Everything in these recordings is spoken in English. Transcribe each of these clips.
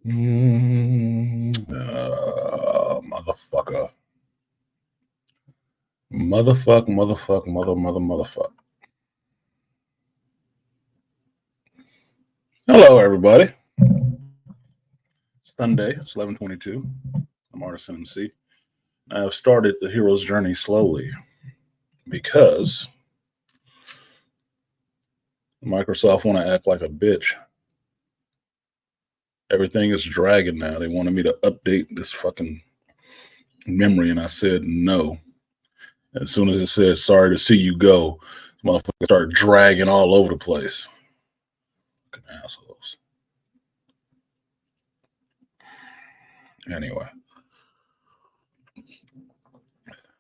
Motherfucker. Motherfuck. Hello, everybody. Sunday, it's 11:22. I'm artisanmc. I have started the hero's journey slowly because Microsoft want to act like a bitch. Everything is dragging now. They wanted me to update this fucking memory, and I said no. As soon as it said sorry to see you go, motherfuckers started dragging all over the place. Fucking assholes. Anyway.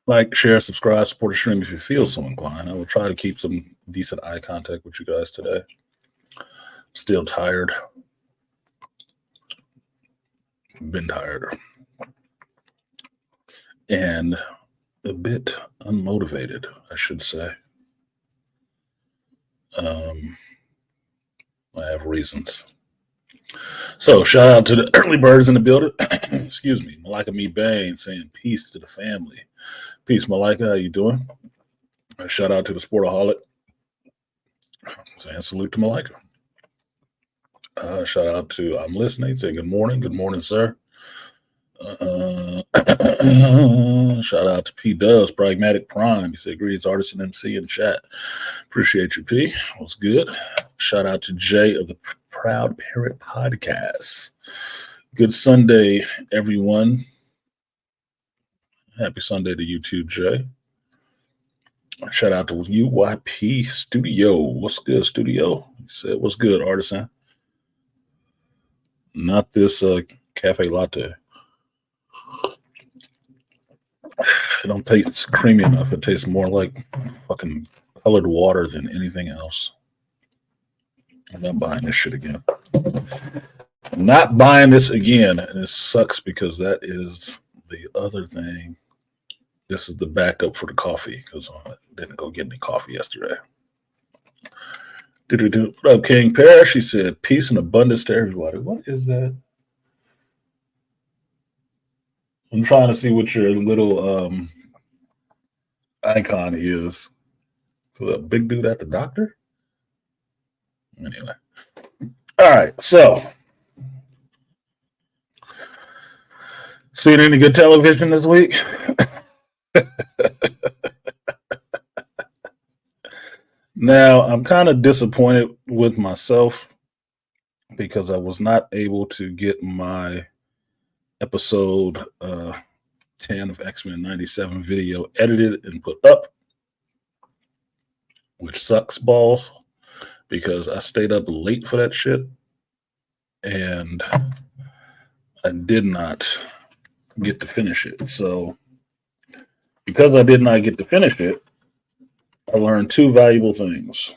Like, share, subscribe, support the stream if you feel so inclined. I will try to keep some decent eye contact with you guys today. I'm still tired. Been tired. And a bit unmotivated, I should say. I have reasons. So, shout out to the early birds in the building. Excuse me. Malika Me Bain saying peace to the family. Peace, Malika. How you doing? Shout out to the Sportaholic. Saying salute to Malika. Shout out to I'm listening. Saying good morning. Good morning, sir. Shout out to P Dubs, Pragmatic Prime. He said, greetings, Artisan MC in chat. Appreciate you, P. What's good? Shout out to Jay of the Proud Parrot Podcast. Good Sunday, everyone. Happy Sunday to you too, Jay. Shout out to UYP Studio. What's good, Studio? He said, what's good, Artisan? Not this cafe latte. It don't taste creamy enough. It tastes more like fucking colored water than anything else. I'm not buying this shit again. I'm not buying this again. And it sucks because that is the other thing. This is the backup for the coffee because I didn't go get any coffee yesterday. What up, King Parrish? He said, peace and abundance to everybody. What is that? I'm trying to see what your little icon is. So that big dude at the doctor? Anyway. All right, so. Seen any good television this week? Now, I'm kind of disappointed with myself because I was not able to get my episode 10 of X-Men 97 video edited and put up, which sucks balls because I stayed up late for that shit and I did not get to finish it. So because I did not get to finish it, I learned two valuable things.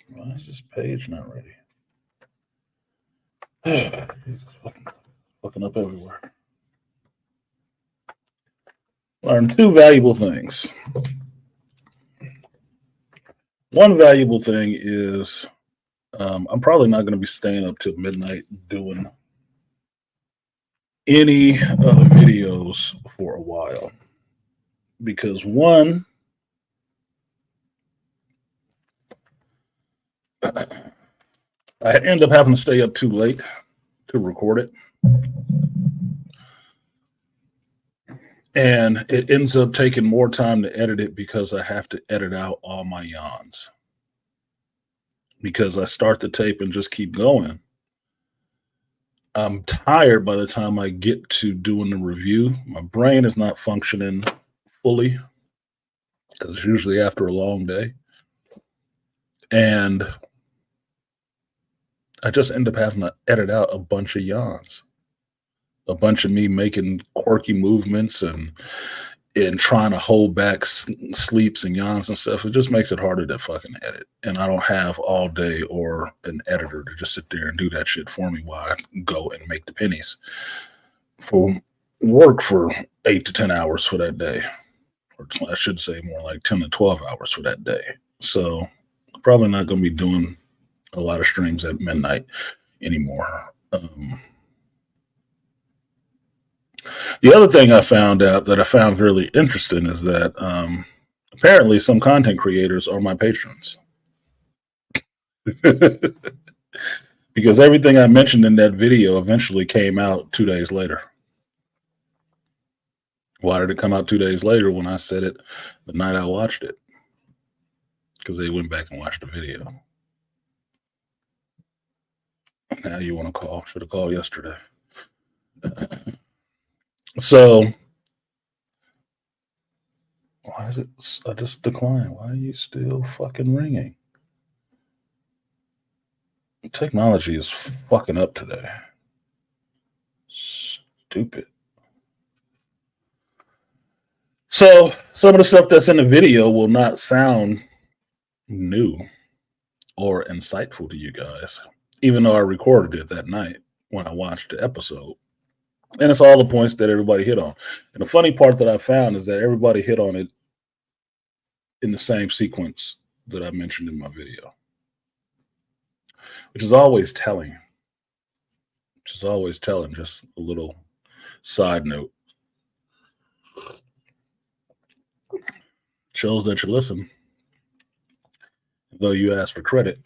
Why is this page not ready? It's fucking up everywhere. Learned two valuable things. One valuable thing is I'm probably not going to be staying up till midnight doing any videos for a while because one, I end up having to stay up too late to record it, and it ends up taking more time to edit it because I have to edit out all my yawns because I start the tape and just keep going. I'm tired by the time I get to doing the review. My brain is not functioning fully because it's usually after a long day. And I just end up having to edit out a bunch of yawns, a bunch of me making quirky movements and trying to hold back sleeps and yawns and stuff. It just makes it harder to fucking edit. And I don't have all day or an editor to just sit there and do that shit for me while I go and make the pennies for work for 8 to 10 hours for that day. Or I should say more like 10 to 12 hours for that day. So probably not going to be doing a lot of streams at midnight anymore. The other thing I found out that I found really interesting is that apparently some content creators are my patrons. Because everything I mentioned in that video eventually came out 2 days later. Why did it come out 2 days later when I said it the night I watched it? Because they went back and watched the video. Now you want to call? Should have called yesterday. So why is it? I just declined. Why are you still fucking ringing? Technology is fucking up today. Stupid. So some of the stuff that's in the video will not sound new or insightful to you guys, even though I recorded it that night when I watched the episode. And it's all the points that everybody hit on. And the funny part that I found is that everybody hit on it in the same sequence that I mentioned in my video, which is always telling. Just a little side note. Shows that you listen. Though you ask for credit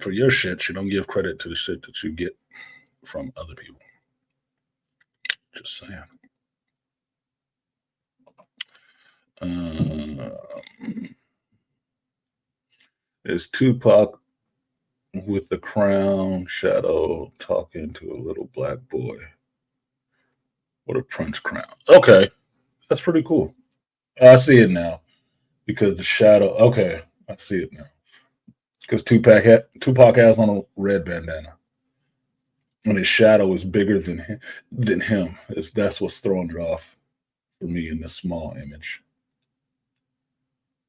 for your shit, you don't give credit to the shit that you get from other people. Just saying. Is Tupac with the crown shadow talking to a little black boy? What a Prince crown. Okay, that's pretty cool. I see it now because the shadow. Okay, I see it now because Tupac has on a red bandana, and his shadow is bigger than him. That's what's throwing it off for me in this small image.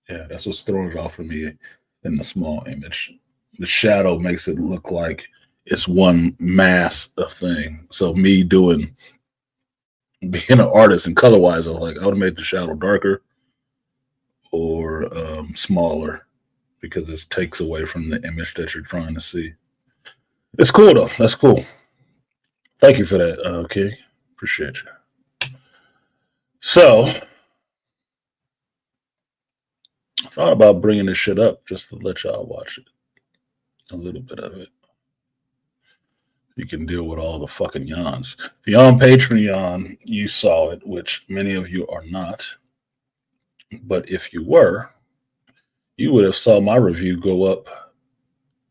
Yeah, that's what's throwing it off for me in the small image. The shadow makes it look like it's one mass of thing. So me being an artist and color wise, I was like, I would have made the shadow darker or smaller because this takes away from the image that you're trying to see. It's cool though. That's cool. Thank you for that. Okay, appreciate you. So I thought about bringing this shit up just to let y'all watch it, a little bit of it. You can deal with all the fucking yawns. If you're on Patreon, you saw it, which many of you are not. But if you were, you would have saw my review go up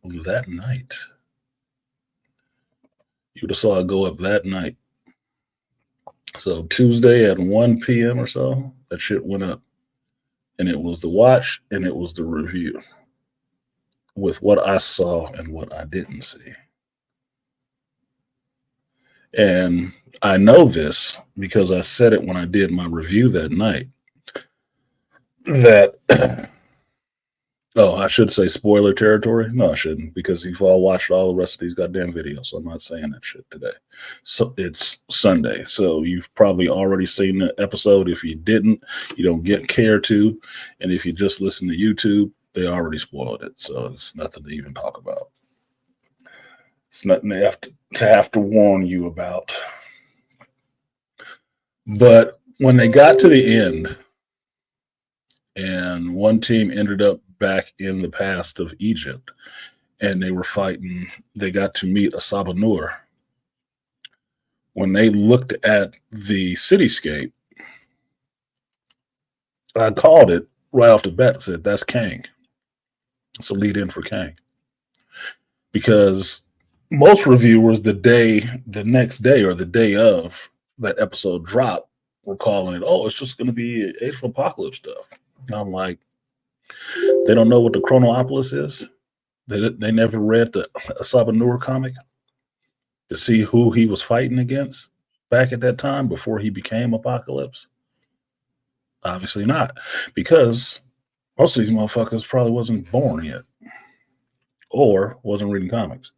that night. You would have saw it go up that night. So Tuesday at 1 p.m. or so, that shit went up. And it was the watch and it was the review with what I saw and what I didn't see. And I know this because I said it when I did my review that night. That, I should say spoiler territory. No, I shouldn't, because you've all watched all the rest of these goddamn videos. So I'm not saying that shit today. So it's Sunday. So you've probably already seen the episode. If you didn't, you don't care to. And if you just listen to YouTube, they already spoiled it. So it's nothing to even talk about. It's nothing to have to warn you about. But when they got to the end and one team ended up back in the past of Egypt and they were fighting, they got to meet Asaba Nur. When they looked at the cityscape, I called it right off the bat, said, that's Kang. It's a lead in for Kang. Because most reviewers the next day or the day of that episode dropped were calling it, it's just going to be Age of Apocalypse stuff. And I'm like, they don't know what the Chronopolis is. They never read the Asaba Nur comic to see who he was fighting against back at that time before he became Apocalypse. Obviously not, because most of these motherfuckers probably wasn't born yet or wasn't reading comics.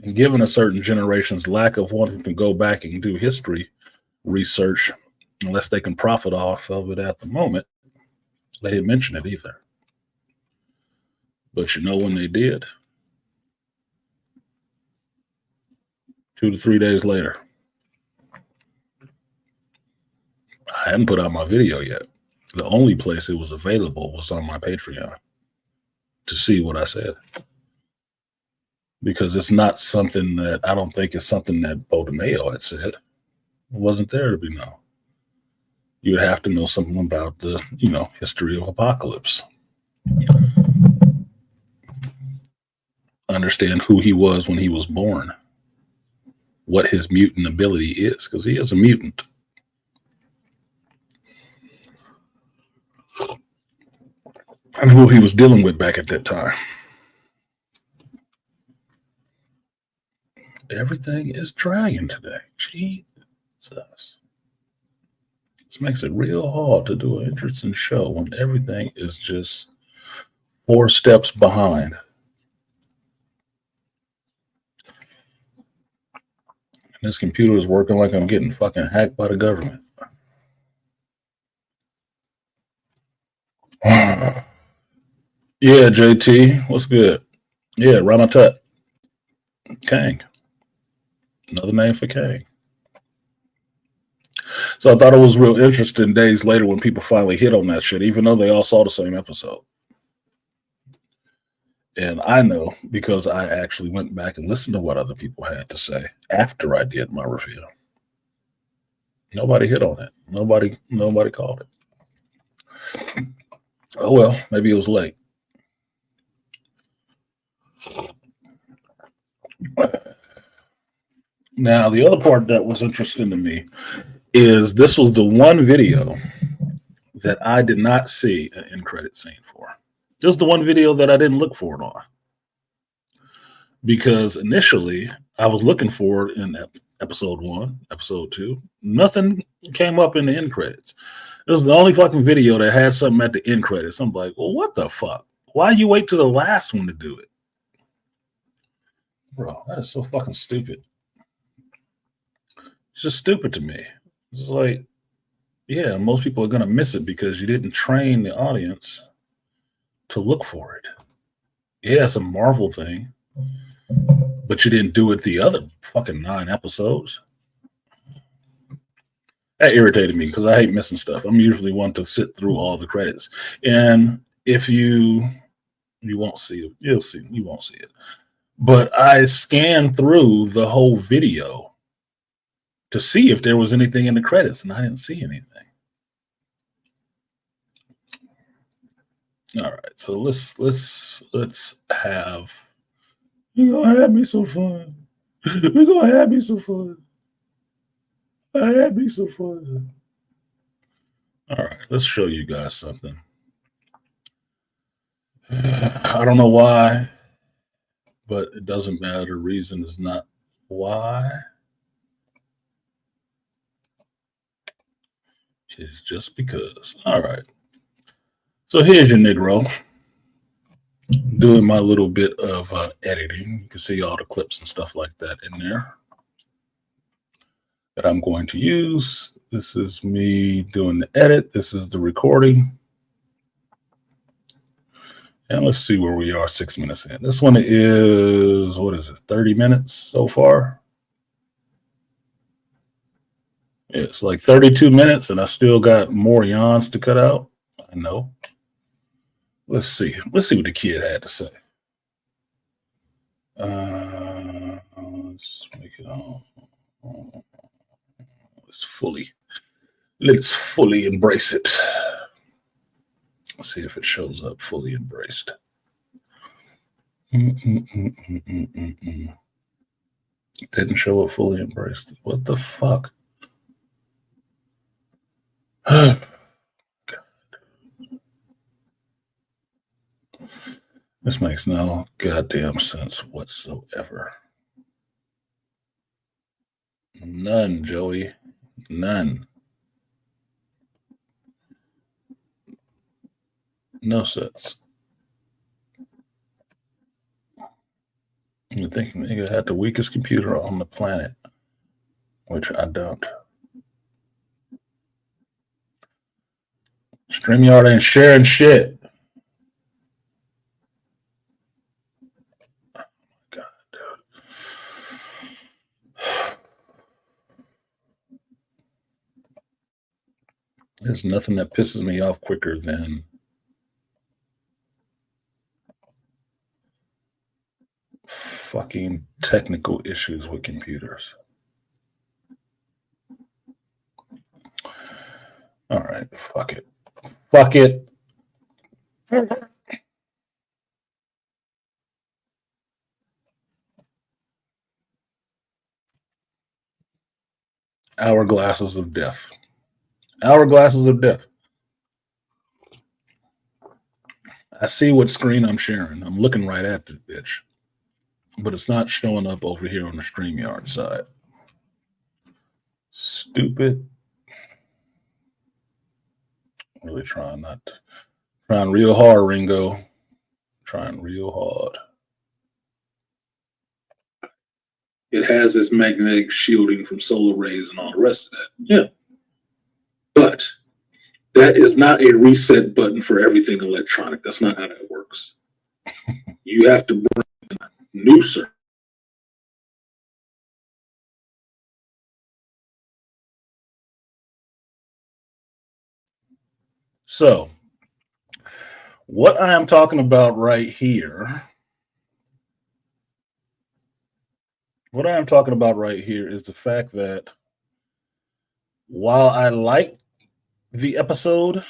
And given a certain generation's lack of wanting to go back and do history research, unless they can profit off of it at the moment, they didn't mention it either. But you know when they did? 2 to 3 days later. I hadn't put out my video yet. The only place it was available was on my Patreon to see what I said. Because it's not something that I don't think it's something that Bo DeMayo had said. It wasn't there to be known. You would have to know something about the, history of Apocalypse. Understand who he was when he was born. What his mutant ability is, because he is a mutant. And who he was dealing with back at that time. Everything is dragging today. Jesus. This makes it real hard to do an interesting show when everything is just 4 steps behind. And this computer is working like I'm getting fucking hacked by the government. Yeah, JT, what's good? Yeah, Ramatut. Kang. Another name for Kang. So I thought it was real interesting days later when people finally hit on that shit, even though they all saw the same episode. And I know because I actually went back and listened to what other people had to say after I did my review. Nobody hit on it. Nobody called it. Oh well, maybe it was late. Now, the other part that was interesting to me is this was the one video that I did not see an end credit scene for. This is the one video that I didn't look for it on. Because initially, I was looking for it in episode 1, episode 2. Nothing came up in the end credits. This is the only fucking video that had something at the end credits. I'm like, well, what the fuck? Why you wait to the last one to do it? Bro, that is so fucking stupid. It's just stupid to me. It's like, yeah, most people are going to miss it because you didn't train the audience to look for it. Yeah, it's a Marvel thing, but you didn't do it the other fucking 9 episodes. That irritated me because I hate missing stuff. I'm usually one to sit through all the credits. And if you won't see it, you won't see it. But I scanned through the whole video to see if there was anything in the credits, and I didn't see anything. All right, so let's have. You're gonna have me some fun. We're gonna have me some fun. I had me some fun. All right, let's show you guys something. I don't know why, but it doesn't matter. The reason is not why. It's just because. All right. So here's your Negro doing my little bit of editing. You can see all the clips and stuff like that in there that I'm going to use. This is me doing the edit. This is the recording. And let's see where we are 6 minutes in. This one is, 30 minutes so far? It's like 32 minutes and I still got more yawns to cut out. I know. Let's see. Let's see what the kid had to say. Let's make it on. Let's fully embrace it. Let's see if it shows up fully embraced. Didn't show up fully embraced. What the fuck? God. This makes no goddamn sense whatsoever. None, Joey. None. No sense. You think nigga had the weakest computer on the planet, which I don't. StreamYard ain't sharing shit. There's nothing that pisses me off quicker than fucking technical issues with computers. All right, fuck it. Fuck it. Hourglasses of death. Hourglasses of death. I see what screen I'm sharing. I'm looking right at the bitch. But it's not showing up over here on the StreamYard side. Stupid. Really trying real hard, Ringo. Trying real hard. It has this magnetic shielding from solar rays and all the rest of that. Yeah. But that is not a reset button for everything electronic. That's not how that works. You have to bring new circuits. So, what I am talking about right here, is the fact that while I like the episode,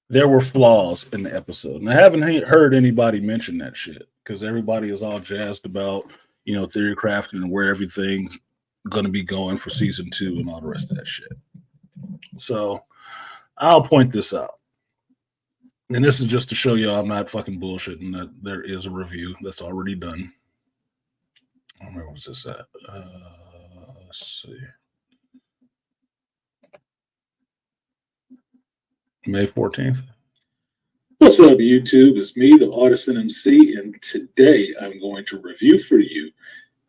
there were flaws in the episode. And I haven't heard anybody mention that shit because everybody is all jazzed about, theory crafting and where everything's going to be going for season 2 and all the rest of that shit. So I'll point this out. And this is just to show y'all I'm not fucking bullshitting, that there is a review that's already done. I don't know, where was this at? Let's see. May 14th. What's up, YouTube? It's me, the artisanmc, and today I'm going to review for you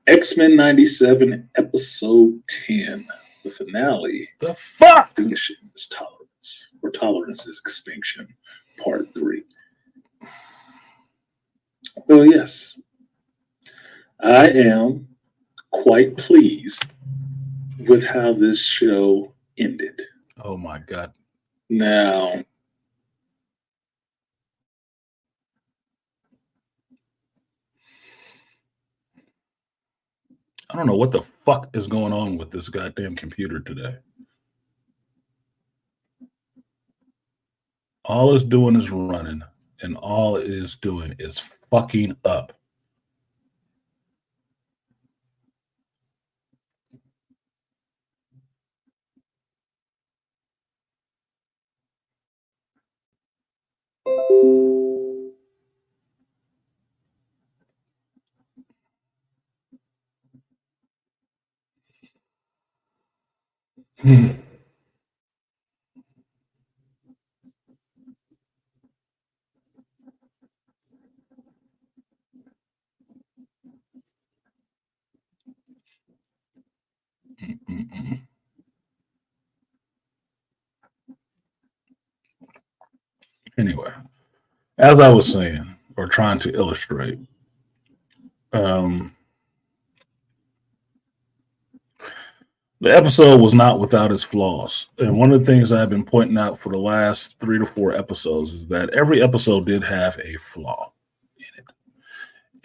X-Men 97 Episode 10, the finale. The fuck? Extinction is Tolerance, or Tolerance is Extinction, Part 3. Well, yes, I am quite pleased with how this show ended. Oh my God. Now, I don't know what the fuck is going on with this goddamn computer today. All it's doing is running, and all it is doing is fucking up. Anyway, as I was saying, or trying to illustrate, the episode was not without its flaws. And one of the things I've been pointing out for the last 3 to 4 episodes is that every episode did have a flaw in it.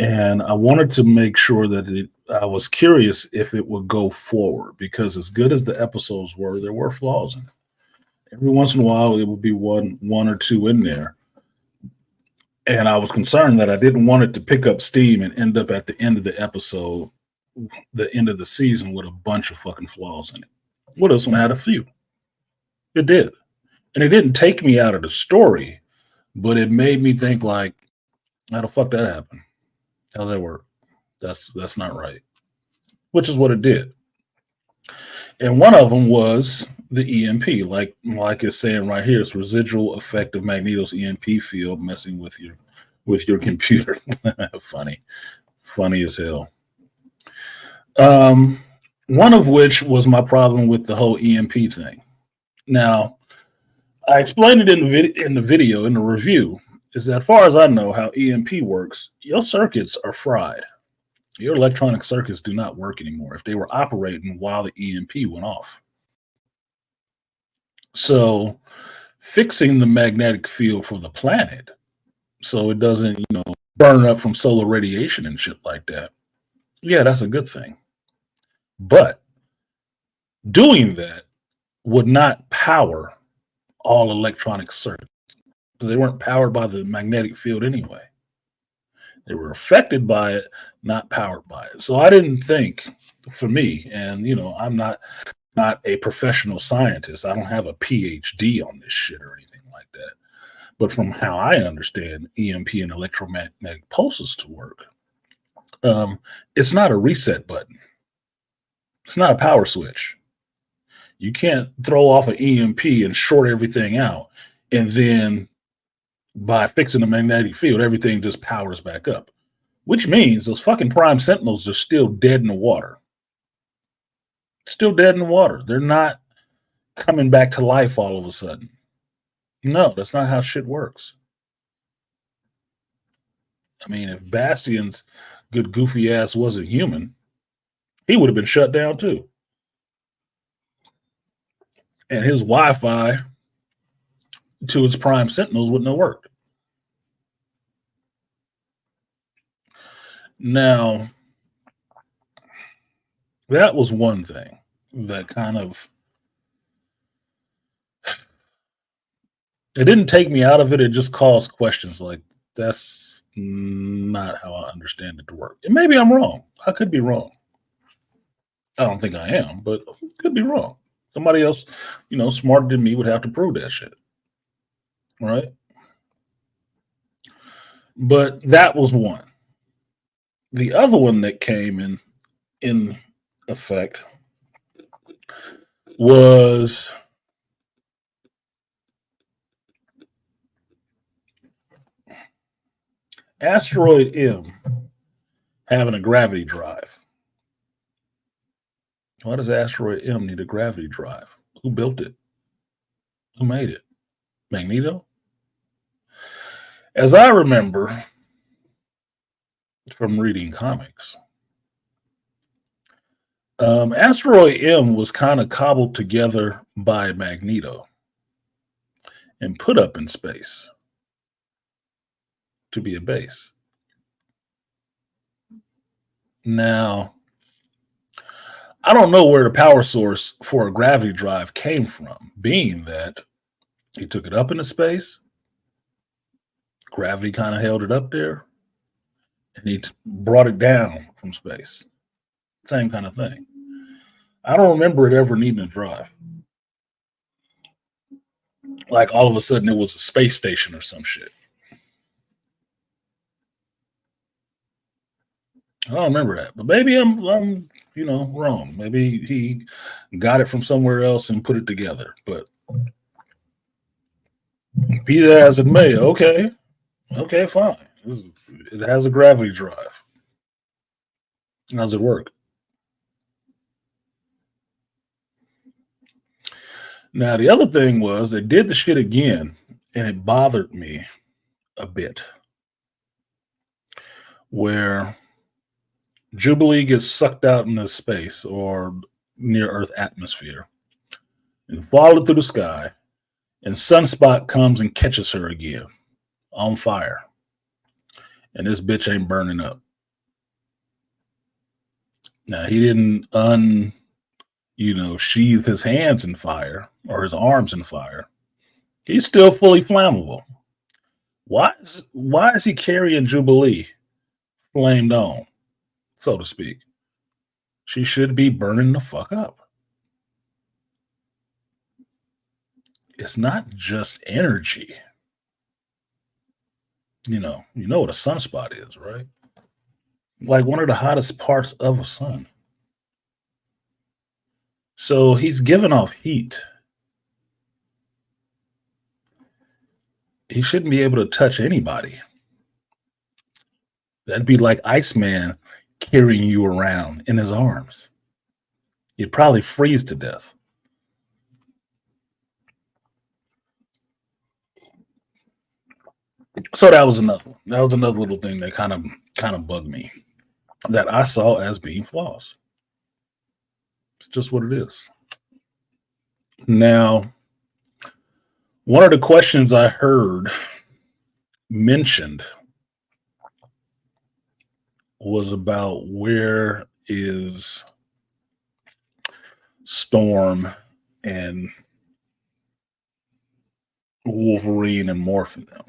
And I wanted to make sure that I was curious if it would go forward, because as good as the episodes were, there were flaws in it. Every once in a while, it would be one or two in there. And I was concerned that I didn't want it to pick up steam and end up at the end of the episode, the end of the season, with a bunch of fucking flaws in it. Well, this one had a few. It did. And it didn't take me out of the story, but it made me think, like, how the fuck that happen? How's that work? That's not right. Which is what it did. And one of them was the EMP, like it's saying right here, it's residual effect of Magneto's EMP field messing with your computer. funny as hell. One of which was my problem with the whole EMP thing. Now, I explained it in the video, in the review, is that as far as I know how EMP works, your circuits are fried. Your electronic circuits do not work anymore if they were operating while the EMP went off. So fixing the magnetic field for the planet so it doesn't, burn up from solar radiation and shit like that. Yeah, that's a good thing. But doing that would not power all electronic circuits because they weren't powered by the magnetic field anyway. They were affected by it, not powered by it. So I didn't think, for me, and I'm not a professional scientist. I don't have a PhD on this shit or anything like that. But from how I understand EMP and electromagnetic pulses to work, it's not a reset button. It's not a power switch. You can't throw off an EMP and short everything out, and then by fixing the magnetic field, everything just powers back up. Which means those fucking prime sentinels are still dead in the water. Still dead in the water. They're not coming back to life all of a sudden. No, that's not how shit works. I mean, if Bastion's good goofy ass wasn't human, he would have been shut down too. And his Wi-Fi to its prime sentinels wouldn't have worked. Now, that was one thing that kind of, it didn't take me out of it. It just caused questions like, that's not how I understand it to work. And maybe I'm wrong. I could be wrong. I don't think I am, but could be wrong. Somebody else, smarter than me would have to prove that shit. Right? But that was one. The other one that came in effect was Asteroid M having a gravity drive. Why does Asteroid M need a gravity drive? Who built it? Who made it? Magneto? As I remember from reading comics, Asteroid M was kind of cobbled together by Magneto and put up in space to be a base. Now, I don't know where the power source for a gravity drive came from, being that he took it up into space, gravity kind of held it up there, and he brought it down from space. Same kind of thing. I don't remember it ever needing a drive. Like all of a sudden it was a space station or some shit. I don't remember that, but maybe I'm wrong. Maybe he got it from somewhere else and put it together. But be that as it may, okay, fine. It has a gravity drive. How does it work? Now the other thing was they did the shit again, and it bothered me a bit. Where Jubilee gets sucked out into space or near Earth atmosphere and falling through the sky, and Sunspot comes and catches her again on fire. And this bitch ain't burning up. Now he didn't sheathe his hands in fire or his arms in fire. He's still fully flammable. Why is he carrying Jubilee flamed on, so to speak? She should be burning the fuck up. It's not just energy. You know what a sunspot is, right? Like one of the hottest parts of a sun. So he's giving off heat. He shouldn't be able to touch anybody. That'd be like Iceman carrying you around in his arms. You'd probably freeze to death. So that was another little thing that kind of bugged me, that I saw as being flaws. It's just what it is. Now, One of the questions I heard mentioned was about where is Storm and Wolverine and Morphin now.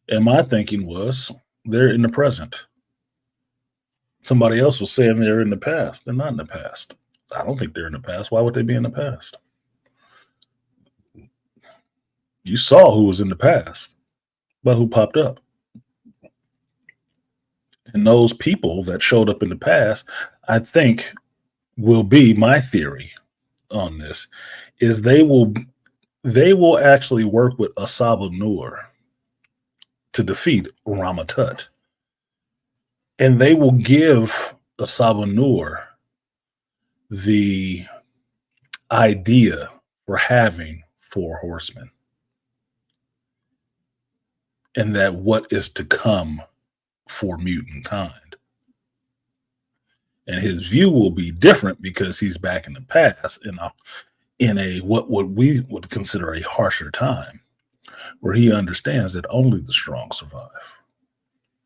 And my thinking was they're in the present. Somebody else was saying they're in the past. They're not in the past. I don't think they're in the past. Why would they be in the past? You saw who was in the past, but who popped up. And those people that showed up in the past, I think will be my theory on this, is they will actually work with Asaba Nur to defeat Ramatut. And they will give Asaba Nur the idea for having four horsemen. And that what is to come for mutant kind. And his view will be different because he's back in the past in a what we would consider a harsher time, where he understands that only the strong survive.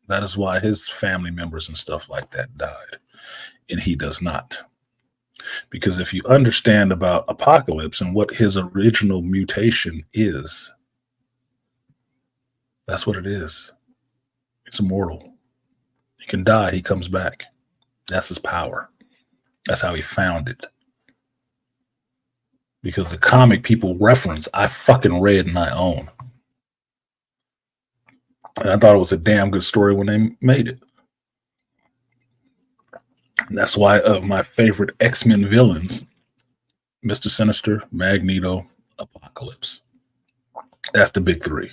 That is why his family members and stuff like that died, and he does not. Because if you understand about Apocalypse and what his original mutation is, that's what it is. It's immortal. He can die, he comes back. That's his power. That's how he found it. Because the comic people reference, I fucking read and I own. And I thought it was a damn good story when they made it. And that's why of my favorite X-Men villains, Mr. Sinister, Magneto, Apocalypse. That's the big three.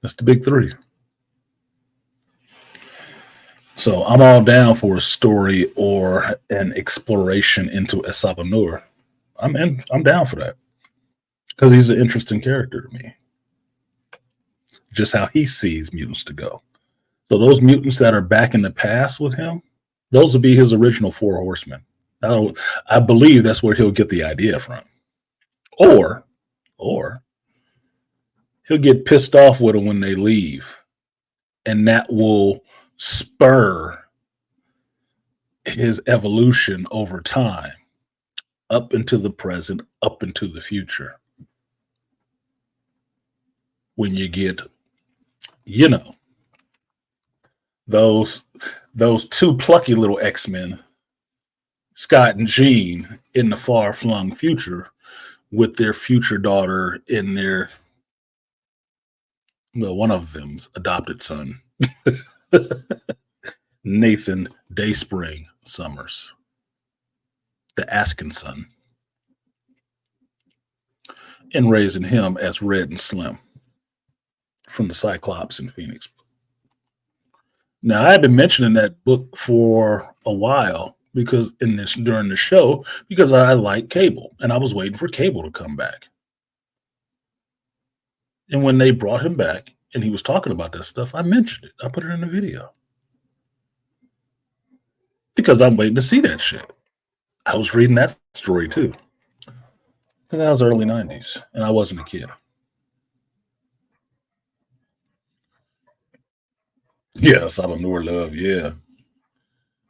That's the big three. So I'm all down for a story or an exploration into Asaba Nur. I'm down for that. Because he's an interesting character to me. Just how he sees mutants to go. So those mutants that are back in the past with him, those will be his original four horsemen. I believe that's where he'll get the idea from. Or he'll get pissed off with them when they leave. And that will spur his evolution over time, up into the present, up into the future. When you get, those two plucky little X-Men, Scott and Jean, in the far-flung future, with their future daughter in their, one of them's adopted son, Nathan Dayspring Summers, the Askin son, and raising him as Red and Slim from the Cyclops in Phoenix. Now, I had been mentioning that book for a while because during the show, because I like Cable and I was waiting for Cable to come back. And when they brought him back and he was talking about that stuff, I mentioned it. I put it in the video. Because I'm waiting to see that shit. I was reading that story too. Because that was early 90s and I wasn't a kid. Yeah, Asaba Nur love, yeah.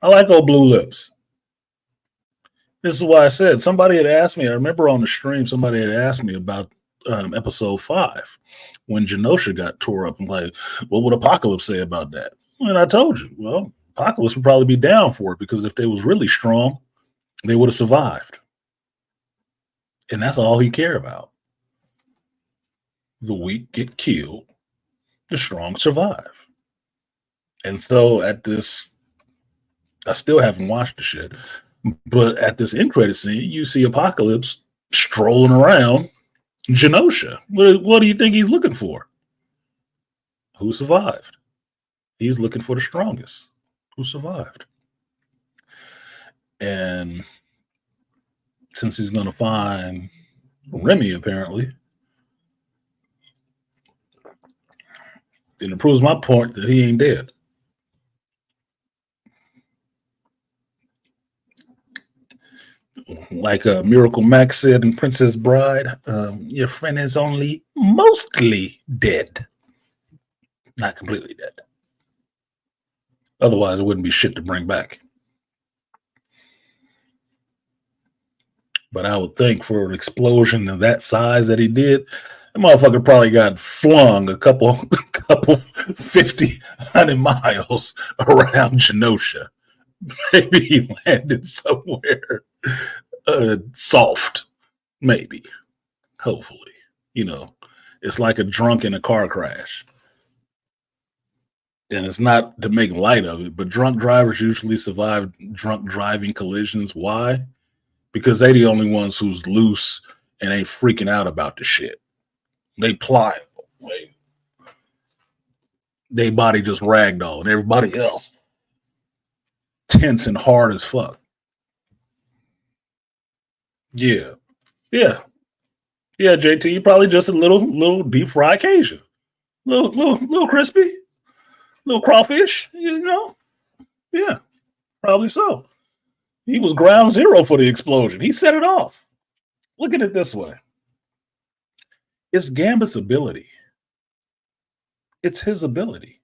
I like old blue lips. This is why I said somebody had asked me. I remember on the stream, somebody had asked me about episode 5 when Genosha got tore up and like, what would Apocalypse say about that? And I told you, well, Apocalypse would probably be down for it because if they was really strong, they would have survived. And that's all he cared about. The weak get killed, the strong survive. And so at this, I still haven't watched the shit, but at this end credit scene, you see Apocalypse strolling around Genosha. What do you think he's looking for? Who survived? He's looking for the strongest. Who survived? And since he's going to find Remy, apparently, then it proves my point that he ain't dead. Like Miracle Max said in Princess Bride, your friend is only mostly dead, not completely dead. Otherwise, it wouldn't be shit to bring back. But I would think for an explosion of that size that he did, the motherfucker probably got flung a couple 50, 100 miles around Genosha. Maybe he landed somewhere soft. Maybe. Hopefully. You know, it's like a drunk in a car crash. And it's not to make light of it, but drunk drivers usually survive drunk driving collisions. Why? Because they the only ones who's loose and ain't freaking out about the shit. They pliable. They body just ragdoll, and everybody else tense and hard as fuck. Yeah. Yeah. Yeah, JT, you probably just a little deep fried Cajun. Little crispy. Little crawfish, you know? Yeah, probably so. He was ground zero for the explosion. He set it off. Look at it this way. It's Gambit's ability. It's his ability.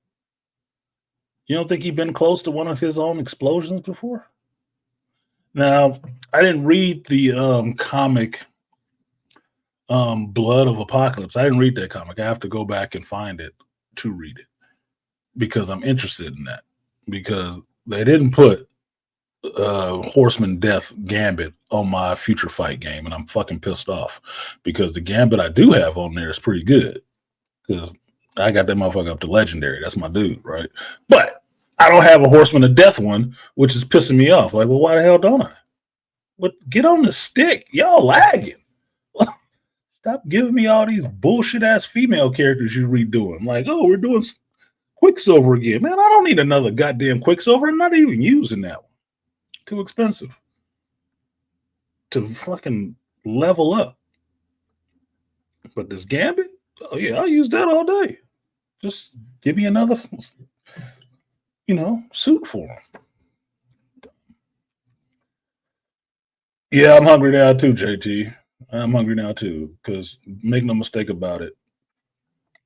You don't think he'd been close to one of his own explosions before? Now, I didn't read the comic Blood of Apocalypse. I didn't read that comic. I have to go back and find it to read it because I'm interested in that. Because they didn't put Horseman Death Gambit on my Future Fight game, and I'm fucking pissed off because the Gambit I do have on there is pretty good because I got that motherfucker up to legendary. That's my dude, right? But I don't have a Horseman of Death one, which is pissing me off. Like, well, why the hell don't I? But get on the stick. Y'all lagging. Stop giving me all these bullshit ass female characters you redoing. Like, oh, we're doing Quicksilver again. Man, I don't need another goddamn Quicksilver. I'm not even using that one. Too expensive to fucking level up. But this Gambit, oh yeah, I'll use that all day. Just give me another, suit for him. Yeah, I'm hungry now too, JT. I'm hungry now too, because make no mistake about it,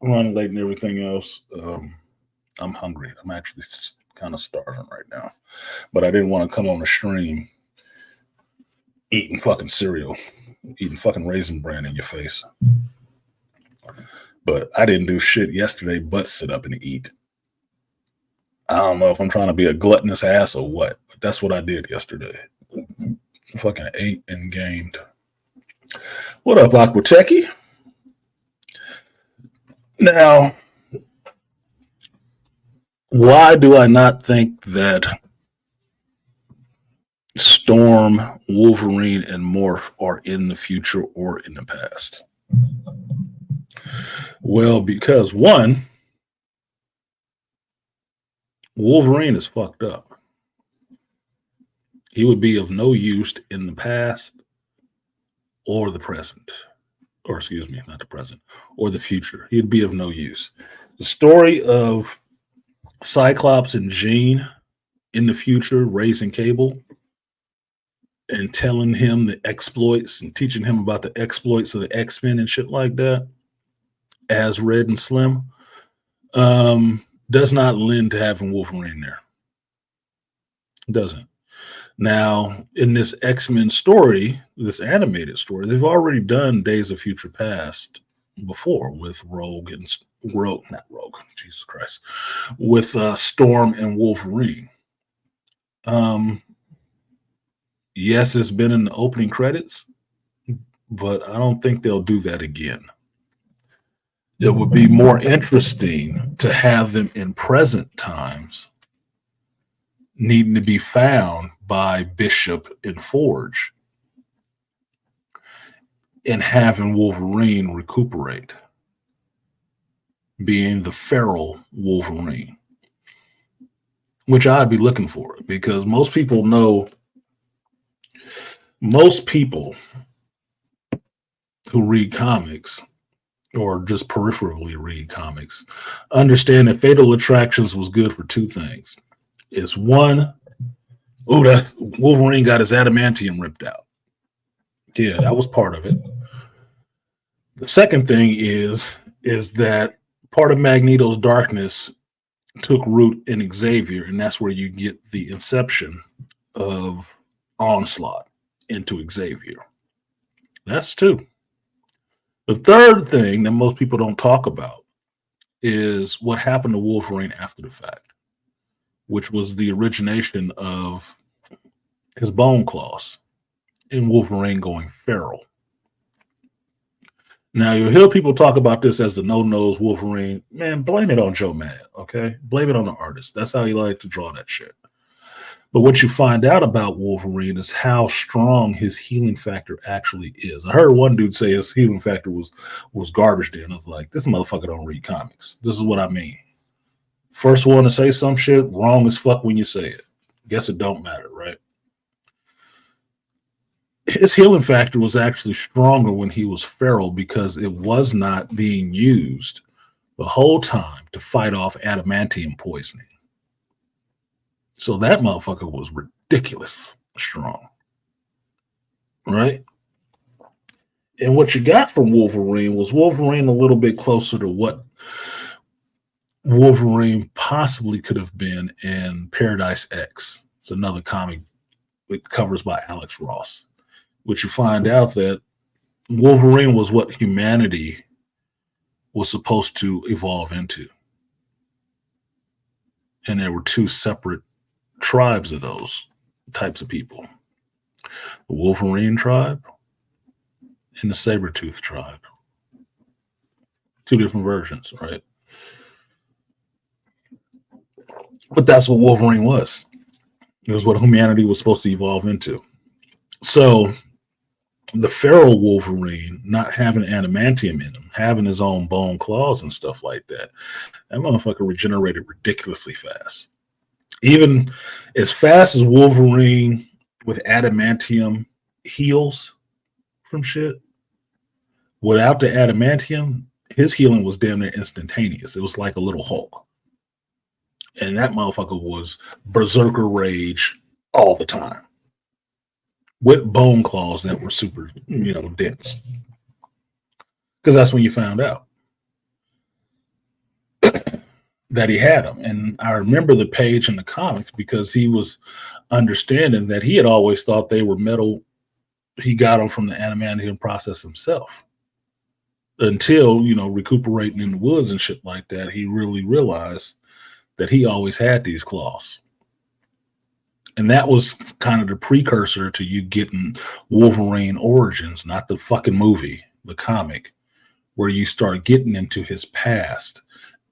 running late and everything else, I'm hungry. I'm actually kind of starving right now. But I didn't want to come on a stream eating fucking cereal, eating fucking Raisin Bran in your face. But I didn't do shit yesterday but sit up and eat. I don't know if I'm trying to be a gluttonous ass or what, but that's what I did yesterday. Fucking ate and gamed. What up, Aqua Techie? Now, why do I not think that Storm, Wolverine, and Morph are in the future or in the past? Well, because one, Wolverine is fucked up. He would be of no use in the past or the present. Or excuse me, not the present, or the future. He'd be of no use. The story of Cyclops and Jean in the future raising Cable and telling him the exploits and teaching him about the exploits of the X-Men and shit like that as Red and Slim does not lend to having Wolverine there. It doesn't. Now, in this X-Men story, this animated story, they've already done Days of Future Past before with Jesus Christ, with Storm and Wolverine. Yes, it's been in the opening credits, but I don't think they'll do that again. It would be more interesting to have them in present times needing to be found by Bishop and Forge and having Wolverine recuperate, being the feral Wolverine, which I'd be looking for because most people who read comics or just peripherally read comics understand that Fatal Attractions was good for two things. It's one, that Wolverine got his adamantium ripped out. Yeah, that was part of it. The second thing is that part of Magneto's darkness took root in Xavier, and that's where you get the inception of Onslaught into Xavier. That's two. The third thing that most people don't talk about is what happened to Wolverine after the fact, which was the origination of his bone claws and Wolverine going feral. Now you'll hear people talk about this as the no-nose Wolverine. Man, blame it on Joe Mad, okay? Blame it on the artist. That's how you like to draw that shit. But what you find out about Wolverine is how strong his healing factor actually is. I heard one dude say his healing factor was garbage then. I was like, this motherfucker don't read comics. This is what I mean. First one to say some shit, wrong as fuck when you say it. Guess it don't matter, right? His healing factor was actually stronger when he was feral because it was not being used the whole time to fight off adamantium poisoning. So that motherfucker was ridiculous strong, right? And what you got from Wolverine was Wolverine a little bit closer to what Wolverine possibly could have been in Paradise X. It's another comic it covers by Alex Ross, which you find out that Wolverine was what humanity was supposed to evolve into. And there were two separate tribes of those types of people. The Wolverine tribe and the Sabretooth tribe. Two different versions, right? But that's what Wolverine was. It was what humanity was supposed to evolve into. So the feral Wolverine not having adamantium in him, having his own bone claws and stuff like that, that motherfucker regenerated ridiculously fast. Even as fast as Wolverine with adamantium heals from shit, without the adamantium, his healing was damn near instantaneous. It was like a little Hulk. And that motherfucker was berserker rage all the time with bone claws that were super, dense. Because that's when you found out that he had them. And I remember the page in the comics because he was understanding that he had always thought they were metal. He got them from the adamantium process himself. Until, recuperating in the woods and shit like that, he really realized that he always had these claws. And that was kind of the precursor to you getting Wolverine Origins, not the fucking movie, the comic, where you start getting into his past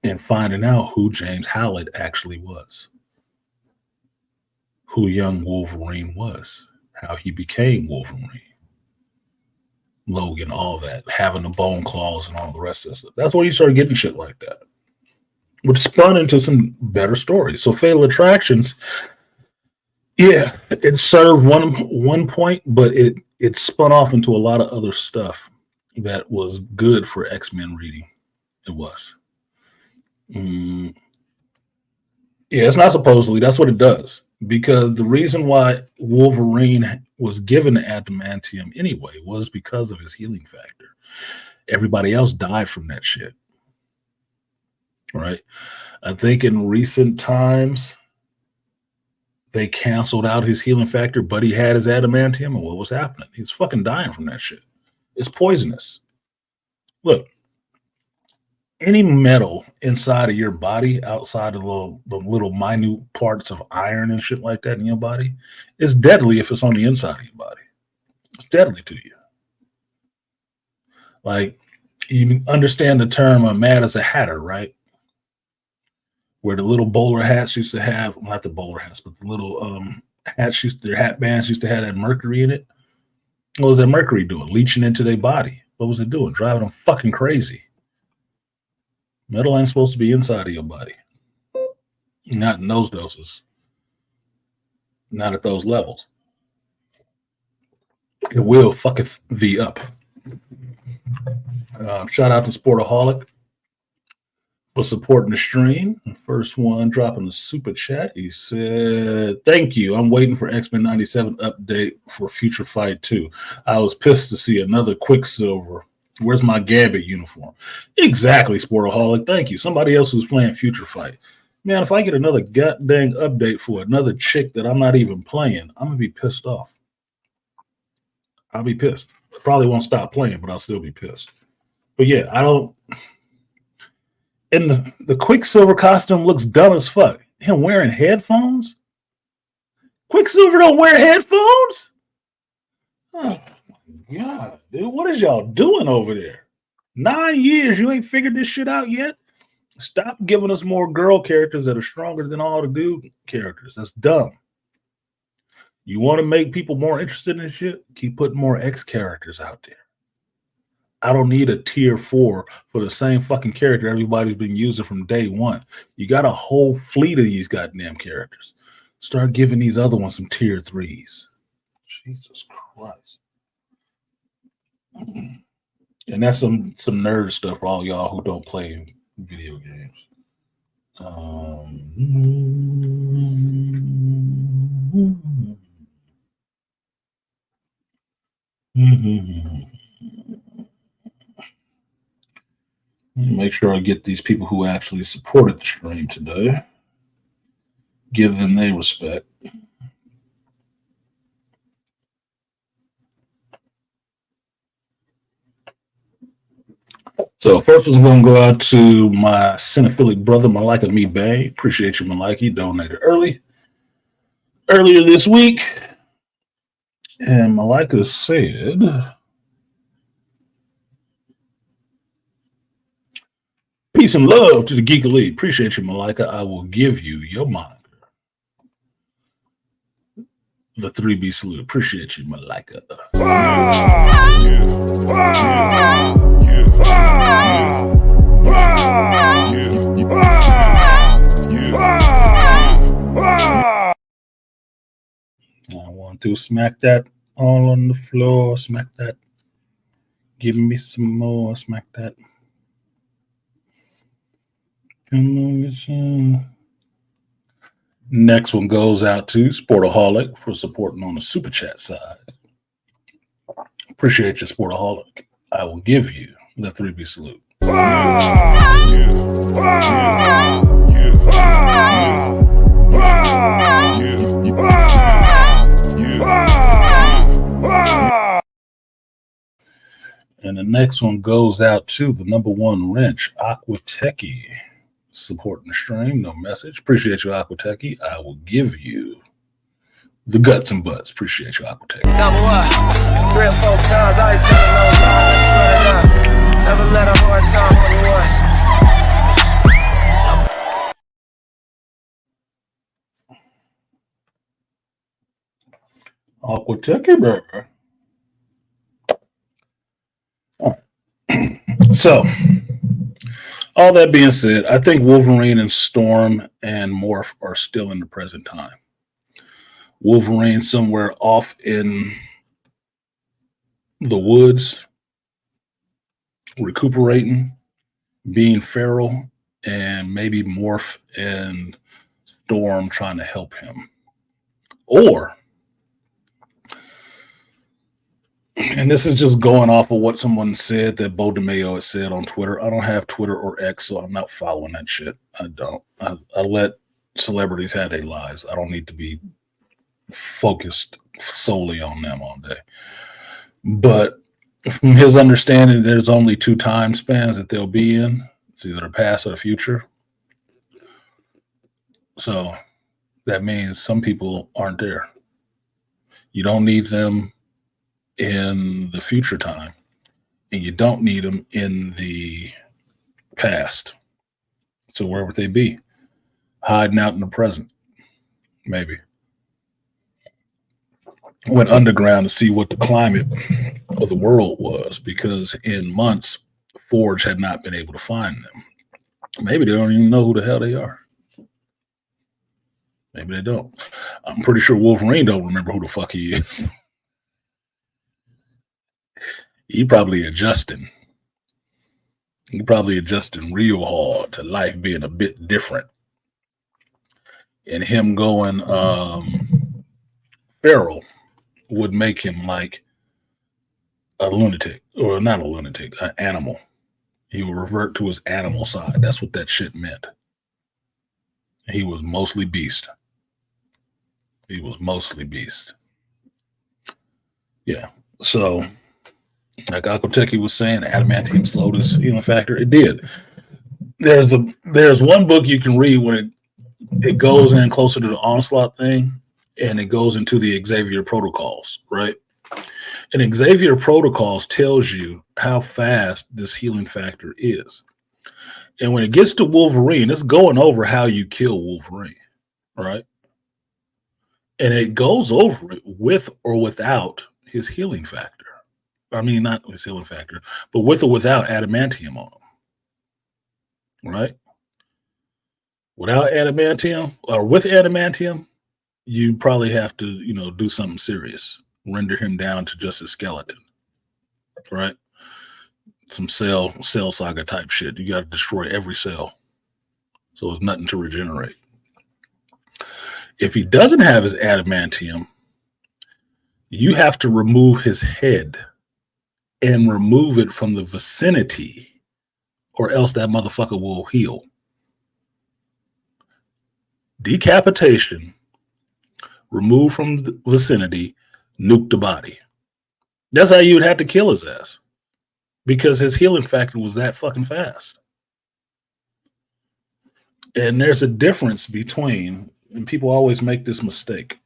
and finding out who James Howlett actually was, who young Wolverine was, how he became Wolverine, Logan, all that, having the bone claws and all the rest of it. That's where you start getting shit like that, which spun into some better stories. So Fatal Attractions, yeah, it served one point, but it spun off into a lot of other stuff that was good for X-Men reading. It was. Yeah, it's not supposedly. That's what it does. Because the reason why Wolverine was given the adamantium anyway was because of his healing factor. Everybody else died from that shit. Right? I think in recent times, they canceled out his healing factor, but he had his adamantium, and what was happening? He's fucking dying from that shit. It's poisonous. Look, any metal inside of your body, outside of the little minute parts of iron and shit like that in your body, is deadly if it's on the inside of your body. It's deadly to you. Like, you understand the term mad as a hatter, right? Where the little bowler hats used to have, not the bowler hats, but the little hats, their hat bands used to have that mercury in it. What was that mercury doing? Leaching into their body. What was it doing? Driving them fucking crazy. Metal ain't supposed to be inside of your body. Not in those doses. Not at those levels. It will fucketh thee up. Shout out to Sportaholic for supporting the stream. The first one dropping the super chat. He said, "Thank you. I'm waiting for X-Men 97 update for Future Fight 2. I was pissed to see another Quicksilver. Where's my Gambit uniform?" Exactly, Sportaholic. Thank you. Somebody else who's playing Future Fight. Man, if I get another goddamn update for another chick that I'm not even playing, I'm going to be pissed off. I'll be pissed. I probably won't stop playing, but I'll still be pissed. But yeah, I don't. And the Quicksilver costume looks dumb as fuck. Him wearing headphones? Quicksilver don't wear headphones? Oh my god, dude. What is y'all doing over there? 9 years, you ain't figured this shit out yet? Stop giving us more girl characters that are stronger than all the dude characters. That's dumb. You want to make people more interested in shit? Keep putting more X characters out there. I don't need a tier 4 for the same fucking character everybody's been using from day one. You got a whole fleet of these goddamn characters. Start giving these other ones some tier 3s. Jesus Christ. And that's some nerd stuff for all y'all who don't play video games. Make sure I get these people who actually supported the stream today. Give them their respect. So first one's going to go out to my cinephilic brother, Malika Me Bay. Appreciate you, Malika. He donated earlier this week. And Malika said, "Peace and love to the Geek Elite. Appreciate you, Malika. I will give you your moniker. The 3B salute. Appreciate you, Malika." I want to smack that all on the floor. Smack that. Give me some more. Smack that. Next one goes out to Sportaholic for supporting on the super chat side. Appreciate you, Sportaholic. I will give you the 3B salute. And the next one goes out to the number one wrench, Aqua Techie, supporting the stream. No message. Appreciate you, Aqua Techie. I will give you the guts and butts. Appreciate you, Aqua Techie. Double up. 3 or 4 times. I ain't telling no lies. Run it up. Never let a hard time on the Aqua Techie, baby. So, all that being said, I think Wolverine and Storm and Morph are still in the present time. Wolverine somewhere off in the woods, recuperating, being feral, and maybe Morph and Storm trying to help him. Or, and this is just going off of what someone said that Bo DeMayo has said on Twitter. I don't have Twitter or X, so I'm not following that shit. I don't. I let celebrities have their lives. I don't need to be focused solely on them all day. But from his understanding, there's only 2 time spans that they'll be in. It's either the past or the future. So that means some people aren't there. You don't need them in the future time, and you don't need them in the past. So where would they be? Hiding out in the present, maybe. Went underground to see what the climate of the world was, because in months, Forge had not been able to find them. Maybe they don't even know who the hell they are. Maybe they don't. I'm pretty sure Wolverine don't remember who the fuck he is. He probably adjusting. He probably adjusting real hard to life being a bit different. And him going feral would make him like a lunatic, or not a lunatic, an animal. He would revert to his animal side. That's what that shit meant. He was mostly beast. He was mostly beast. Yeah. So, like Akoteki was saying, adamantium slowed his healing factor. It did. There's one book you can read when it goes in closer to the onslaught thing, and it goes into the Xavier protocols, right? And Xavier protocols tells you how fast this healing factor is. And when it gets to Wolverine, it's going over how you kill Wolverine, right? And it goes over it with or without his healing factor. I mean, not his healing factor, but with or without adamantium on him, right? Without adamantium or with adamantium, you probably have to, do something serious, render him down to just a skeleton, right? Some cell saga type shit. You got to destroy every cell, so there's nothing to regenerate. If he doesn't have his adamantium, you have to remove his head and remove it from the vicinity, or else that motherfucker will heal. Decapitation, remove from the vicinity, nuke the body. That's how you would have to kill his ass, because his healing factor was that fucking fast. And there's a difference between, and people always make this mistake,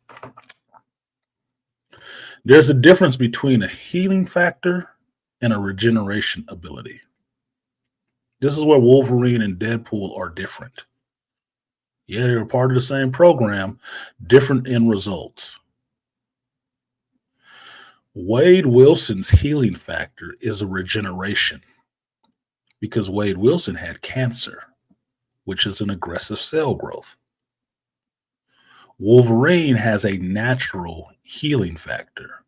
there's a difference between a healing factor and a regeneration ability. This is where Wolverine and Deadpool are different. Yeah, they're part of the same program, different end results. Wade Wilson's healing factor is a regeneration, because Wade Wilson had cancer, which is an aggressive cell growth. Wolverine has a natural healing factor,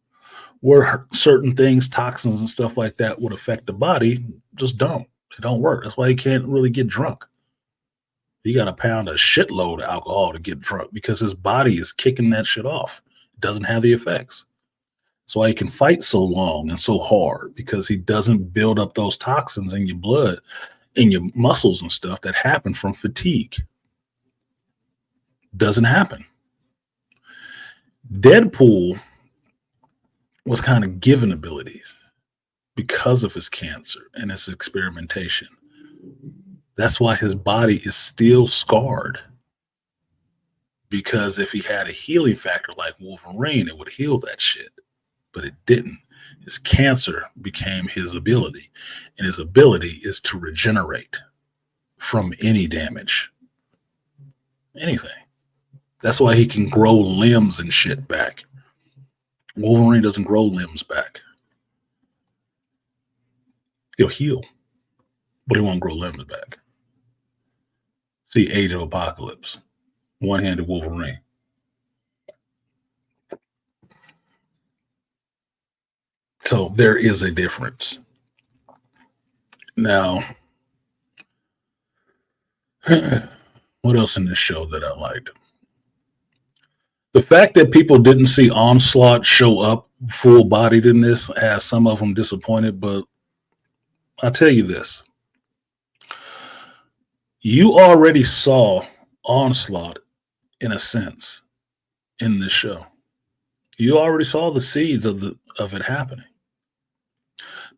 where certain things, toxins and stuff like that, would affect the body. Just don't. It don't work. That's why he can't really get drunk. He got to pound a shitload of alcohol to get drunk, because his body is kicking that shit off. It doesn't have the effects. That's why he can fight so long and so hard, because he doesn't build up those toxins in your blood, in your muscles and stuff that happen from fatigue. Doesn't happen. Deadpool was kind of given abilities because of his cancer and his experimentation. That's why his body is still scarred. Because if he had a healing factor like Wolverine, it would heal that shit. But it didn't. His cancer became his ability. And his ability is to regenerate from any damage. Anything. That's why he can grow limbs and shit back. Wolverine doesn't grow limbs back. He'll heal, but he won't grow limbs back. See Age of Apocalypse. One-handed Wolverine. So there is a difference. Now, what else in this show that I liked? The fact that people didn't see Onslaught show up full-bodied in this has some of them disappointed, but I'll tell you this. You already saw Onslaught, in a sense, in this show. You already saw the seeds of it happening.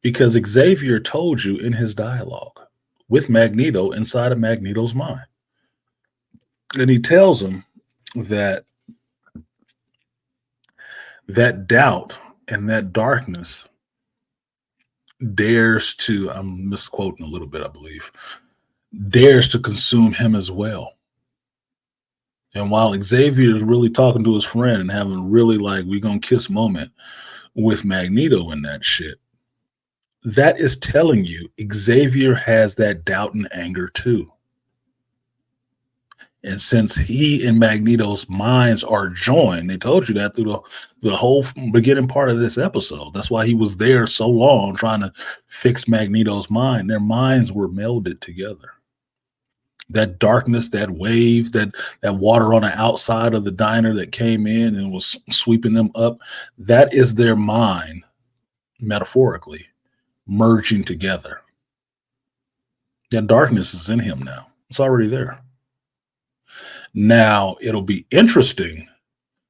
Because Xavier told you in his dialogue with Magneto inside of Magneto's mind. And he tells him that doubt and that darkness dares to, I'm misquoting a little bit, I believe, dares to consume him as well. And while Xavier is really talking to his friend and having really like, we gonna kiss moment with Magneto and that shit, that is telling you Xavier has that doubt and anger too. And since he and Magneto's minds are joined, they told you that through the whole beginning part of this episode. That's why he was there so long trying to fix Magneto's mind. Their minds were melded together. That darkness, that wave, that water on the outside of the diner that came in and was sweeping them up, that is their mind, metaphorically, merging together. That darkness is in him now. It's already there. Now it'll be interesting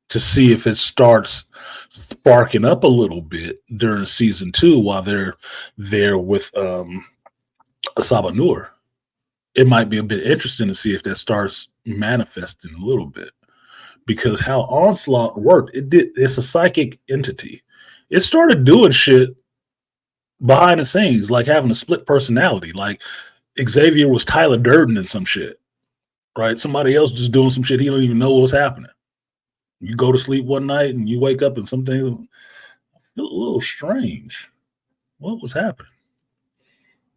to see if it starts sparking up a little bit during season 2 while they're there with Asaba Nur. It might be a bit interesting to see if that starts manifesting a little bit, because how Onslaught worked, it's a psychic entity. It started doing shit behind the scenes, like having a split personality. Like Xavier was Tyler Durden and some shit, right? Somebody else just doing some shit. He don't even know what's happening. You go to sleep one night and you wake up and some things feel a little strange. What was happening?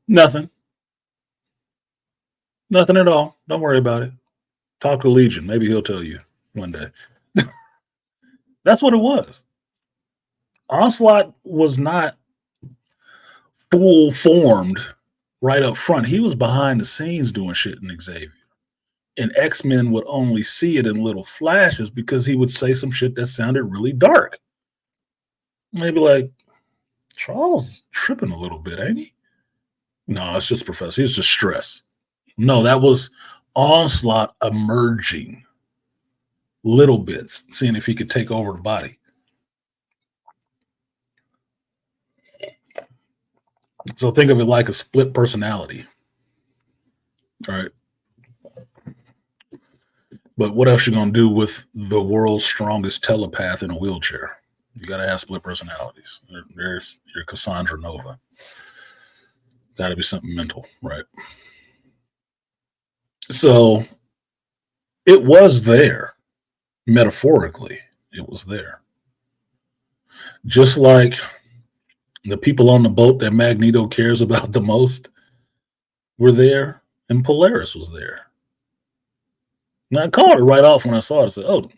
Nothing. Nothing at all. Don't worry about it. Talk to Legion. Maybe he'll tell you one day. That's what it was. Onslaught was not full formed right up front. He was behind the scenes doing shit in Xavier. And X-Men would only see it in little flashes because he would say some shit that sounded really dark. Maybe like, Charles tripping a little bit, ain't he? No, it's just Professor. He's just stressed. No, that was Onslaught emerging little bits, seeing if he could take over the body. So think of it like a split personality. All right. But what else you gonna do with the world's strongest telepath in a wheelchair? You gotta have split personalities. There's your Cassandra Nova. Gotta be something mental, right? So it was there, metaphorically. It was there. Just like the people on the boat that Magneto cares about the most were there, and Polaris was there. Now, I called it right off when I saw it. I said, oh,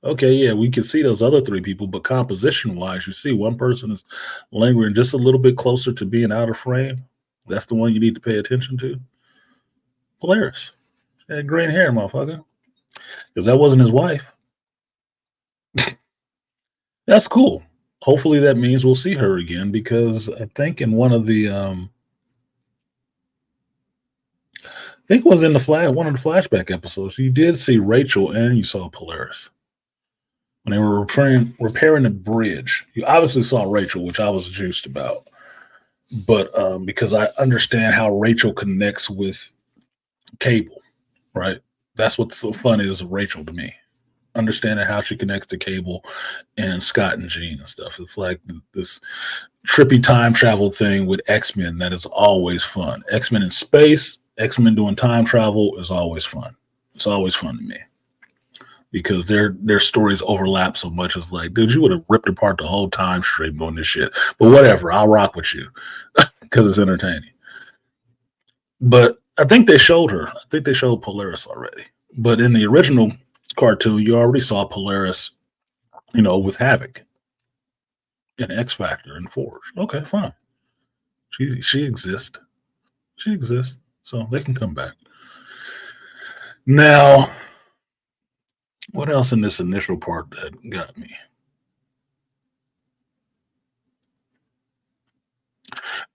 okay, yeah, we can see those other 3 people, but composition-wise, you see one person is lingering just a little bit closer to being out of frame. That's the one you need to pay attention to. Polaris. She had green hair, motherfucker. Because that wasn't his wife. That's cool. Hopefully that means we'll see her again, because I think in one of the I think it was in one of the flashback episodes, you did see Rachel and you saw Polaris. When they were repairing the bridge, you obviously saw Rachel, which I was juiced about. But because I understand how Rachel connects with Cable, right? That's what's so fun is Rachel to me. Understanding how she connects to Cable and Scott and Jean and stuff. It's like this trippy time travel thing with X-Men that is always fun. X-Men in space, X-Men doing time travel is always fun. It's always fun to me because their stories overlap so much. It's like, dude, you would have ripped apart the whole time stream doing this shit. But whatever, I'll rock with you because it's entertaining. But I think they showed her. I think they showed Polaris already. But in the original cartoon, you already saw Polaris, with Havoc and X Factor and Forge. Okay, fine. She exists. She exists. So they can come back. Now, what else in this initial part that got me?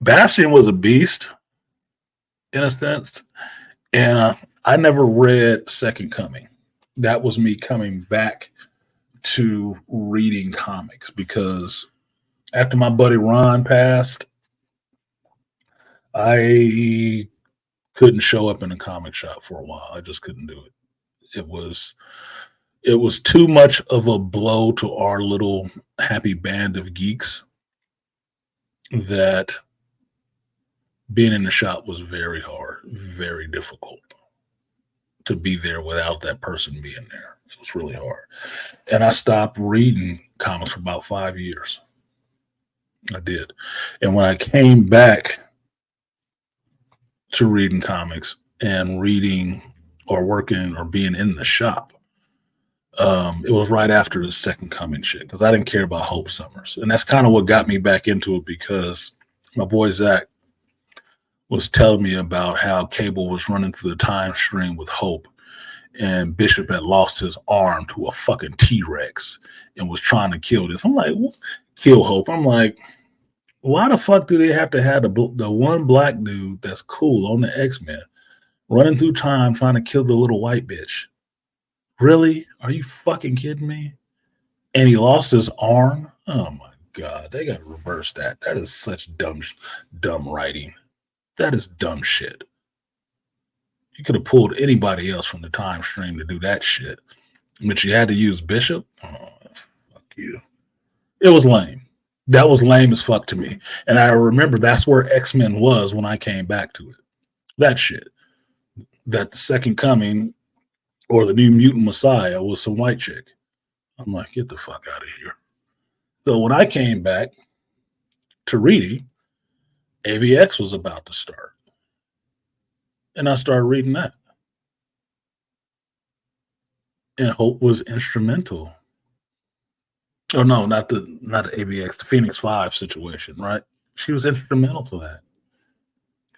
Bastion was a beast, in a sense, and I never read Second Coming. That was me coming back to reading comics because after my buddy Ron passed, I couldn't show up in a comic shop for a while. I just couldn't do it. It was too much of a blow to our little happy band of geeks that being in the shop was very hard, very difficult to be there without that person being there. It was really hard. And I stopped reading comics for about 5 years. I did. And when I came back to reading comics and reading or working or being in the shop. It was right after the Second Coming shit because I didn't care about Hope Summers, and that's kind of what got me back into it because my boy Zach was telling me about how Cable was running through the time stream with Hope, and Bishop had lost his arm to a fucking T Rex and was trying to kill this. I'm like, kill Hope. I'm like, why the fuck do they have to have the one black dude that's cool on the X-Men running through time trying to kill the little white bitch? Really? Are you fucking kidding me? And he lost his arm? Oh my god, they gotta reverse that. That is such dumb writing. That is dumb shit. You could have pulled anybody else from the time stream to do that shit. But you had to use Bishop? Oh, fuck you. It was lame. That was lame as fuck to me. And I remember that's where X-Men was when I came back to it. That shit. That the Second Coming or the New Mutant Messiah was some white chick. I'm like, get the fuck out of here. So when I came back to reading, AVX was about to start. And I started reading that. And Hope was instrumental. Oh no, not the AVX, the Phoenix 5 situation, right? She was instrumental to that.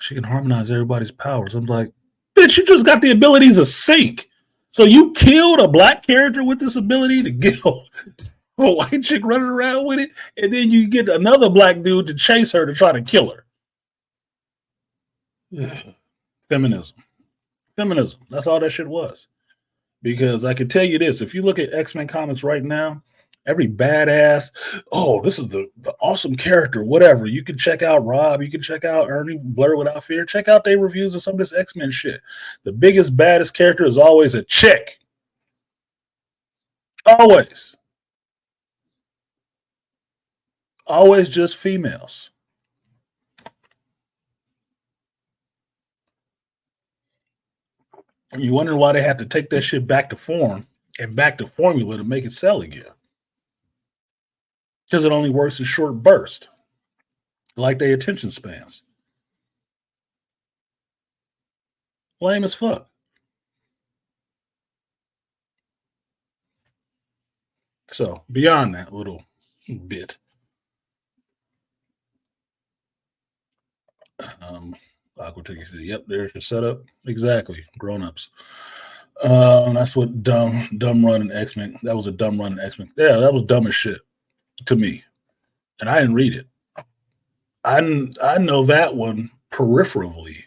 She can harmonize everybody's powers. I'm like, bitch, you just got the abilities of sync. So you killed a black character with this ability to kill a white chick running around with it, and then you get another black dude to chase her to try to kill her. Feminism. That's all that shit was. Because I can tell you this, if you look at X-Men comics right now, every badass, oh, this is the awesome character, whatever. You can check out Rob, you can check out Ernie, Blur Without Fear, check out their reviews of some of this X-Men shit. The biggest, baddest character is always a chick. Always. Always just females. You wonder why they had to take that shit back to form and back to formula to make it sell again. Because it only works in short bursts, like their attention spans. Lame as fuck. So beyond that little bit, Aquaticky said, "Yep, there's your setup. Exactly, grown-ups. That's what dumb running X-Men. That was a dumb running X-Men. Yeah, that was dumb as shit to me, and I didn't read it. I know that one peripherally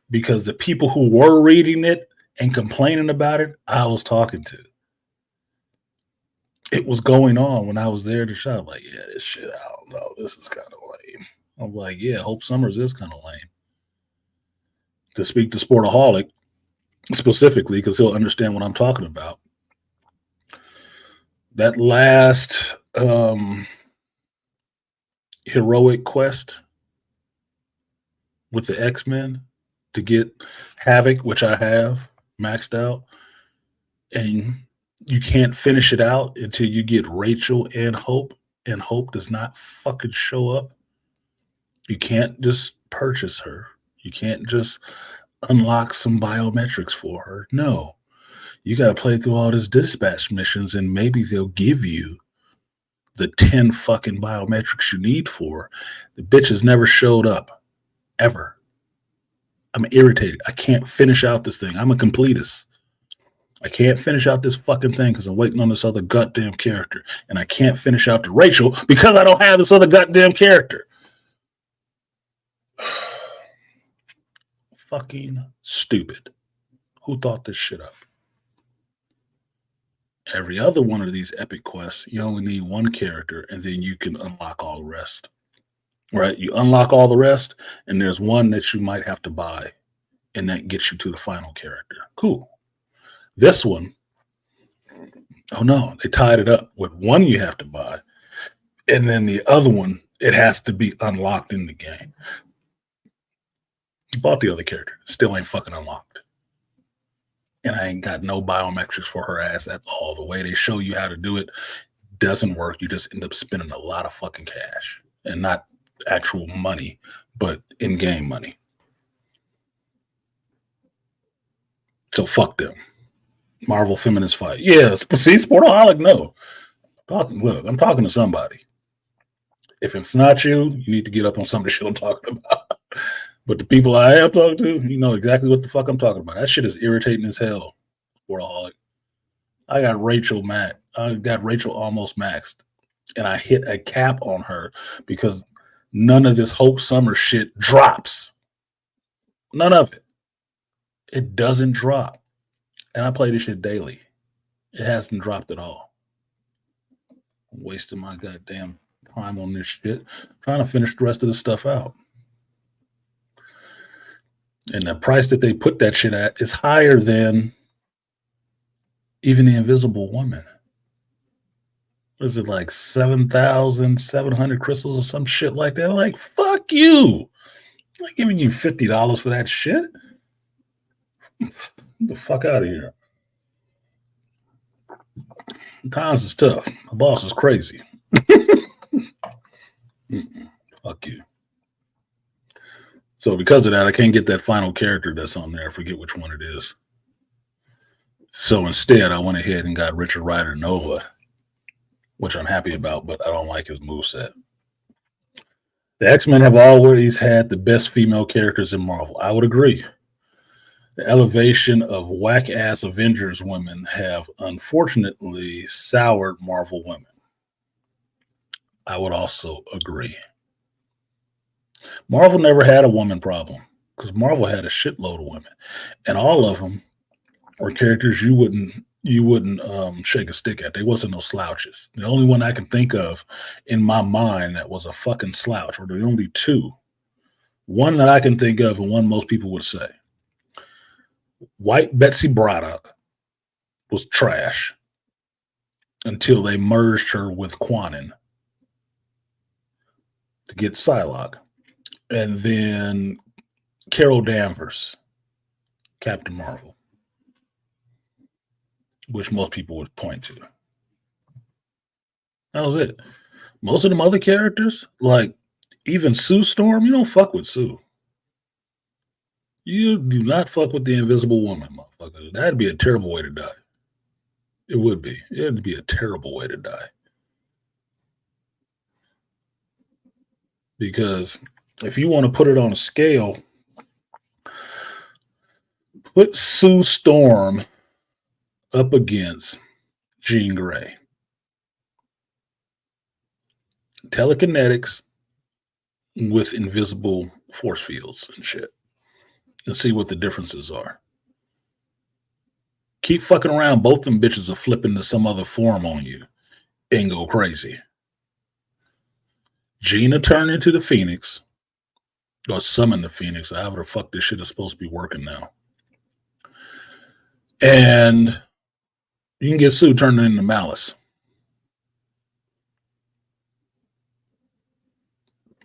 because the people who were reading it and complaining about it, I was talking to. It was going on when I was there to shop. Like, yeah, this shit, I don't know. This is kind of lame. I'm like, yeah, Hope Summers is kind of lame. To speak to Sportaholic specifically, because he'll understand what I'm talking about. That last heroic quest with the X-Men to get Havoc, which I have maxed out, and you can't finish it out until you get Rachel and Hope does not fucking show up. You can't just purchase her. You can't just unlock some biometrics for her. No. You got to play through all these dispatch missions, and maybe they'll give you the 10 fucking biometrics you need for. The bitch has never showed up. Ever. I'm irritated. I can't finish out this thing. I'm a completist. I can't finish out this fucking thing because I'm waiting on this other goddamn character. And I can't finish out the Rachel because I don't have this other goddamn character. Fucking stupid. Who thought this shit up? Every other one of these epic quests, you only need one character and then you can unlock all the rest. Right? You unlock all the rest and there's one that you might have to buy and that gets you to the final character. Cool. This one, oh no, they tied it up with one you have to buy and then the other one, it has to be unlocked in the game. You bought the other character, still ain't fucking unlocked. And I ain't got no biometrics for her ass at all. The way they show you how to do it doesn't work. You just end up spending a lot of fucking cash. And not actual money, but in-game money. So fuck them. Marvel feminist fight. Yeah, see, Sportaholic, no. Look, I'm talking to somebody. If it's not you, you need to get up on some of the shit I'm talking about. But the people I am talking to, you know exactly what the fuck I'm talking about. That shit is irritating as hell. Sportaholic. I got Rachel almost maxed, and I hit a cap on her because none of this Hope Summer shit drops. None of it. It doesn't drop. And I play this shit daily. It hasn't dropped at all. I'm wasting my goddamn time on this shit, trying to finish the rest of the stuff out. And the price that they put that shit at is higher than even the Invisible Woman. What is it, like 7,700 crystals or some shit like that? Like, fuck you. I'm not giving you $50 for that shit. Get the fuck out of here. Times is tough. My boss is crazy. Fuck you. So because of that, I can't get that final character that's on there. I forget which one it is. So instead, I went ahead and got Richard Rider Nova, which I'm happy about, but I don't like his moveset. The X-Men have always had the best female characters in Marvel. I would agree. The elevation of whack-ass Avengers women have unfortunately soured Marvel women. I would also agree. Marvel never had a woman problem because Marvel had a shitload of women, and all of them were characters you wouldn't shake a stick at. They wasn't no slouches. The only one I can think of in my mind that was a fucking slouch, or the only two, one that I can think of and one most people would say. White Betsy Braddock was trash until they merged her with Quanin to get Psylocke. And then Carol Danvers, Captain Marvel, which most people would point to. That was it. Most of them other characters, like even Sue Storm, you don't fuck with Sue. You do not fuck with the Invisible Woman, motherfucker. That'd be a terrible way to die. It would be. It'd be a terrible way to die. Because if you want to put it on a scale, put Sue Storm up against Jean Grey. Telekinetics with invisible force fields and shit. And see what the differences are. Keep fucking around, both them bitches are flipping to some other form on you and go crazy. Gina turned into the Phoenix, or summon the Phoenix, however the fuck this shit is supposed to be working now. And you can get Sue turning into Malice.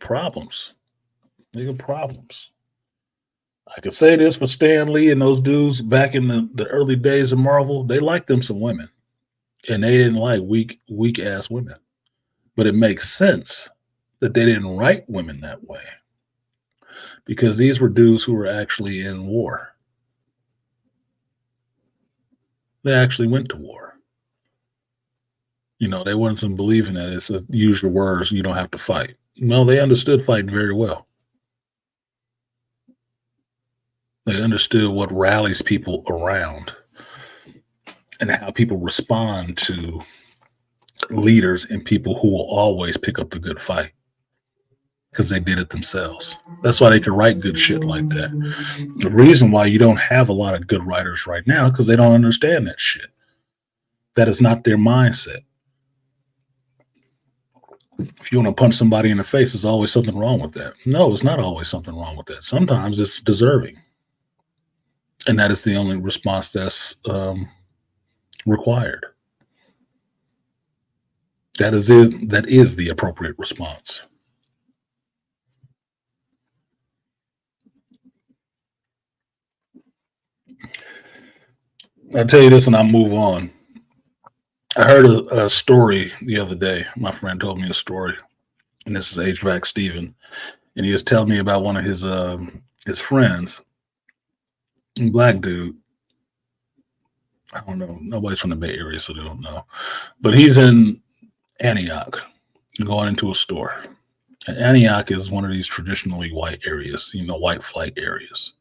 Problems. Nigga, problems. I could say this for Stan Lee and those dudes back in the early days of Marvel. They liked them some women. And they didn't like weak ass women. But it makes sense that they didn't write women that way. Because these were dudes who were actually in war. They actually went to war. You know, they wasn't believing that it's a use your words, you don't have to fight. No, they understood fighting very well. They understood what rallies people around and how people respond to leaders and people who will always pick up the good fight because they did it themselves. That's why they could write good shit like that. The reason why you don't have a lot of good writers right now is because they don't understand that shit. That is not their mindset. If you want to punch somebody in the face, there's always something wrong with that. No, it's not always something wrong with that. Sometimes it's deserving. And that is the only response that's required. That is the appropriate response. I'll tell you this and I'll move on. I heard a story the other day. My friend told me a story, and this is HVAC Steven, and he was telling me about one of his friends, a black dude, I don't know. Nobody's from the Bay Area, so they don't know. But he's in Antioch, going into a store. And Antioch is one of these traditionally white areas, white flight areas,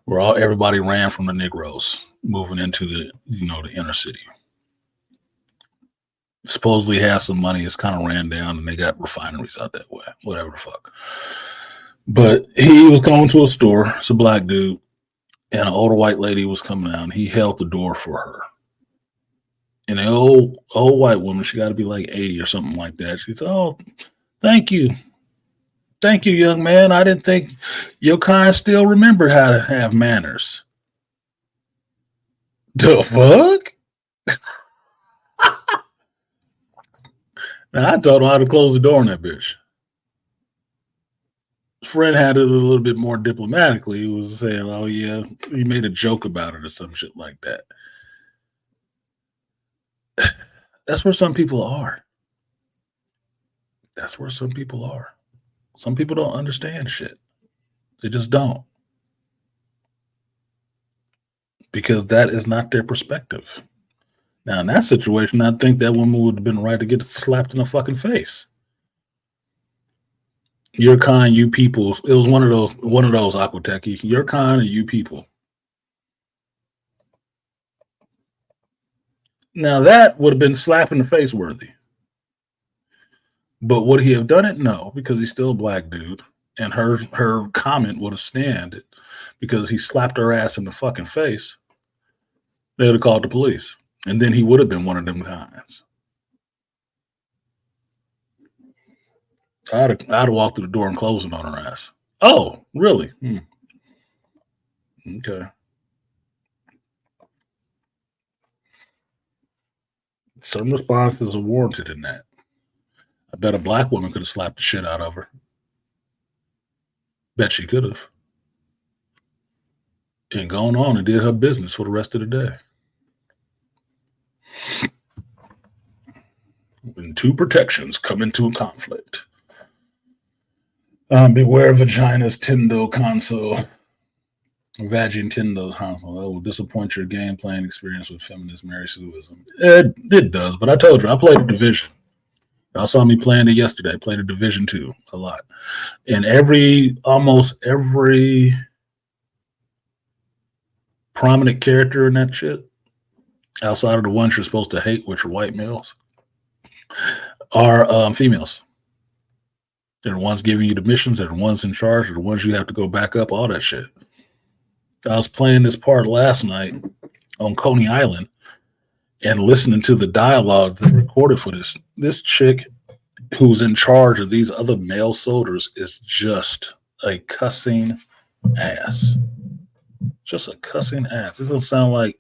where everybody ran from the Negroes moving into the inner city. Supposedly has some money. It's kind of ran down, and they got refineries out that way. Whatever the fuck. But he was going to a store. It's a black dude, and an older white lady was coming out. And he held the door for her. And the old white woman, she got to be like 80 or something like that. She said, "Oh, thank you, young man. I didn't think your kind still remembered how to have manners." The fuck? Now I told him how to close the door on that bitch. His friend had it a little bit more diplomatically. He was saying, "Oh yeah," he made a joke about it or some shit like that. That's where some people are. That's where some people are. Some people don't understand shit. They just don't. Because that is not their perspective. Now, in that situation, I think that woman would have been right to get slapped in the fucking face. Your kind, you people. It was one of those Aquateki. Your kind and you people. Now that would have been slap in the face worthy. But would he have done it? No, because he's still a black dude. And her comment would have stand because he slapped her ass in the fucking face. They would have called the police. And then he would have been one of them kinds. I'd have walked through the door and closed it on her ass. Oh, really? Okay. Some responses are warranted in that. I bet a black woman could have slapped the shit out of her. Bet she could have. And gone on and did her business for the rest of the day. When two protections come into a conflict. Beware vaginas Tindo console. Vagin Tindo console. That will disappoint your game playing experience with feminist Mary Sueism. It does, but I told you, I played a Division. Y'all saw me playing it yesterday. I played a Division 2 a lot. And almost every prominent character in that shit, outside of the ones you're supposed to hate, which are white males, are females. They're the ones giving you the missions. They're the ones in charge. They're the ones you have to go back up, all that shit. I was playing this part last night on Coney Island and listening to the dialogue that recorded for this chick who's in charge of these other male soldiers is just a cussing ass. Just a cussing ass. This doesn't sound like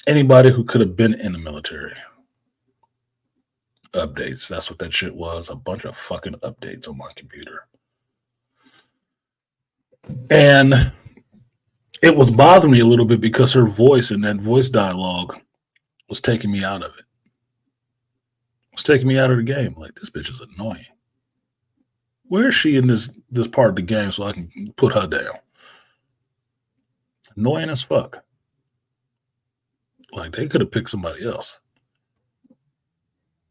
anybody who could have been in the military. Updates. That's what that shit was. A bunch of fucking updates on my computer. And it was bothering me a little bit because her voice and that voice dialogue was taking me out of it. It was taking me out of the game. Like, this bitch is annoying. Where is she in this part of the game so I can put her down? Annoying as fuck. Like, they could have picked somebody else.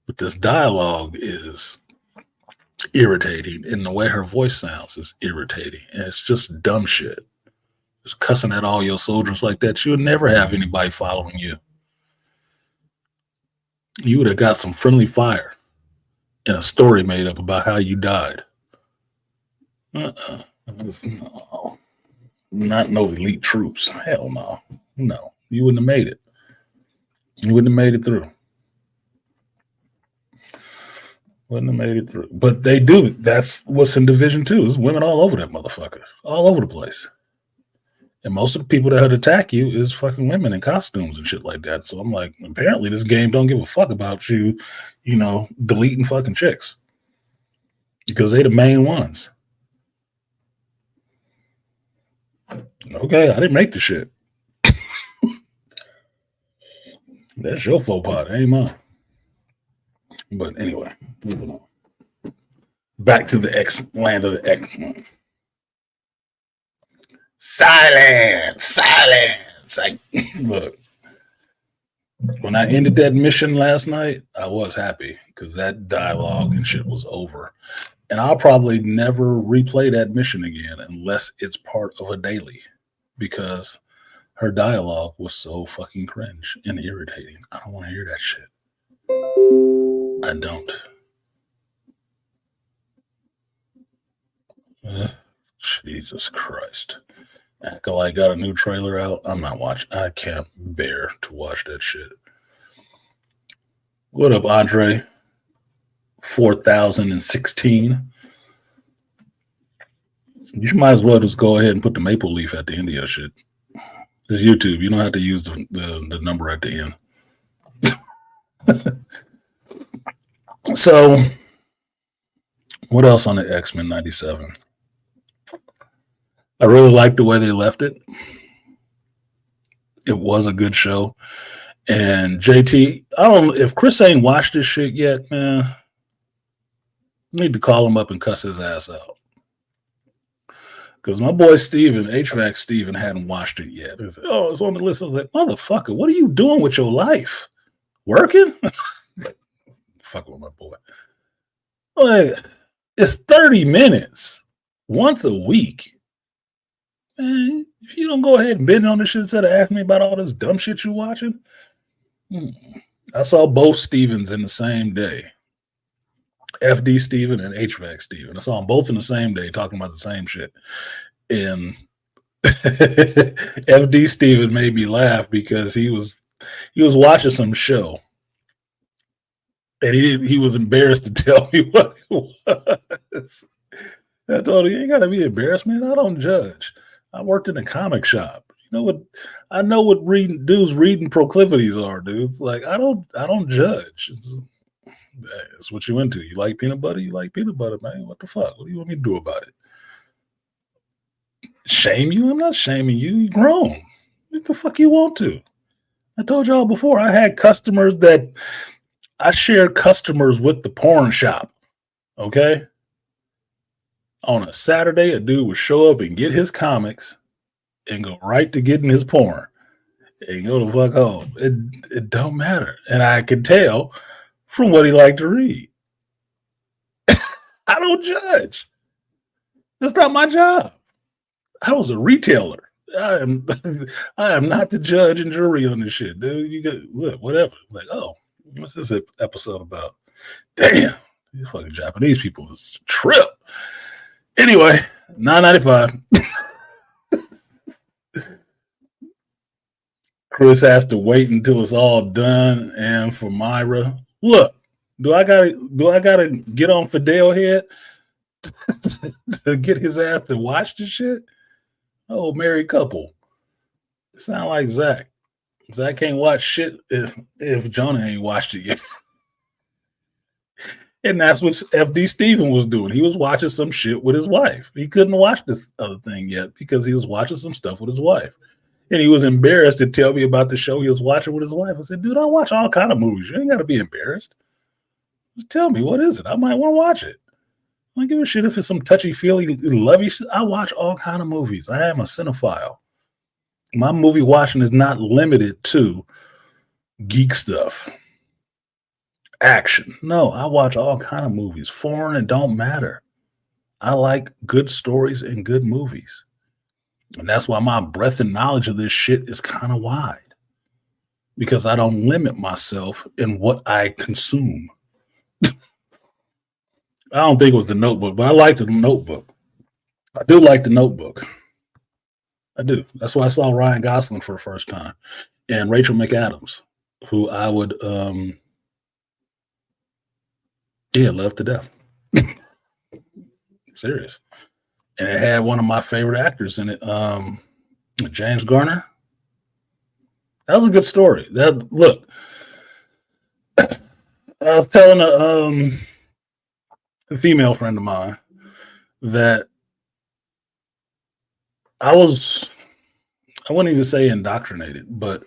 But this dialogue is irritating, and the way her voice sounds is irritating. And it's just dumb shit. Just cussing at all your soldiers like that. You would never have anybody following you. You would have got some friendly fire and a story made up about how you died. No. Not no elite troops. Hell no. No. You wouldn't have made it. You wouldn't have made it through. Wouldn't have made it through. But they do. That's what's in Division 2. There's women all over that motherfucker. All over the place. And most of the people that would attack you is fucking women in costumes and shit like that. So I'm like, apparently this game don't give a fuck about you, deleting fucking chicks. Because they the main ones. Okay, I didn't make the shit. That's your faux pas. That ain't mine. But anyway, moving on. Back to the land of the X. Silence. Like, look, When I ended that mission last night, I was happy because that dialogue and shit was over. And I'll probably never replay that mission again unless it's part of a daily because her dialogue was so fucking cringe and irritating. I don't want to hear that shit. I don't. Jesus Christ. Acolyte got a new trailer out. I'm not watching. I can't bear to watch that shit. What up, Andre? 4016. You might as well just go ahead and put the maple leaf at the end of your shit. It's YouTube. You don't have to use the number at the end. So, what else on the X-Men 97? I really liked the way they left it. It was a good show. And JT, I don't know if Chris ain't watched this shit yet, man. I need to call him up and cuss his ass out. Because my boy Steven, HVAC Steven, hadn't watched it yet. He said, oh, it's on the list. I was like, motherfucker, what are you doing with your life? Working? Fuck with my boy. Like, it's 30 minutes once a week. Man, if you don't go ahead and bend on this shit instead of asking me about all this dumb shit you watching. I saw both Stevens in the same day. FD Steven and HVAC Steven. I saw them both in the same day talking about the same shit. And FD Steven made me laugh because he was watching some show. And he was embarrassed to tell me what it was. I told him, you ain't gotta be embarrassed, man. I don't judge. I worked in a comic shop. You know what? I know what dudes reading proclivities are, dudes. Like I don't judge. It's what you into. You like peanut butter? You like peanut butter, man. What the fuck? What do you want me to do about it? Shame you? I'm not shaming you. You're grown. What the fuck you want to? I told y'all before, I had customers that I shared customers with the porn shop. Okay? On a Saturday, a dude would show up and get his comics and go right to getting his porn and go the fuck home. It don't matter. And I could tell from what he liked to read. I don't judge. That's not my job. I was a retailer. I am not the judge and jury on this shit, dude. You get look, whatever. Like, oh, what's this episode about? Damn, these fucking Japanese people is a trip. Anyway, $9.95. Chris has to wait until it's all done. And for Myra, look, do I gotta get on Fidel head to get his ass to watch this shit? Oh, married couple. Sound like Zach. Zach can't watch shit if Jonah ain't watched it yet. And that's what FD Steven was doing. He was watching some shit with his wife. He couldn't watch this other thing yet because he was watching some stuff with his wife. And he was embarrassed to tell me about the show he was watching with his wife. I said, dude, I watch all kind of movies. You ain't got to be embarrassed. Just tell me, what is it? I might want to watch it. I don't give a shit if it's some touchy-feely, lovey shit. I watch all kind of movies. I am a cinephile. My movie watching is not limited to geek stuff. Action. No, I watch all kind of movies. Foreign, it don't matter. I like good stories and good movies. And that's why my breadth and knowledge of this shit is kind of wide. Because I don't limit myself in what I consume. I don't think it was The Notebook, but I like The Notebook. I do like The Notebook. I do. That's why I saw Ryan Gosling for the first time. And Rachel McAdams, who I would love to death. Serious. And it had one of my favorite actors in it, James Garner. That was a good story. Look, I was telling a female friend of mine that I wouldn't even say indoctrinated, but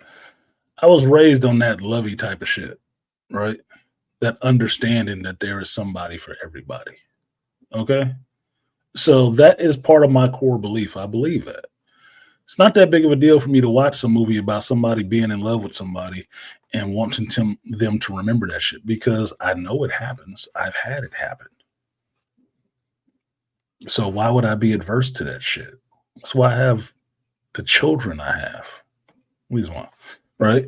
I was raised on that lovey type of shit, right? That understanding that there is somebody for everybody. Okay? So that is part of my core belief. I believe that. It's not that big of a deal for me to watch some movie about somebody being in love with somebody and wanting them to remember that shit because I know it happens. I've had it happen. So why would I be adverse to that shit? That's why I have the children I have. Reason why, right?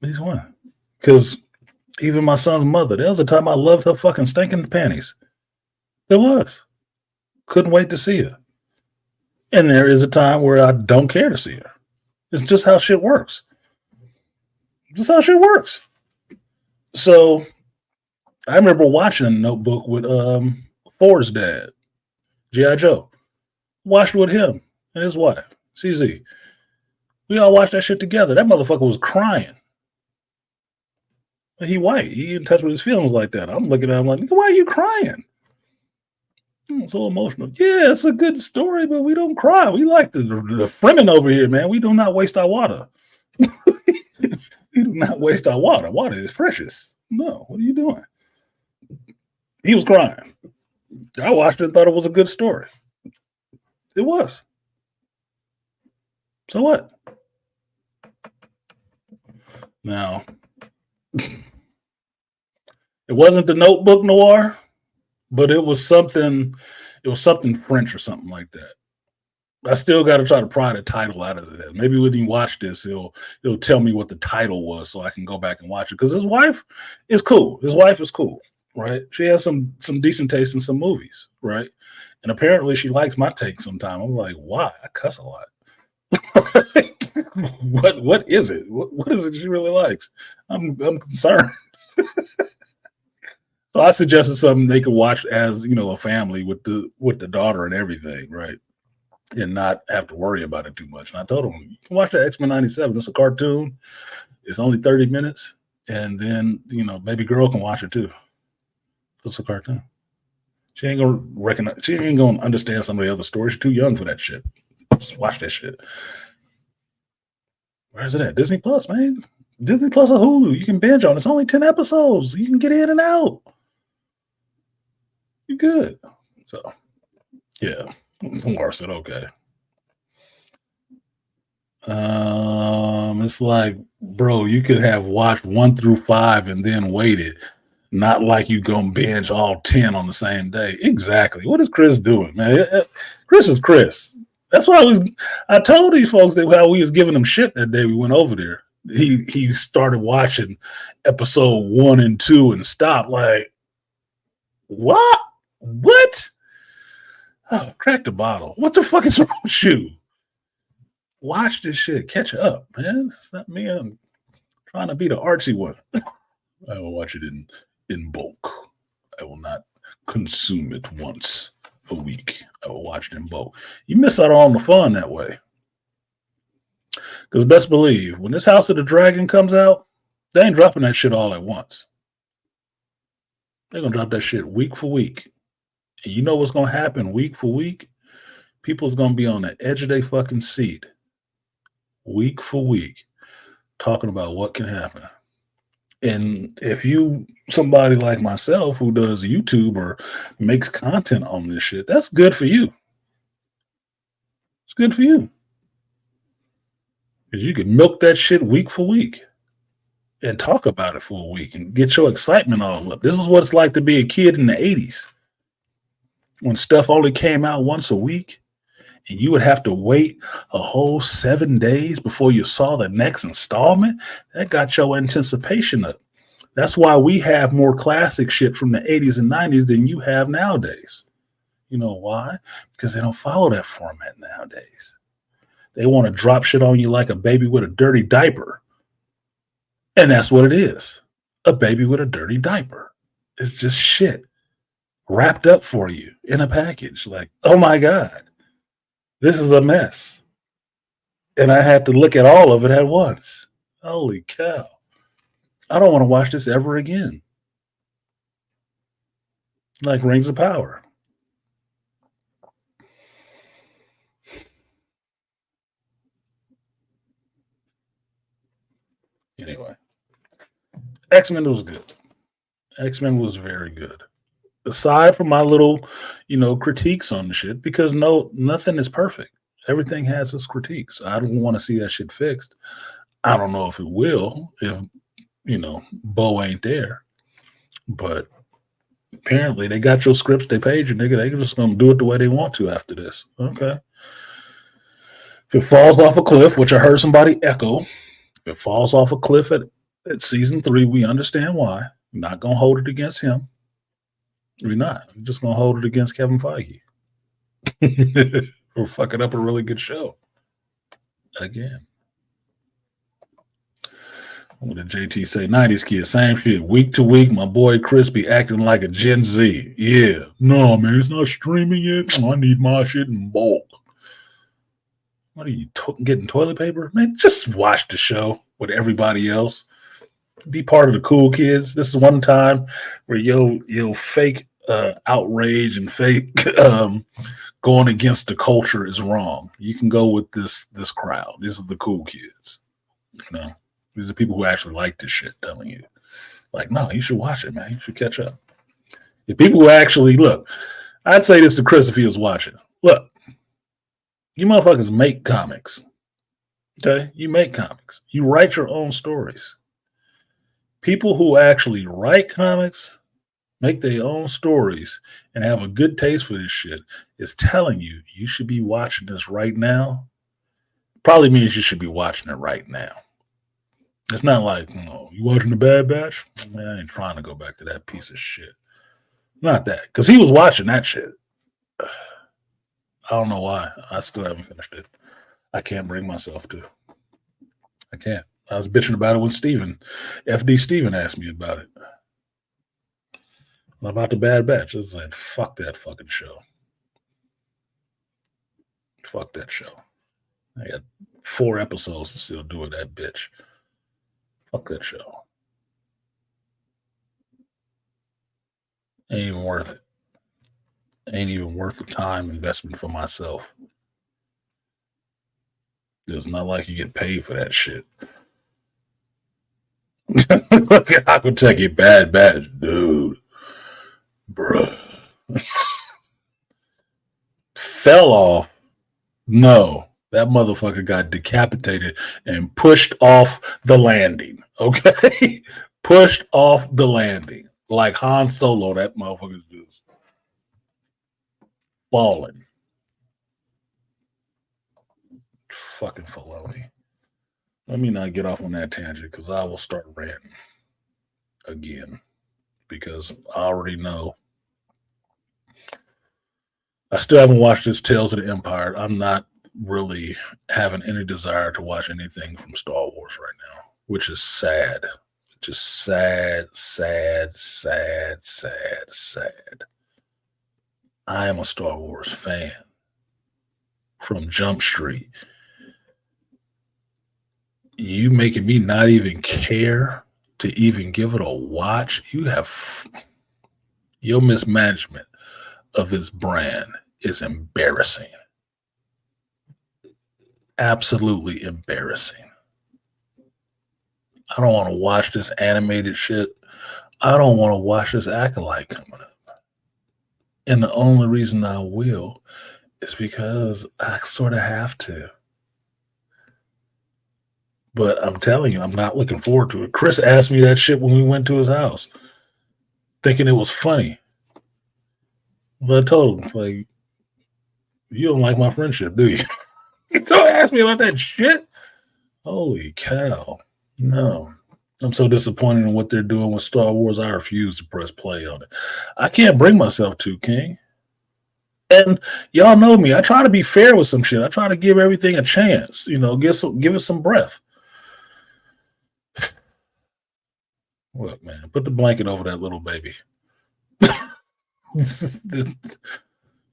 Reason why. Because even my son's mother, there was a time I loved her fucking stinking panties. There was. Couldn't wait to see her. And there is a time where I don't care to see her. It's just how shit works. Just how shit works. So I remember watching a Notebook with Ford's dad, G.I. Joe. Watched with him and his wife, CZ. We all watched that shit together. That motherfucker was crying. He white. He in touch with his feelings like that. I'm looking at him like, why are you crying? It's so emotional. Yeah, it's a good story, but we don't cry. We like the Fremen over here, man. We do not waste our water. We do not waste our water. Water is precious. No, what are you doing? He was crying. I watched it and thought it was a good story. It was. So what? Now, it wasn't the Notebook noir, but it was something. It was something French or something like that. I still got to try to pry the title out of it. Maybe when you watch this, he'll tell me what the title was, so I can go back and watch it. Because his wife is cool. His wife is cool, right? She has some decent taste in some movies, right? And apparently, she likes my take sometime. I'm like, why? I cuss a lot. What is it? What is it she really likes? I'm concerned. So I suggested something they could watch as a family with the daughter and everything, right? And not have to worry about it too much. And I told them, you can watch that X-Men 97. It's a cartoon. It's only 30 minutes. And then, baby girl can watch it too. It's a cartoon. She ain't gonna recognize, she ain't gonna understand some of the other stories. She's too young for that shit. Just watch that shit. Where's it at? Disney Plus, man. Disney Plus or Hulu. You can binge on. It's only 10 episodes. You can get in and out. You're good. So, yeah. Mark said, okay. It's like, bro, you could have watched 1 through 5 and then waited. Not like you gonna binge all 10 on the same day. Exactly. What is Chris doing, man? Chris is Chris. That's why I told these folks that how we was giving them shit that day we went over there. He started watching episode 1 and 2 and stopped. Like, what? What? Oh, crack the bottle. What the fuck is wrong with you? Watch this shit. Catch up, man. It's not me. I'm trying to be the artsy one. I will watch it in bulk. I will not consume it once a week. I will watch it in bulk. You miss out on the fun that way. Because best believe, when this House of the Dragon comes out, they ain't dropping that shit all at once. They're going to drop that shit week for week. And you know what's going to happen week for week? People's going to be on the edge of their fucking seat week for week talking about what can happen. And if you, somebody like myself who does YouTube or makes content on this shit, that's good for you. It's good for you. Because you can milk that shit week for week and talk about it for a week and get your excitement all up. This is what it's like to be a kid in the 80s when stuff only came out once a week and you would have to wait a whole 7 days before you saw the next installment. That got your anticipation up. That's why we have more classic shit from the 80s and 90s than you have nowadays. You know why? Because they don't follow that format nowadays. They want to drop shit on you like a baby with a dirty diaper. And that's what it is. A baby with a dirty diaper. It's just shit wrapped up for you in a package. Like, oh my God, this is a mess. And I had to look at all of it at once. Holy cow. I don't want to watch this ever again. Like Rings of Power. Anyway, X-Men was good. X-Men was very good. Aside from my little, critiques on the shit, because nothing is perfect. Everything has its critiques. I don't want to see that shit fixed. I don't know if it will, if Bo ain't there. But apparently they got your scripts, they paid you, nigga. They just gonna do it the way they want to after this. Okay. If it falls off a cliff, which I heard somebody echo, if it falls off a cliff at season 3, we understand why. We're not gonna hold it against him. We're not. We're just gonna hold it against Kevin Feige. We're fucking up a really good show. Again. What did JT say? 90s kids, same shit. Week to week, my boy Chris be acting like a Gen Z. Yeah. No, man, it's not streaming yet. I need my shit in bulk. What are you getting toilet paper? Man, just watch the show with everybody else. Be part of the cool kids. This is one time where yo fake outrage and fake going against the culture is wrong. You can go with this crowd. These are the cool kids. These are people who actually like this shit telling you. Like, no, you should watch it, man. You should catch up. The people who actually look, I'd say this to Chris if he was watching. Look, you motherfuckers make comics. Okay? You make comics. You write your own stories. People who actually write comics, make their own stories, and have a good taste for this shit is telling you should be watching this right now. Probably means you should be watching it right now. It's not like, you watching The Bad Batch? Man, I ain't trying to go back to that piece of shit. Not that. Because he was watching that shit. I don't know why. I still haven't finished it. I can't bring myself to. I can't. I was bitching about it when FD Steven asked me about it. About The Bad Batch. I was like, fuck that fucking show. Fuck that show. I got 4 episodes to still do with that bitch. Fuck that show. Ain't even worth it. Ain't even worth the time investment for myself. It's not like you get paid for that shit. I could take a Bad Batch, dude. Bruh. Fell off. No. That motherfucker got decapitated and pushed off the landing. Okay? Pushed off the landing. Like Han Solo, that motherfucker's just falling. Fucking Filoni. Let me not get off on that tangent because I will start ranting again. Because I already know. I still haven't watched this Tales of the Empire. I'm not really having any desire to watch anything from Star Wars right now, which is sad. Just sad. I am a Star Wars fan from Jump Street. You making me not even care to even give it a watch? Your mismanagement of this brand is embarrassing. Absolutely embarrassing. I don't want to watch this animated shit. I don't want to watch this Acolyte coming up. And the only reason I will is because I sort of have to. But I'm telling you, I'm not looking forward to it. Chris asked me that shit when we went to his house, thinking it was funny. But I told him, like, you don't like my friendship, do you? Don't ask me about that shit. Holy cow. No. I'm so disappointed in what they're doing with Star Wars, I refuse to press play on it. I can't bring myself to, King. And y'all know me. I try to be fair with some shit. I try to give everything a chance. Give it some breath. Look, man, put the blanket over that little baby.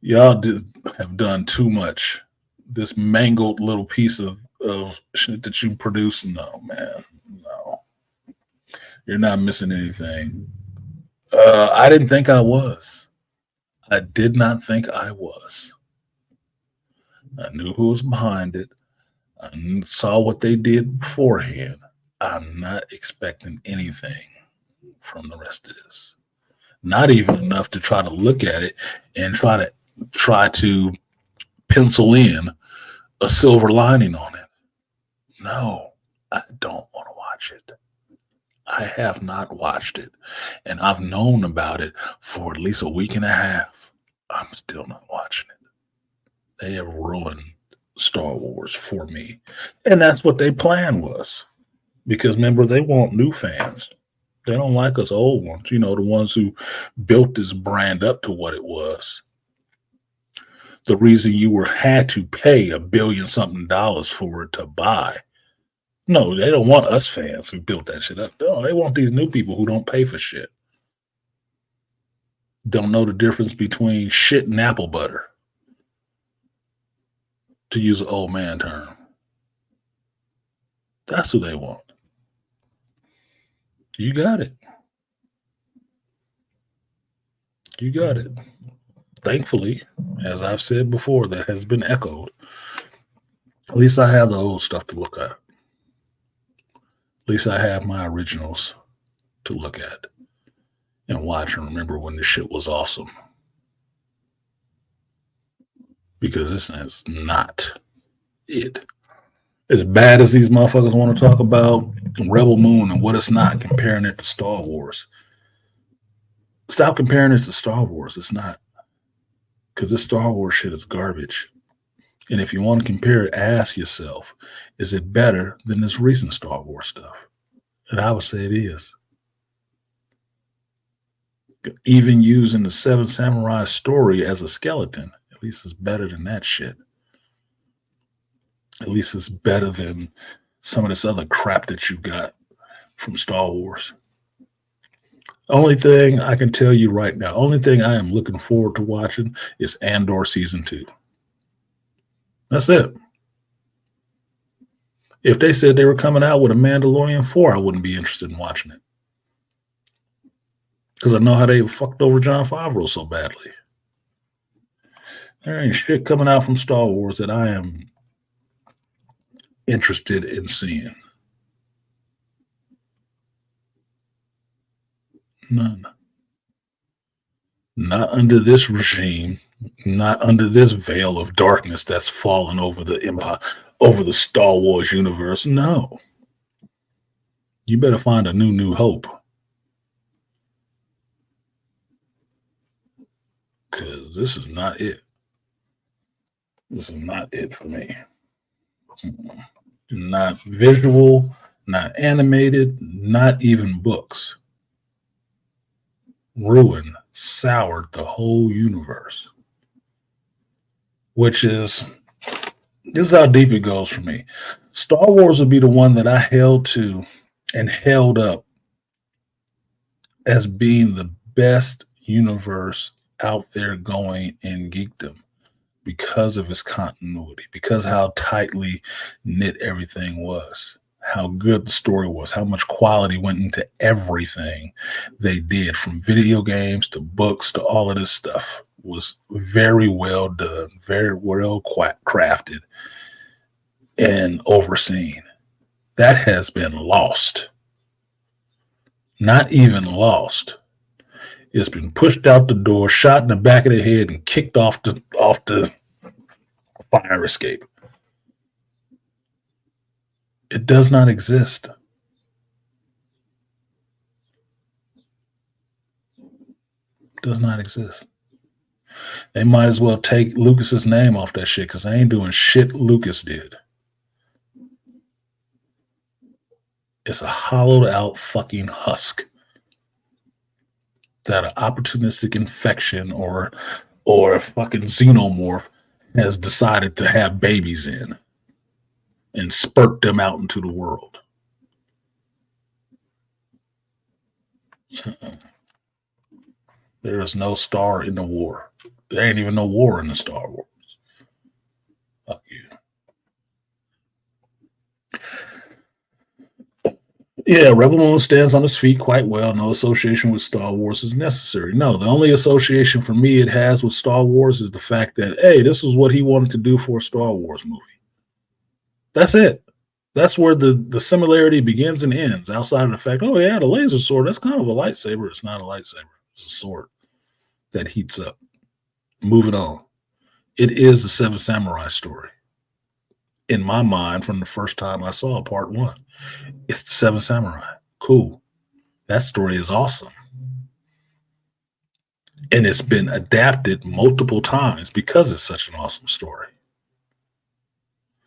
Y'all have done too much. This mangled little piece of shit that you produce, no, man. No. You're not missing anything. I didn't think I was. I did not think I was. I knew who was behind it. I saw what they did beforehand. I'm not expecting anything from the rest of this. Not even enough to try to look at it and try to pencil in a silver lining on it. No, I don't want to watch it. I have not watched it, and I've known about it for at least a week and a half. I'm still not watching it. They have ruined Star Wars for me. And that's what their plan was. Because remember, they want new fans. They don't like us old ones, the ones who built this brand up to what it was. The reason you were had to pay a billion something dollars for it to buy. No, they don't want us fans who built that shit up. No, they want these new people who don't pay for shit. Don't know the difference between shit and apple butter, to use an old man term. That's who they want. You got it. You got it. Thankfully, as I've said before, that has been echoed. At least I have the old stuff to look at. At least I have my originals to look at and watch and remember when this shit was awesome. Because this is not it. As bad as these motherfuckers want to talk about Rebel Moon and what it's not, comparing it to Star Wars. Stop comparing it to Star Wars. It's not. Because this Star Wars shit is garbage. And if you want to compare it, ask yourself, is it better than this recent Star Wars stuff? And I would say it is. Even using the Seven Samurai story as a skeleton, at least it's better than that shit. At least it's better than some of this other crap that you got from Star Wars. Only thing I can tell you right now, only thing I am looking forward to watching is Andor Season 2. That's it. If they said they were coming out with a Mandalorian 4, I wouldn't be interested in watching it. Because I know how they fucked over Jon Favreau so badly. There ain't shit coming out from Star Wars that I am interested in seeing. None. Not under this regime, not under this veil of darkness that's fallen over the empire, over the Star Wars universe. No. You better find a new hope. Because this is not it. This is not it for me. Not visual, not animated, not even books. Ruined, soured the whole universe. Which is, this is how deep it goes for me. Star Wars would be the one that I held to and held up as being the best universe out there going in geekdom because of its continuity, because how tightly knit everything was, how good the story was, how much quality went into everything they did, from video games to books to all of this stuff was very well done, very well crafted and overseen. That has been lost. Not even lost. It's been pushed out the door, shot in the back of the head, and kicked off the fire escape. It does not exist. It does not exist. They might as well take Lucas's name off that shit because they ain't doing shit Lucas did. It's a hollowed out fucking husk that an opportunistic infection or a fucking xenomorph has decided to have babies in and spurt them out into the world. There is no star in the war. There ain't even no war in the Star Wars. Fuck you. Yeah, Rebel Moon stands on its feet quite well. No association with Star Wars is necessary. No, the only association for me it has with Star Wars is the fact that, hey, this was what he wanted to do for a Star Wars movie. That's it. That's where the similarity begins and ends, outside of the fact, oh, yeah, the laser sword, that's kind of a lightsaber. It's not a lightsaber. It's a sword that heats up. Moving on. It is the Seven Samurai story. in my mind from the first time I saw part one. It's the Seven Samurai. Cool. That story is awesome. And it's been adapted multiple times because it's such an awesome story.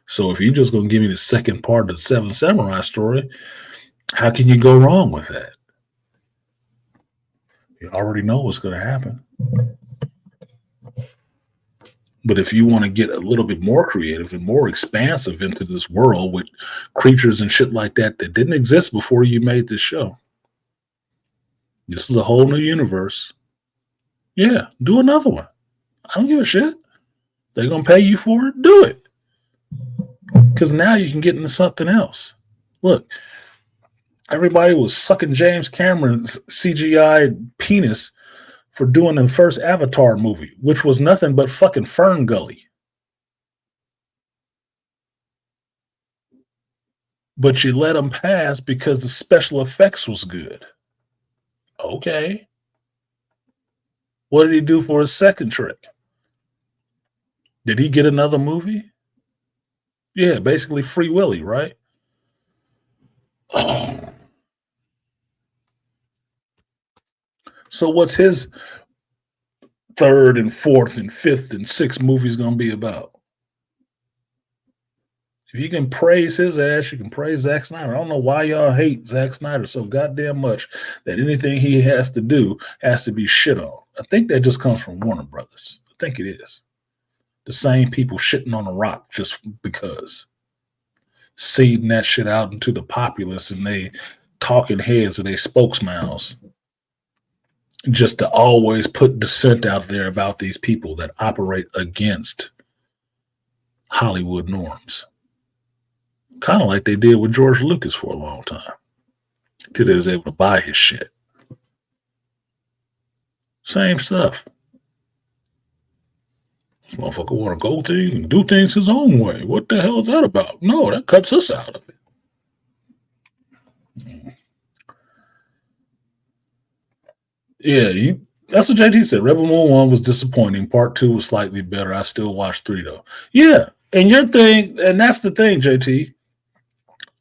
So if you're just going to give me the second part of the Seven Samurai story, how can you go wrong with that? You already know what's going to happen. But if you want to get a little bit more creative and more expansive into this world with creatures and shit like that that didn't exist before you made this show, this is a whole new universe. Yeah, do another one. I don't give a shit. They're going to pay you for it. Do it. Because now you can get into something else. Look, everybody was sucking James Cameron's CGI penis for doing the first Avatar movie, which was nothing but fucking Fern Gully. But you let him pass because the special effects was good. Okay. What did he do for his second trick? Did he get another movie? Yeah, basically Free Willy, right? So what's his third and fourth and fifth and sixth movies going to be about? If you can praise his ass, you can praise Zack Snyder. I don't know why y'all hate Zack Snyder so goddamn much that anything he has to do has to be shit on. I think that just comes from Warner Brothers. I think it is. The same people shitting on The Rock just because. Seeding that shit out into the populace and they talking heads and they spokesmouths just to always put dissent out there about these people that operate against Hollywood norms. Kind of like they did with George Lucas for a long time. Till they was able to buy his shit. Same stuff. This motherfucker want to go things and do things his own way. What the hell is that about? No, that cuts us out of it. Yeah, that's what JT said. Rebel Moon 1 was disappointing. Part 2 was slightly better. I still watched 3 though. Yeah, and your thing, and that's the thing, JT.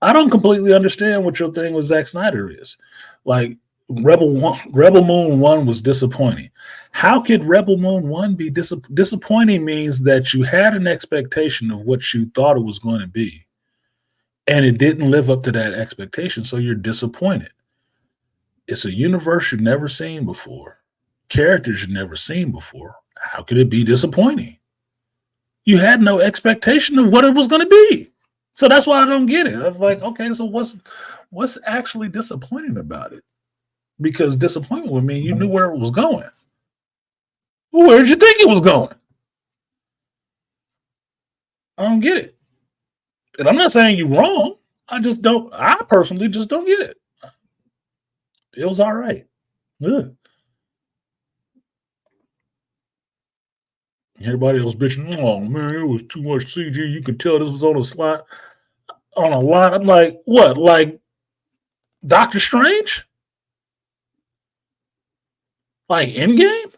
I don't completely understand what your thing with Zack Snyder is. Like Rebel Moon 1 was disappointing. How could Rebel Moon 1 be disappointing? Means that you had an expectation of what you thought it was going to be, and it didn't live up to that expectation, so you're disappointed. It's a universe you've never seen before, characters you've never seen before. How could it be disappointing? You had no expectation of what it was going to be. So that's why I don't get it. I was like, okay, so what's actually disappointing about it? Because disappointment would mean you knew where it was going. Well, where did you think it was going? I don't get it. And I'm not saying you're wrong. I personally just don't get it. It was all right. Ugh. Everybody else bitching, oh man, it was too much CG. You could tell this was on a line. I'm like, what? Like Doctor Strange? Like Endgame?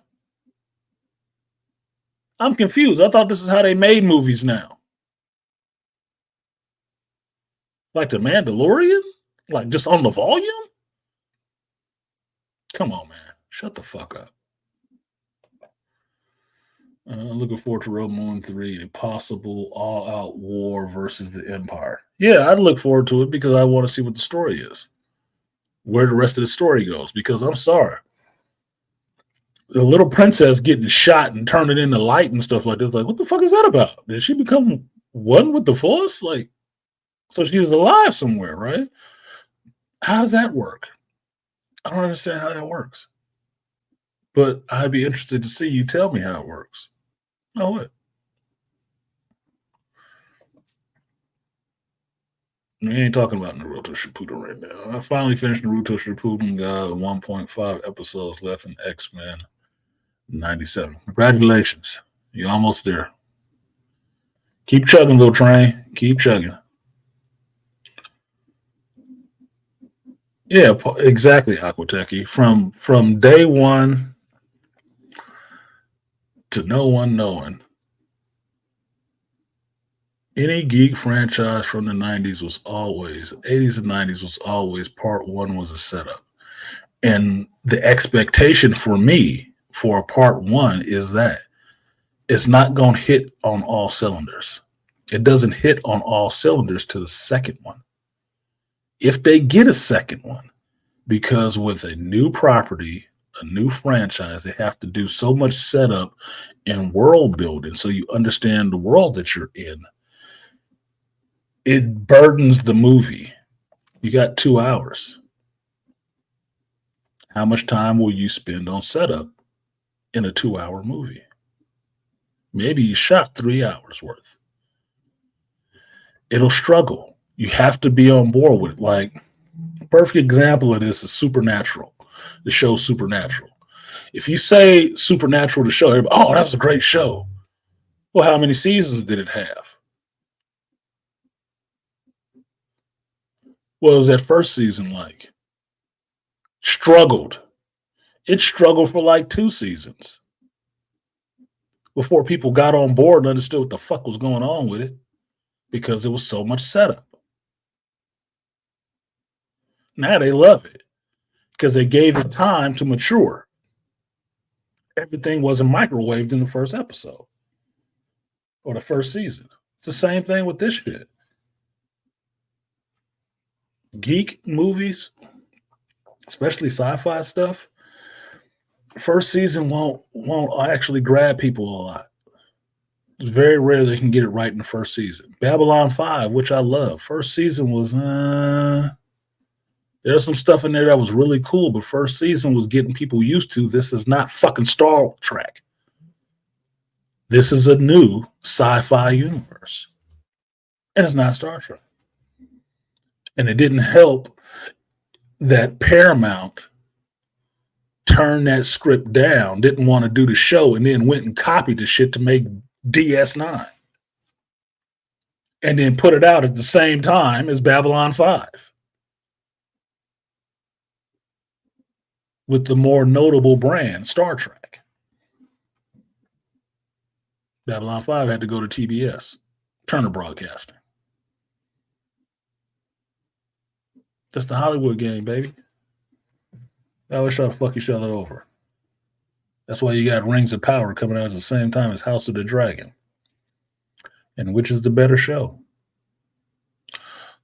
I'm confused. I thought this is how they made movies now. Like The Mandalorian? Like just on the volume? Come on, man. Shut the fuck up. Looking forward to Rebel Moon 3, a possible all-out war versus the Empire. Yeah, I'd look forward to it because I want to see what the story is. Where the rest of the story goes. Because I'm sorry. The little princess getting shot and turning into light and stuff like this. Like, what the fuck is that about? Did she become one with the Force? Like, so she's alive somewhere, right? How does that work? I don't understand how that works. But I'd be interested to see you tell me how it works. Oh, what? We ain't talking about Naruto Shippuden right now. I finally finished Naruto Shippuden. Got 1.5 episodes left in X-Men 97. Congratulations. You're almost there. Keep chugging, little train. Keep chugging. Yeah, exactly, Aquateki. From day one to no one knowing Any geek franchise from the 90s was always, 80s and 90s was always part one was a setup. And the expectation for me for a part one is that it's not going to hit on all cylinders. It doesn't hit on all cylinders to the second one. If they get a second one, because with a new property, a new franchise, they have to do so much setup and world building so you understand the world that you're in. It burdens the movie. You got 2 hours. How much time will you spend on setup in a 2 hour movie? Maybe you shot 3 hours worth. It'll struggle. You have to be on board with it. Like, perfect example of this is Supernatural. The show Supernatural. If you say Supernatural, the show, everybody, oh, that was a great show. Well, how many seasons did it have? What was that first season like? Struggled. It struggled for like 2 seasons before people got on board and understood what the fuck was going on with it because there was so much setup. Now they love it because they gave it time to mature. Everything wasn't microwaved in the first episode or the first season. It's the same thing with this shit. Geek movies, especially sci-fi stuff, first season won't actually grab people a lot. It's very rare they can get it right in the first season. Babylon 5, which I love, first season was there's some stuff in there that was really cool, but first season was getting people used to this is not fucking Star Trek. This is a new sci-fi universe. And it's not Star Trek. And it didn't help that Paramount turned that script down, didn't want to do the show, and then went and copied the shit to make DS9. And then put it out at the same time as Babylon 5. With the more notable brand, Star Trek. Babylon 5 had to go to TBS, Turner Broadcasting. That's the Hollywood game, baby. They always try to fuck each other over. That's why you got Rings of Power coming out at the same time as House of the Dragon. And which is the better show?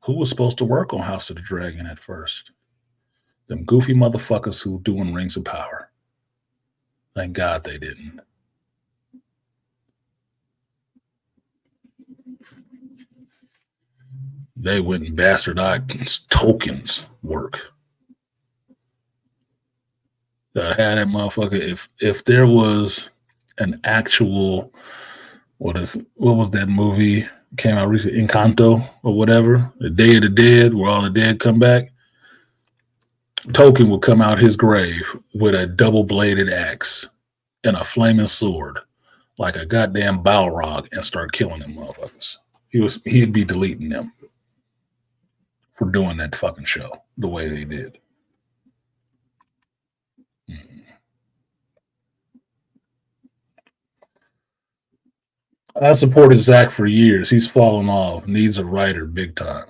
Who was supposed to work on House of the Dragon at first? Them goofy motherfuckers who doing Rings of Power. Thank God they didn't. They went and bastardized Tolkien's work. That had that motherfucker. If there was an actual what was that movie came out recently, Encanto or whatever, the Day of the Dead, where all the dead come back. Tolkien would come out his grave with a double-bladed axe and a flaming sword, like a goddamn Balrog, and start killing them motherfuckers. He'd be deleting them for doing that fucking show the way they did. I've supported Zach for years. He's fallen off. Needs a writer big time.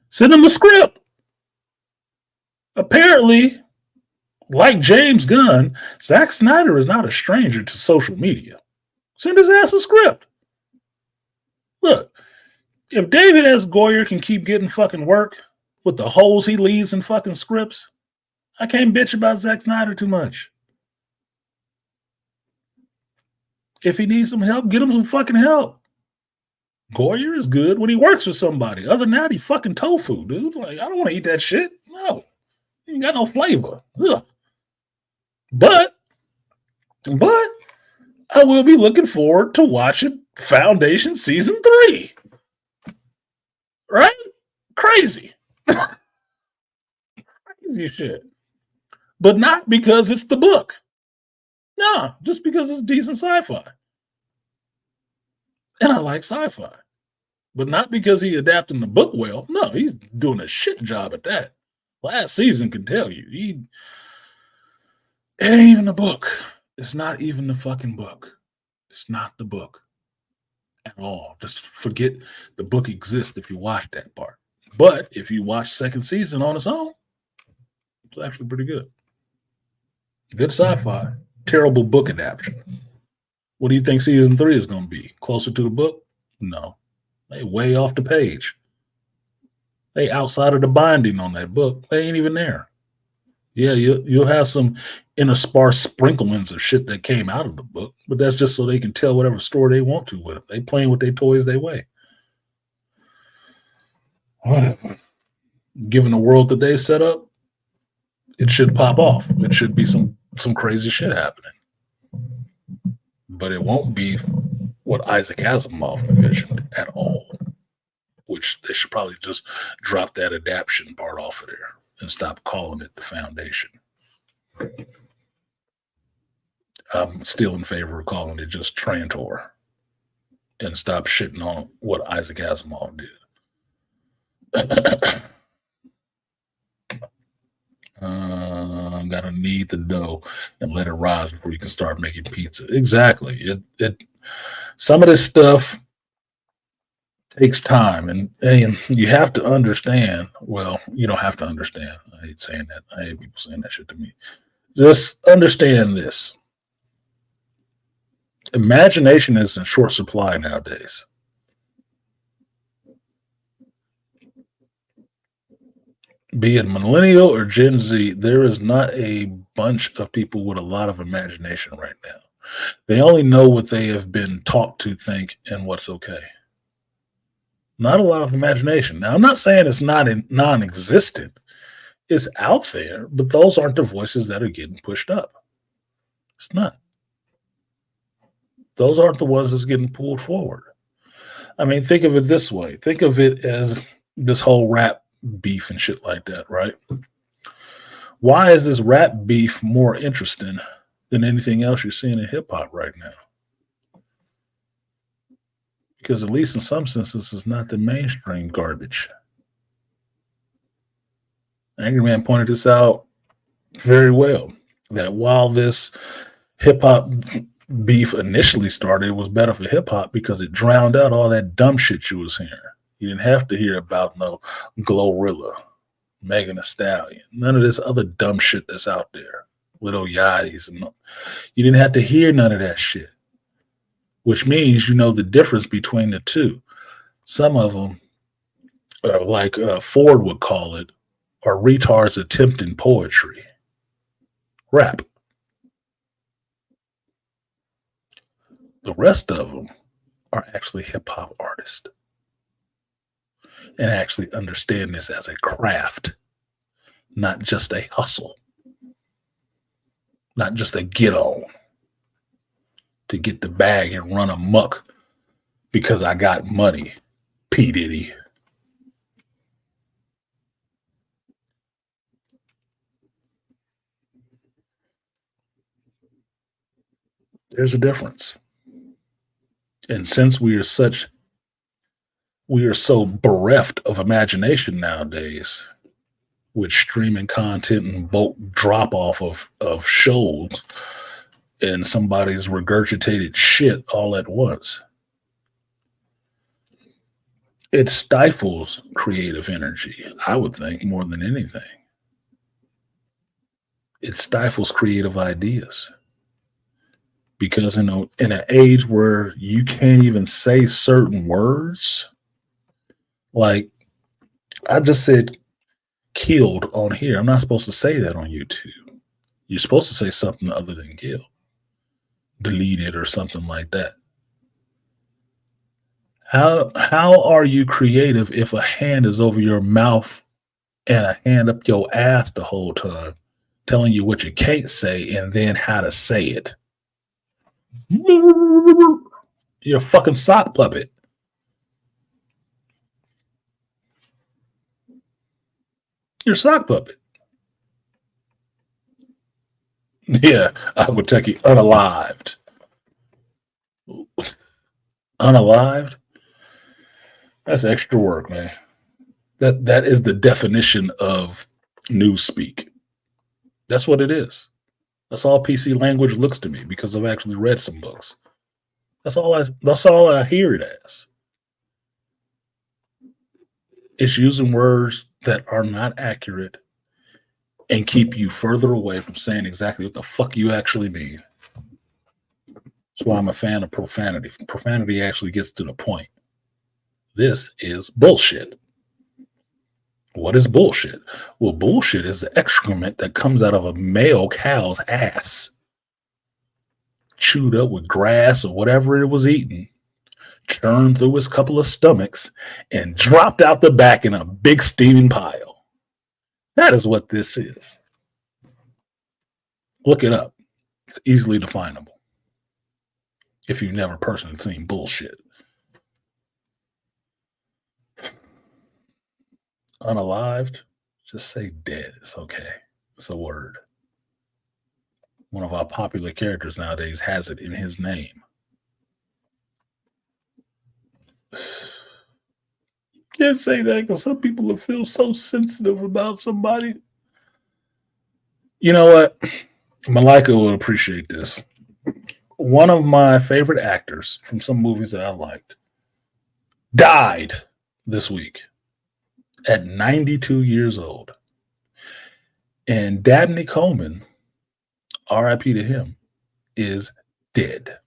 Send him a script. Apparently, like James Gunn, Zack Snyder is not a stranger to social media. Send his ass a script. Look, if David S. Goyer can keep getting fucking work with the holes he leaves in fucking scripts, I can't bitch about Zack Snyder too much. If he needs some help, get him some fucking help. Goyer is good when he works with somebody. Other than that, he fucking tofu, dude. Like, I don't want to eat that shit. No. He ain't got no flavor. Ugh. But I will be looking forward to watching Foundation Season 3. Right? Crazy. Crazy shit. But not because it's the book. No, just because it's decent sci-fi. And I like sci-fi. But not because he adapted the book well. No, he's doing a shit job at that. Last season can tell you. It ain't even the book. It's not even the fucking book. It's not the book. at all. Just forget the book exists if you watch that part. But if you watch second season on its own, it's actually pretty good. Good sci-fi. Terrible book adaptation. What do you think season 3 is going to be? Closer to the book? No. They way off the page. They outside of the binding on that book. They ain't even there. Yeah, you'll have some intersparse sprinklings of shit that came out of the book, but that's just so they can tell whatever story they want to with it. They playing with their toys their way. Whatever. Given the world that they set up, it should pop off. It should be some crazy shit happening. But it won't be what Isaac Asimov envisioned at all. Which they should probably just drop that adaptation part off of there and stop calling it the Foundation. I'm still in favor of calling it just Trantor and stop shitting on what Isaac Asimov did. Gotta knead the dough and let it rise before you can start making pizza. Exactly. Some of this stuff takes time, and you have to understand. Well, you don't have to understand. I hate saying that. I hate people saying that shit to me. Just understand this. Imagination is in short supply nowadays. Be it millennial or Gen Z, there is not a bunch of people with a lot of imagination right now. They only know what they have been taught to think and what's okay. Not a lot of imagination. Now, I'm not saying it's not non-existent. It's out there, but those aren't the voices that are getting pushed up. It's not. Those aren't the ones that's getting pulled forward. I mean, think of it this way. Think of it as this whole rap beef and shit like that, right? Why is this rap beef more interesting than anything else you're seeing in hip hop right now? Because at least in some senses, it's not the mainstream garbage. Angry Man pointed this out very well, that while this hip hop beef initially started, it was better for hip hop because it drowned out all that dumb shit you was hearing. You didn't have to hear about no Glorilla, Megan Thee Stallion, none of this other dumb shit that's out there, Little Yachty's. And you didn't have to hear none of that shit, which means you know the difference between the two. Some of them, like Ford would call it, are retards attempting poetry. Rap. The rest of them are actually hip-hop artists and actually understand this as a craft, not just a hustle, not just a get-on to get the bag and run amok because I got money. P. Diddy. There's a difference. And since we are so bereft of imagination nowadays with streaming content and bulk drop off of shows and somebody's regurgitated shit all at once, it stifles creative energy, I would think, more than anything. It stifles creative ideas. Because in an age where you can't even say certain words, like I just said killed on here. I'm not supposed to say that on YouTube. You're supposed to say something other than kill. Deleted or something like that. How are you creative if a hand is over your mouth and a hand up your ass the whole time, telling you what you can't say and then how to say it? You're a fucking sock puppet. You're a sock puppet. Yeah, I would take you unalived. Unalived? That's extra work, man. That is the definition of newspeak. That's what it is. That's all PC language looks to me because I've actually read some books. That's all I hear it as. It's using words that are not accurate and keep you further away from saying exactly what the fuck you actually mean. That's why I'm a fan of profanity. Profanity actually gets to the point. This is bullshit. What is bullshit? Well, bullshit is the excrement that comes out of a male cow's ass, chewed up with grass or whatever it was eating, churned through his couple of stomachs, and dropped out the back in a big steaming pile. That is what this is. Look it up. It's easily definable if you've never personally seen bullshit. Unalived, just say dead. It's okay. It's a word. One of our popular characters nowadays has it in his name. Can't say that because some people will feel so sensitive about somebody. You know what? Malika will appreciate this. One of my favorite actors from some movies that I liked died this week at 92 years old. And Dabney Coleman, RIP to him, is dead.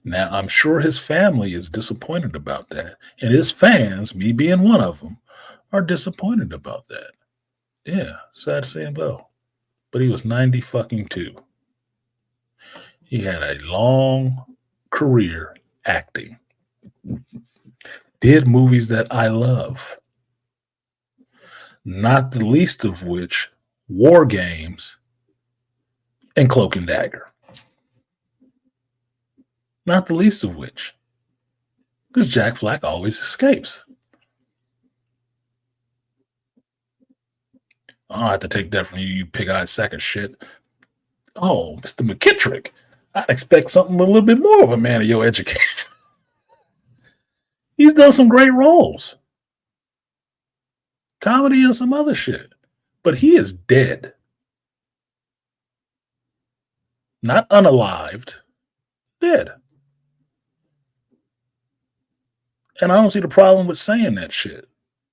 Now, I'm sure his family is disappointed about that. And his fans, me being one of them, are disappointed about that. Yeah, sad to see him go. But he was 90 fucking 2. He had a long career acting. Did movies that I love. Not the least of which, War Games and Cloak and Dagger. Not the least of which, because Jack Black always escapes. I don't have to take that from you pig-eyed sack of shit. Oh, Mr. McKittrick, I'd expect something a little bit more of a man of your education. He's done some great roles. Comedy and some other shit. But he is dead. Not unalived. Dead. And I don't see the problem with saying that shit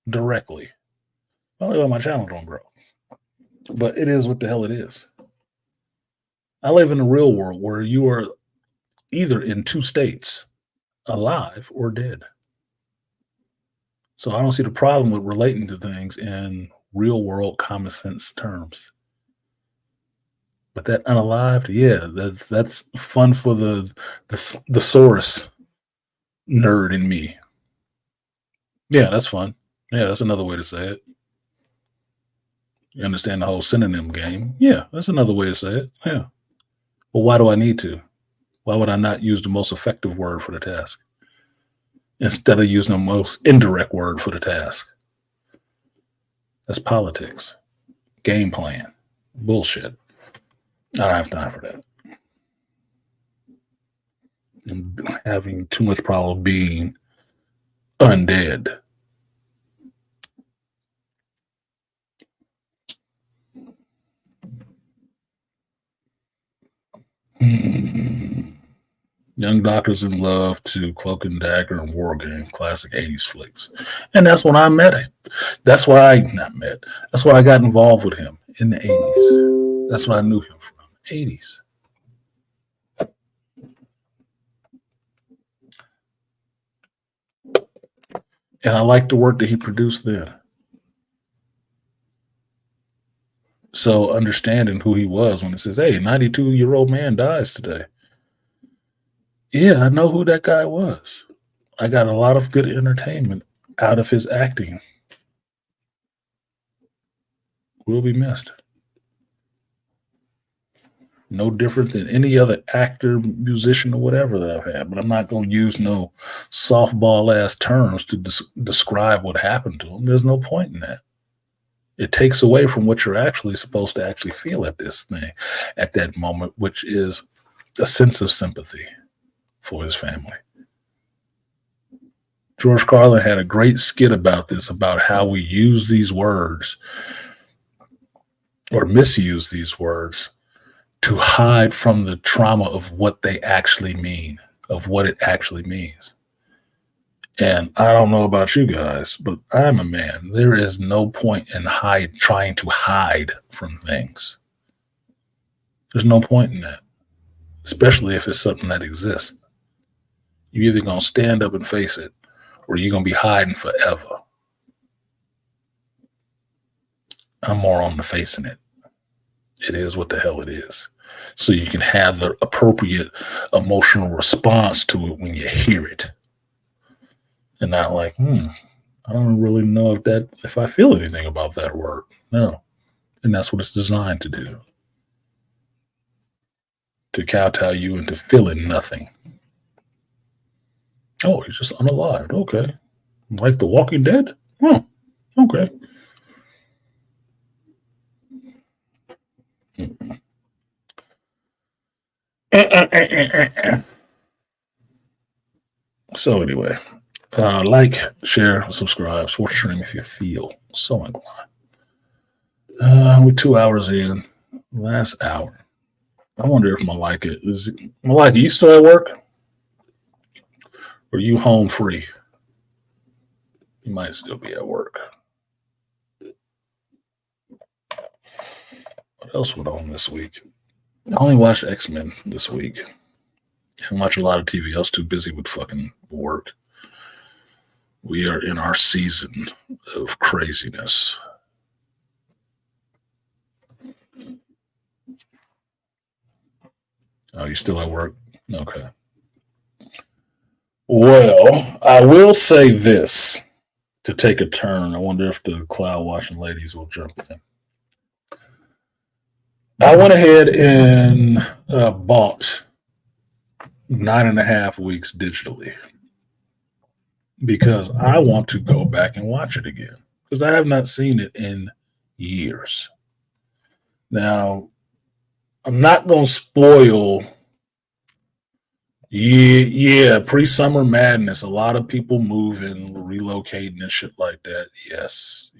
directly. Well, my channel don't grow. But it is what the hell it is. I live in the real world where you are either in 2 states, alive or dead. So I don't see the problem with relating to things in real world common sense terms. But that unalived, yeah, that's fun for the thesaurus nerd in me. Yeah, that's fun. Yeah, that's another way to say it. You understand the whole synonym game? Yeah, that's another way to say it. Yeah. Well, why do I need to? Why would I not use the most effective word for the task instead of using the most indirect word for the task? That's politics, game plan, bullshit. I don't have time for that. And having too much problem being undead. Young Doctors in Love to Cloak and Dagger and War Game, classic 80s flicks. And that's when I met him. That's why I got involved with him in the 80s. That's what I knew him from. 80s. And I liked the work that he produced then. So understanding who he was when it says, hey, 92-year-old man dies today. Yeah, I know who that guy was. I got a lot of good entertainment out of his acting. Will be missed. No different than any other actor, musician, or whatever that I've had. But I'm not going to use no softball-ass terms to describe what happened to him. There's no point in that. It takes away from what you're actually supposed to actually feel at this thing, at that moment, which is a sense of sympathy for his family. George Carlin had a great skit about this, about how we use these words or misuse these words to hide from the trauma of what they actually mean, of what it actually means. And I don't know about you guys, but I'm a man. There is no point in trying to hide from things. There's no point in that, especially if it's something that exists. You're either going to stand up and face it, or you're going to be hiding forever. I'm more on the facing it. It is what the hell it is. So you can have the appropriate emotional response to it when you hear it. And not like, I don't really know if I feel anything about that word. No. And that's what it's designed to do. To kowtow you into feeling nothing. Oh, he's just unalived. Okay. Like The Walking Dead? Oh, okay. So anyway, like, share, subscribe, sports stream if you feel so inclined. We're 2 hours in. Last hour. I wonder if Malika you still at work? Or are you home free? You might still be at work. What else went on this week? I only watched X-Men this week. I didn't watch a lot of TV. I was too busy with fucking work. We are in our season of craziness. Oh, you still at work? Okay. Well, I will say this to take a turn. I wonder if the cloud watching ladies will jump in. I went ahead and bought 9.5 weeks digitally because I want to go back and watch it again because I have not seen it in years. Now, I'm not going to spoil. Yeah, pre-summer madness. A lot of people moving, relocating, and shit like that. Yes.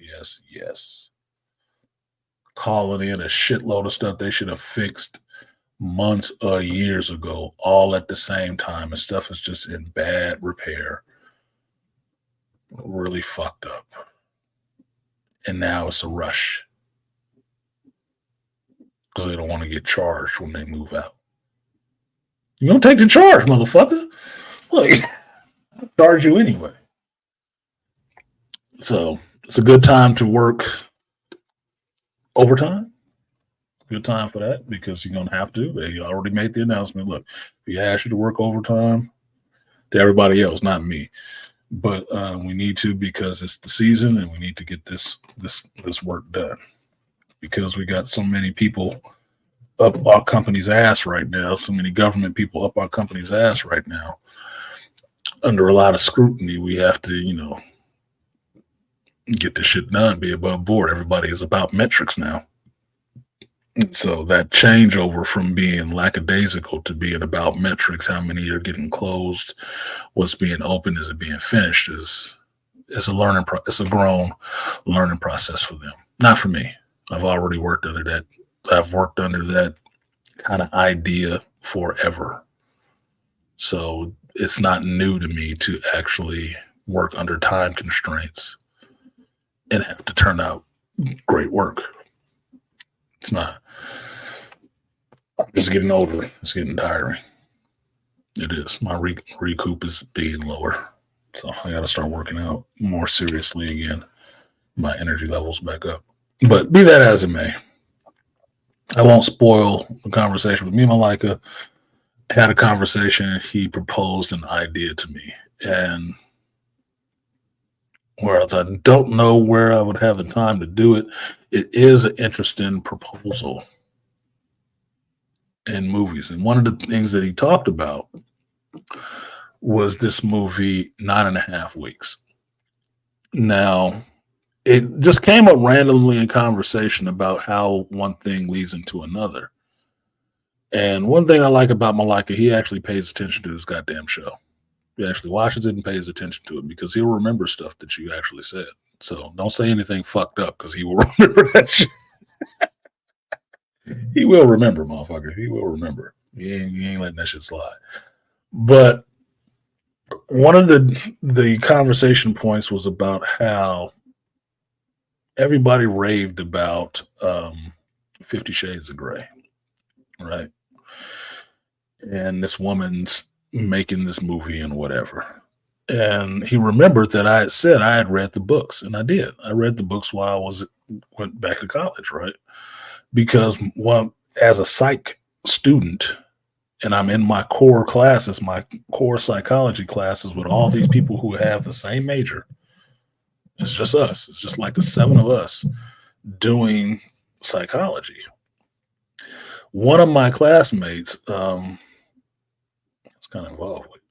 Calling in a shitload of stuff they should have fixed months or years ago, all at the same time, and stuff is just in bad repair, really fucked up. And now it's a rush because they don't want to get charged when they move out. You're gonna take the charge, motherfucker. Look, I'll charge you anyway. So it's a good time to work overtime. Good time for that because you're gonna have to. They already made the announcement. Look, we asked you to work overtime to everybody else, not me. But we need to because it's the season and we need to get this work done because we got so many people up our company's ass right now, so many government people up our company's ass right now. Under a lot of scrutiny, we have to, get this shit done, be above board. Everybody is about metrics now. So that changeover from being lackadaisical to being about metrics, how many are getting closed, what's being open, is it being finished, is it's a grown learning process for them. Not for me. I've already worked under that. I've worked under that kind of idea forever. So it's not new to me to actually work under time constraints and have to turn out great work. It's not. I'm just getting older. It's getting tiring. It is. My recoup is being lower. So I got to start working out more seriously again. My energy levels back up. But be that as it may, I won't spoil the conversation with me and Malika. Had a conversation. He proposed an idea to me. And whereas I don't know where I would have the time to do it, it is an interesting proposal in movies. And one of the things that he talked about was this movie, 9.5 Weeks. Now, it just came up randomly in conversation about how one thing leads into another. And one thing I like about Malika, he actually pays attention to this goddamn show. He actually watches it and pays attention to it because he'll remember stuff that you actually said. So don't say anything fucked up because he will remember that shit. He will remember, motherfucker. He will remember. He ain't letting that shit slide. But one of the conversation points was about how everybody raved about 50 Shades of Grey, right? And this woman's making this movie and whatever. And he remembered that I had said I had read the books, and I did. I read the books while I was went back to college, right? Because well, as a psych student, and I'm in my core classes, my core psychology classes with all these people who have the same major. It's just us. It's just like the seven of us doing psychology. One of my classmates, was kind of involved with,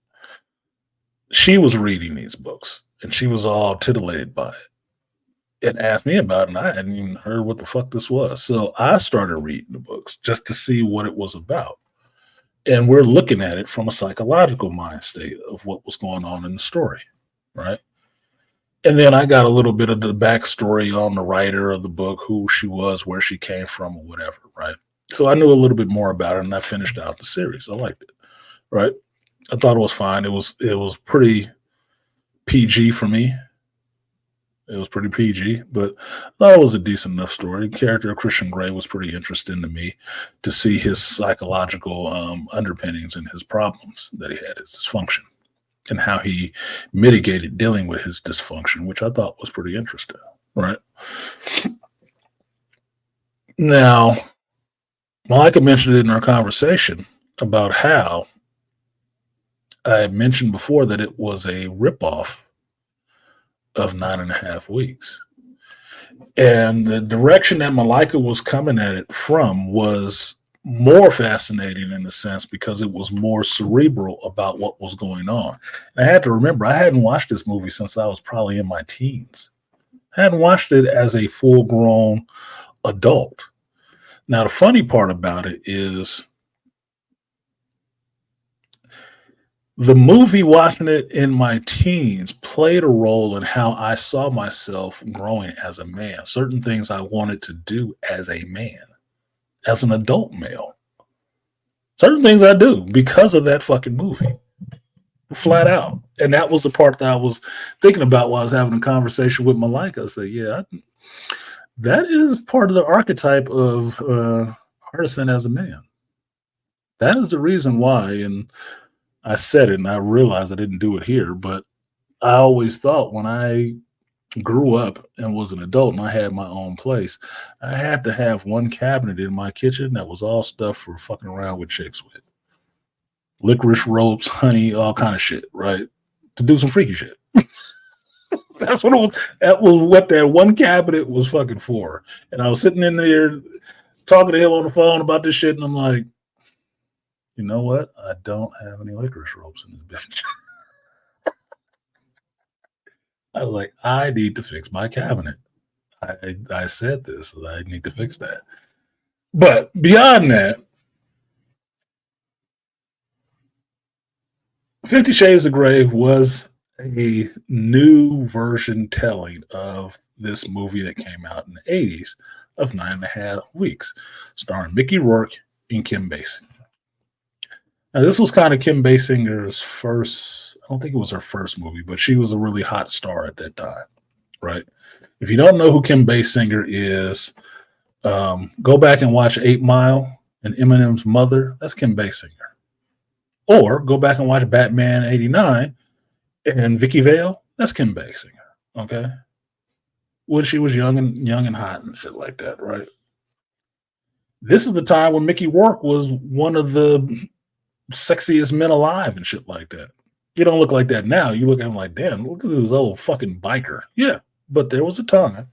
she was reading these books and she was all titillated by it and asked me about it. And I hadn't even heard what the fuck this was. So I started reading the books just to see what it was about. And we're looking at it from a psychological mind state of what was going on in the story, right? And then I got a little bit of the backstory on the writer of the book, who she was, where she came from, or whatever, right? So I knew a little bit more about it, and I finished out the series. I liked it, right? I thought it was fine. It was pretty PG for me. It was pretty PG, but I thought it was a decent enough story. The character of Christian Grey was pretty interesting to me to see his psychological underpinnings and his problems that he had, his dysfunction, and how he mitigated dealing with his dysfunction, which I thought was pretty interesting. Right now, Malika mentioned it in our conversation about how I had mentioned before that it was a ripoff of 9.5 weeks. And the direction that Malika was coming at it from was more fascinating in a sense because it was more cerebral about what was going on. And I had to remember, I hadn't watched this movie since I was probably in my teens. I hadn't watched it as a full grown adult. Now, the funny part about it is the movie, watching it in my teens, played a role in how I saw myself growing as a man. Certain things I wanted to do as a man, as an adult male. Certain things I do because of that fucking movie, flat out. And that was the part that I was thinking about while I was having a conversation with Malika. I said, yeah, that is part of the archetype of artisan as a man. That is the reason why. And I said it and I realized I didn't do it here, but I always thought when I grew up and was an adult and I had my own place, I had to have one cabinet in my kitchen that was all stuff for fucking around with chicks with. Licorice ropes, honey, all kind of shit, right? To do some freaky shit. That's what it was. That was what that one cabinet was fucking for. And I was sitting in there talking to him on the phone about this shit, and I'm like, you know what? I don't have any licorice ropes in this bitch. I was like, I need to fix my cabinet. I said this. I need to fix that. But beyond that, 50 Shades of Grey was a new version telling of this movie that came out in the 80s of 9.5 weeks, starring Mickey Rourke and Kim Basinger. Now, this was kind of Kim Basinger's first, I don't think it was her first movie, but she was a really hot star at that time, right? If you don't know who Kim Basinger is, go back and watch 8 Mile and Eminem's Mother. That's Kim Basinger. Or go back and watch Batman 89 and Vicky Vale. That's Kim Basinger. Okay. When she was young and hot and shit like that, right? This is the time when Mickey Rourke was one of the sexiest men alive and shit like that. You don't look like that now. You look at him like, damn, look at this old fucking biker. Yeah. But there was a time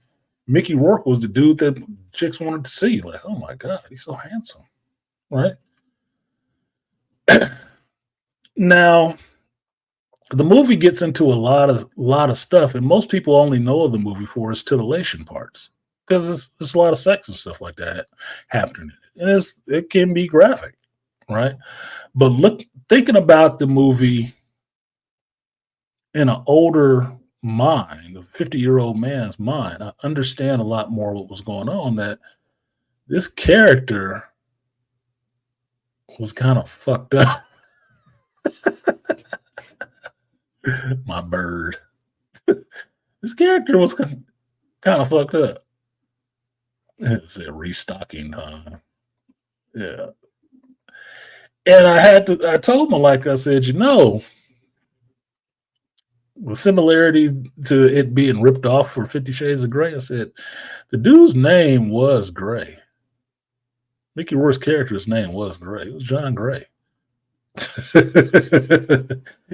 Mickey Rourke was the dude that chicks wanted to see. Like, oh my God, he's so handsome. Right? Now, the movie gets into a lot of stuff, and most people only know of the movie for its titillation parts because there's a lot of sex and stuff like that happening in it, and it can be graphic, right? But thinking about the movie in an older mind, a 50-year-old man's mind, I understand a lot more what was going on. That This character was kind of fucked up. My bird. This character was kind of fucked up. It's a restocking time. Yeah. And I told him, like I said, the similarity to it being ripped off for 50 Shades of Grey, I said, the dude's name was Gray. Mickey Rourke's character's name was Gray. It was John Gray.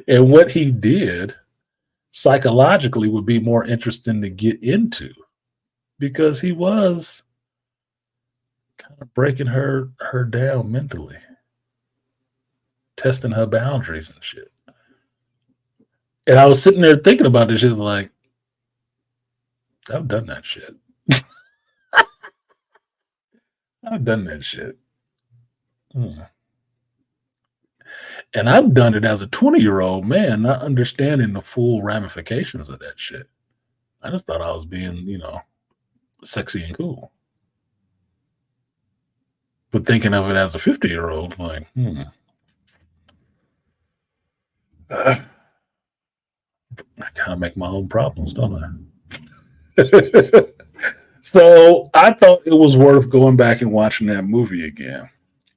And what he did psychologically would be more interesting to get into because he was kind of breaking her down mentally, testing her boundaries and shit. And I was sitting there thinking about this shit like, I've done that shit. I've done that shit. Hmm. And I've done it as a 20-year-old man, not understanding the full ramifications of that shit. I just thought I was being, sexy and cool. But thinking of it as a 50-year-old, like, I kind of make my own problems, don't I? So I thought it was worth going back and watching that movie again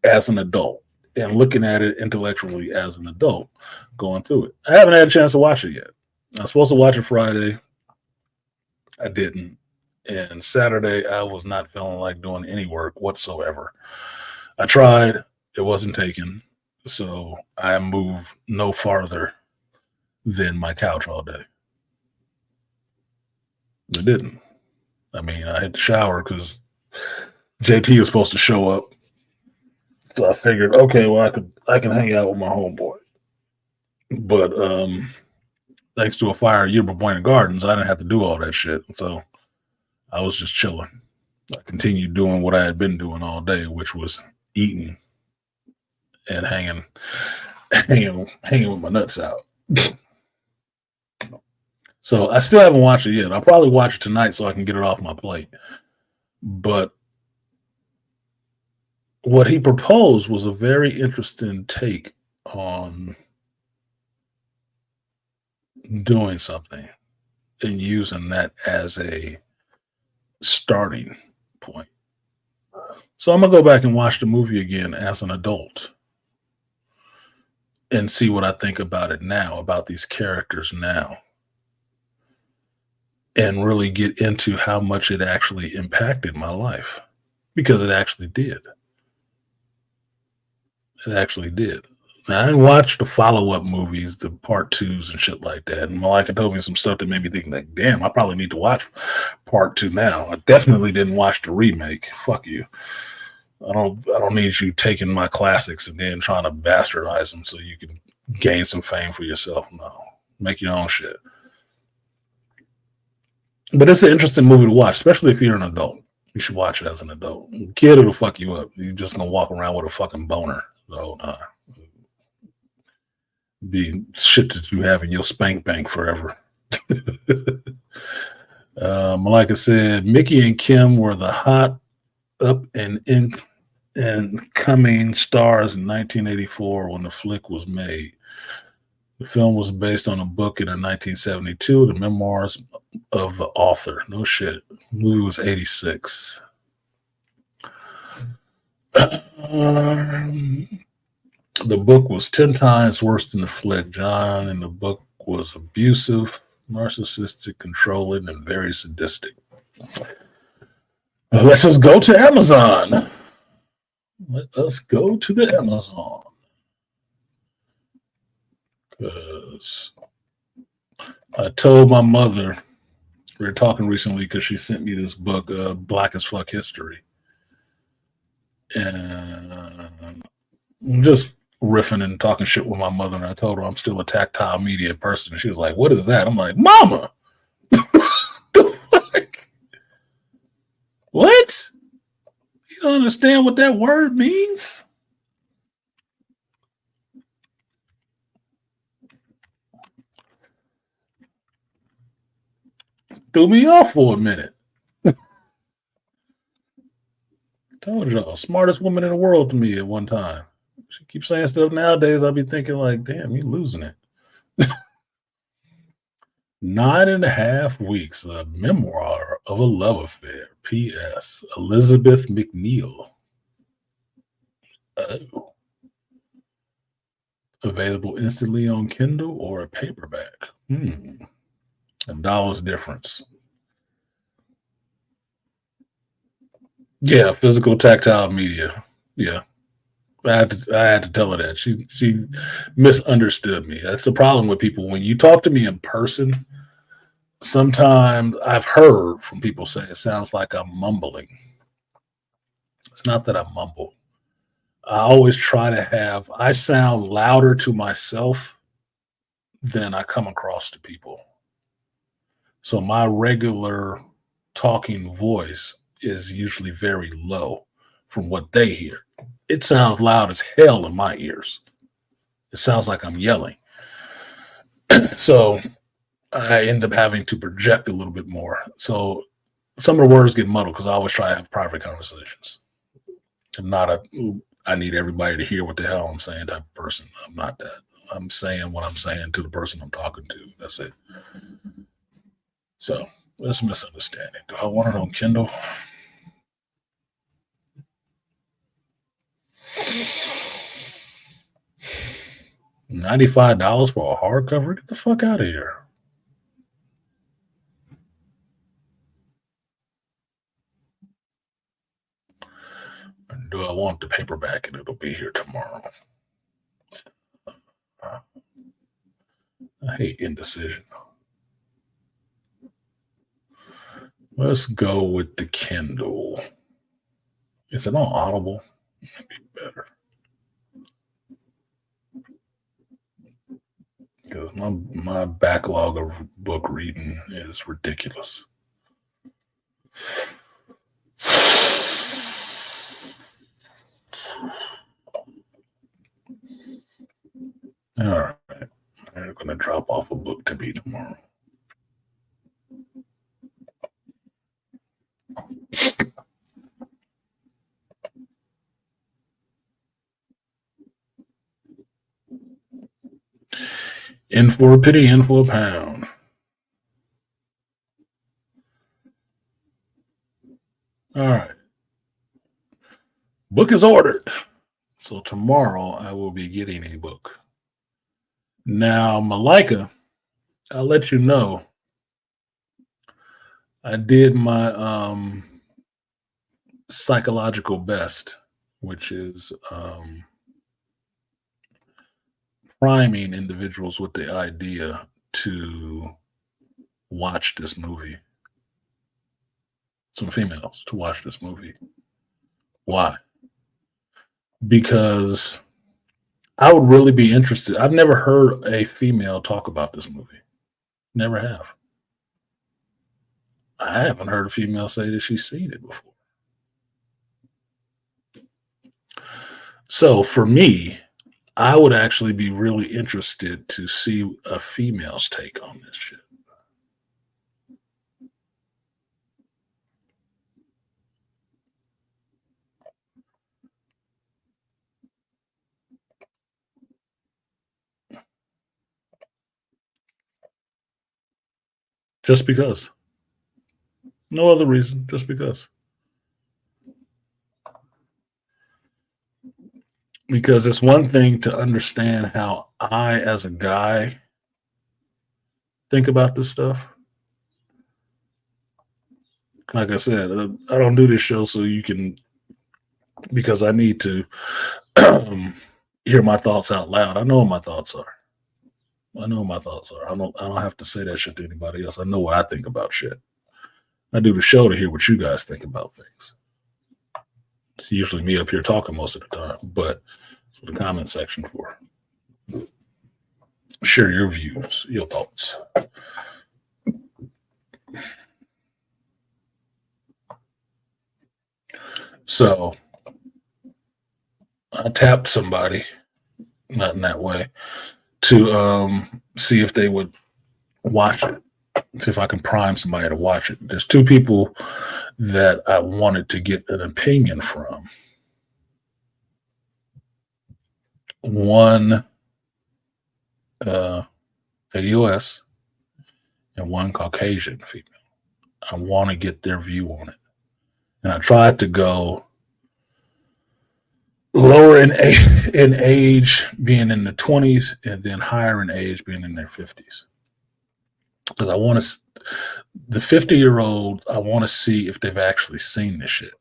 as an adult and looking at it intellectually as an adult, going through it. I haven't had a chance to watch it yet. I was supposed to watch it Friday. I didn't. And Saturday, I was not feeling like doing any work whatsoever. I tried, it wasn't taken. So I moved no farther than my couch all day. It didn't. I mean, I had to shower because JT was supposed to show up. So I figured, okay, well, I can hang out with my homeboy. But thanks to a fire at Yerba Buena Gardens, I didn't have to do all that shit. So I was just chilling. I continued doing what I had been doing all day, which was eating and hanging with my nuts out. So I still haven't watched it yet. I'll probably watch it tonight so I can get it off my plate. But what he proposed was a very interesting take on doing something and using that as a starting point. So I'm gonna go back and watch the movie again as an adult and see what I think about it now, about these characters now, and really get into how much it actually impacted my life because it actually did. It actually did. Now, I didn't watch the follow up movies, the part twos and shit like that. And Malika told me some stuff that made me think, like, damn, I probably need to watch part two now. I definitely didn't watch the remake. Fuck you. I don't need you taking my classics and then trying to bastardize them so you can gain some fame for yourself. No, make your own shit. But it's an interesting movie to watch, especially if you're an adult. You should watch it as an adult. Kid, it'll fuck you up. You're just gonna walk around with a fucking boner. So be shit that you have in your spank bank forever. Malika said Mickey and Kim were the hot up and coming stars in 1984 when the flick was made. The film was based on a book in 1972, the memoirs of the author. No shit. The movie was 86. The book was 10 times worse than the flick. John in the book was abusive, narcissistic, controlling, and very sadistic. Let us go to Amazon. Let us go to the Amazon. Because I told my mother, we were talking recently because she sent me this book, Black as Fuck History. And I'm just riffing and talking shit with my mother. And I told her I'm still a tactile media person. And she was like, what is that? I'm like, Mama! What? You don't understand what that word means? Threw me off for a minute. Told y'all, smartest woman in the world to me at one time. She keeps saying stuff nowadays. I'll be thinking like, damn, you losing it. 9.5 weeks, a memoir of a love affair. P.S. Elizabeth McNeil. Oh, available instantly on Kindle or a paperback. $1 difference. Yeah, physical tactile media. Yeah. I had to tell her that. She misunderstood me. That's the problem with people. When you talk to me in person, sometimes I've heard from people say it sounds like I'm mumbling. It's not that I mumble. I always try to I sound louder to myself than I come across to people. So my regular talking voice is usually very low from what they hear. It sounds loud as hell in my ears. It sounds like I'm yelling. So I end up having to project a little bit more. So some of the words get muddled because I always try to have private conversations. I'm not I need everybody to hear what the hell I'm saying type of person. I'm not that. I'm saying what I'm saying to the person I'm talking to. That's it. So that's a misunderstanding. Do I want it on Kindle? $95 for a hardcover? Get the fuck out of here. Do I want the paperback and it'll be here tomorrow? I hate indecision. Let's go with the Kindle. Is it on Audible? That'd be better. Because my backlog of book reading is ridiculous. All right. I'm going to drop off a book to me tomorrow. In for a penny, in for a pound. All right. Book is ordered. So tomorrow I will be getting a book. Now, Malika, I'll let you know. I did my psychological best, which is priming individuals with the idea to watch this movie. Some females to watch this movie. Why? Because I would really be interested. I've never heard a female talk about this movie. Never have. I haven't heard a female say that she's seen it before. So for me, I would actually be really interested to see a female's take on this shit. Just because. No other reason, just because. Because it's one thing to understand how I, as a guy, think about this stuff. Like I said, I don't do this show so you can, because I need to hear my thoughts out loud. I know what my thoughts are. I know what my thoughts are. I don't have to say that shit to anybody else. I know what I think about shit. I do the show to hear what you guys think about things. It's usually me up here talking most of the time, but it's what the comment section for. Share your views, your thoughts. So I tapped somebody, not in that way, to see if they would watch it. See if I can prime somebody to watch it. There's two people that I wanted to get an opinion from. One uh, a US and one Caucasian female. I want to get their view on it. And I tried to go lower in age, being in the 20s, and then higher in age, being in their 50s. Because I want to, the 50-year-old, I want to see if they've actually seen this shit.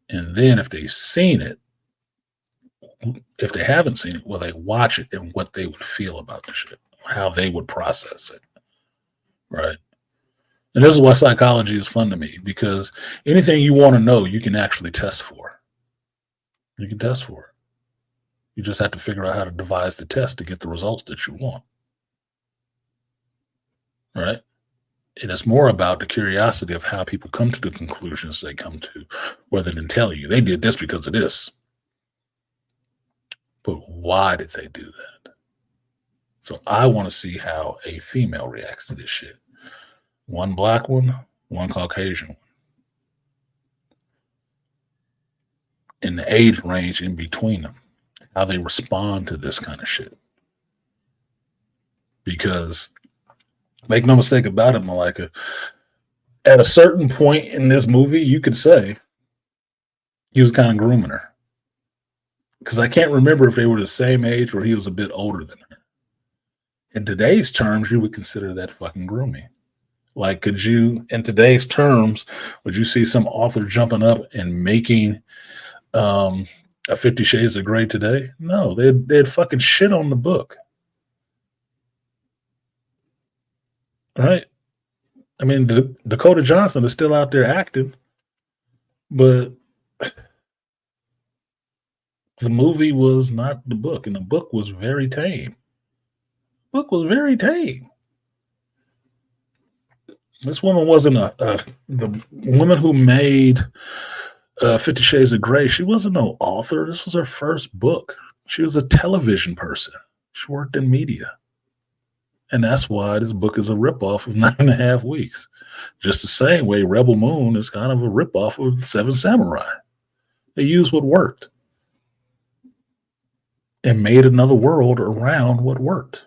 And then if they've seen it, if they haven't seen it, will they watch it and what they would feel about the shit, how they would process it, right? And this is why psychology is fun to me, because anything you want to know, you can actually test for. You can test for it. You just have to figure out how to devise the test to get the results that you want, right? And it's more about the curiosity of how people come to the conclusions they come to, rather than telling you they did this because of this. But why did they do that? So I want to see how a female reacts to this shit. One black one, one Caucasian one. And the age range in between them, how they respond to this kind of shit. Because make no mistake about it, Malika, at a certain point in this movie, you could say he was kind of grooming her. Because I can't remember if they were the same age or he was a bit older than her. In today's terms, you would consider that fucking grooming. Like, could you, in today's terms, would you see some author jumping up and making a 50 Shades of Grey today? No, they'd fucking shit on the book. Right? I mean, Dakota Johnson is still out there acting, but the movie was not the book, and the book was very tame. The book was very tame. This woman wasn't the woman who made 50 Shades of Grey. She wasn't no author. This was her first book. She was a television person. She worked in media. And that's why this book is a ripoff of 9.5 Weeks. Just the same way Rebel Moon is kind of a ripoff of Seven Samurai. They used what worked and made another world around what worked.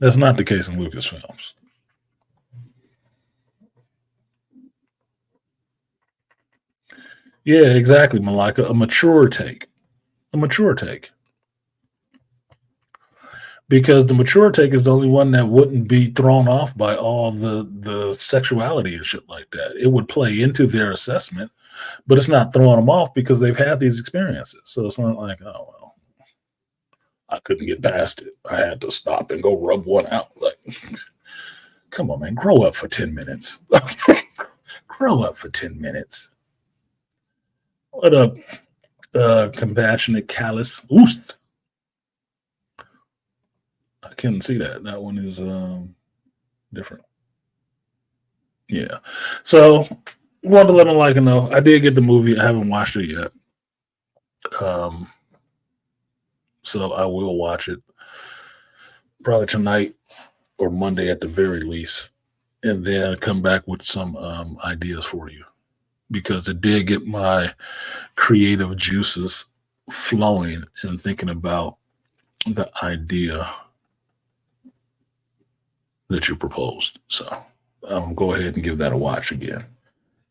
That's not the case in Lucasfilms. Yeah, exactly, Malika. A mature take. A mature take. Because the mature take is the only one that wouldn't be thrown off by all the sexuality and shit like that. It would play into their assessment, but it's not throwing them off because they've had these experiences. So it's not like, oh well, I couldn't get past it. I had to stop and go rub one out. Like, come on, man, grow up for 10 minutes. Okay, grow up for 10 minutes. What up, compassionate callous? Oost. I couldn't see that. That one is different. Yeah. So wanted to let Malika know I did get the movie. I haven't watched it yet. So I will watch it probably tonight or Monday at the very least, and then come back with some ideas for you, because it did get my creative juices flowing and thinking about the idea that you proposed. So go ahead and give that a watch again.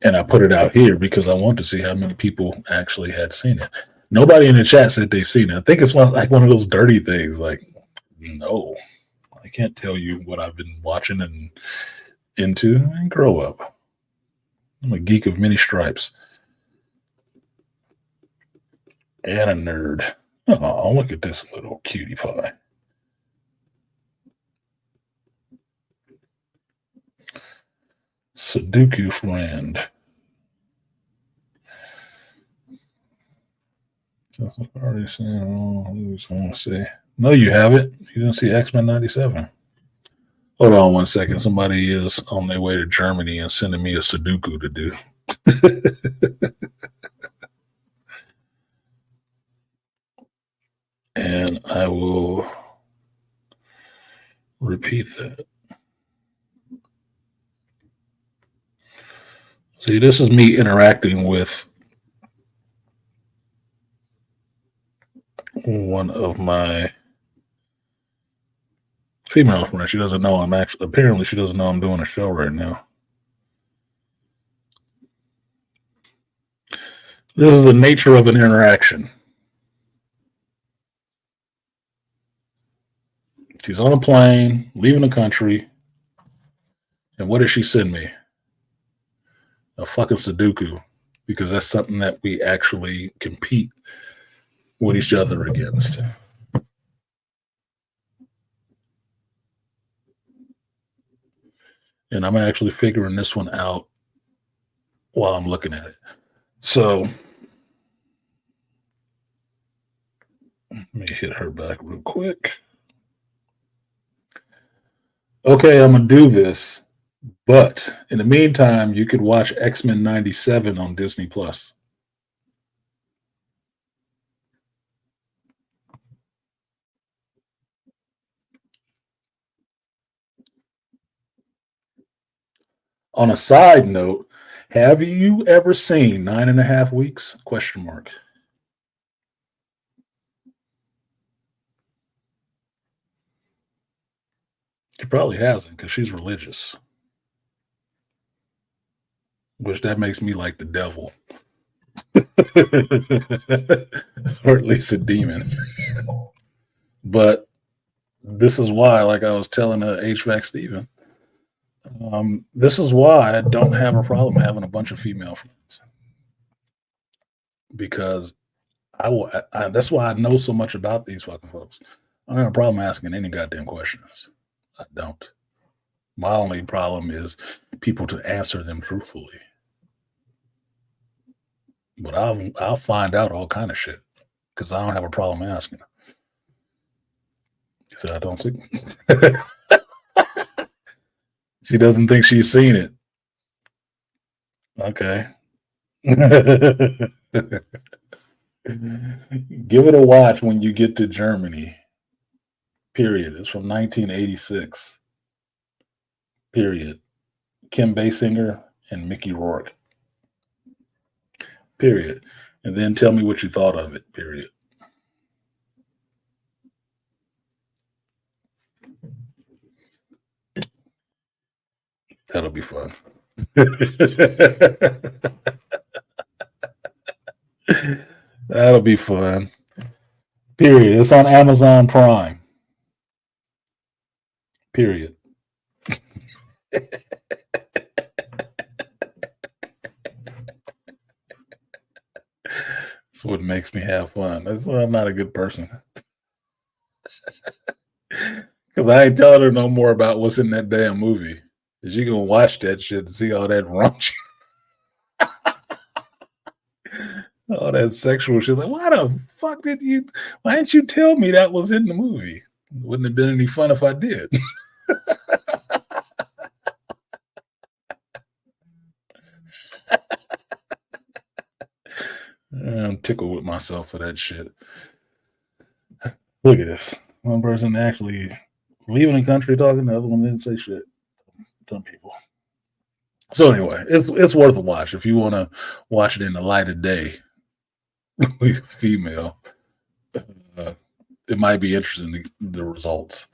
And I put it out here because I want to see how many people actually had seen it. Nobody in the chat said they've seen it. I think it's like one of those dirty things. Like, no, I can't tell you what I've been watching and into. And grow up. I'm a geek of many stripes. And a nerd. Oh, look at this little cutie pie. Sudoku friend. So I've already seen. I want to say. No, you haven't. You didn't see X-Men 97. Hold on one second. Somebody is on their way to Germany and sending me a Sudoku to do. And I will Repeat that. See, this is me interacting with one of my female friends. She doesn't know I'm actually, apparently, she doesn't know I'm doing a show right now. This is the nature of an interaction. She's on a plane, leaving the country, and what does she send me? A fucking Sudoku, because that's something that we actually compete with each other against. And I'm actually figuring this one out while I'm looking at it. So let me hit her back real quick. Okay, I'm gonna do this, but in the meantime, you could watch X-Men '97 on Disney Plus. On a side note, have you ever seen 9.5 Weeks? Question mark. She probably hasn't because she's religious, which that makes me like the devil, or at least a demon. But this is why, like I was telling HVAC Steven, this is why I don't have a problem having a bunch of female friends because I will. That's why I know so much about these fucking folks. I don't have a problem asking any goddamn questions. I don't. My only problem is people to answer them truthfully. But I'll find out all kind of shit because I don't have a problem asking. So I don't see. She doesn't think she's seen it. Okay. Give it a watch when you get to Germany. Period. It's from 1986. Period. Kim Basinger and Mickey Rourke. Period. And then tell me what you thought of it. Period. That'll be fun. That'll be fun. Period. It's on Amazon Prime. Period. That's what makes me have fun. That's why I'm not a good person. Because I ain't telling her no more about what's in that damn movie. Is she gonna watch that shit and see all that raunchy, all that sexual shit? Like, why the fuck did you? Why didn't you tell me that was in the movie? Wouldn't have been any fun if I did. I'm tickled with myself for that shit. Look at this. One person actually leaving the country talking, the other one didn't say shit. Dumb people. So anyway, it's worth a watch if you want to watch it in the light of day with female. It might be interesting the results.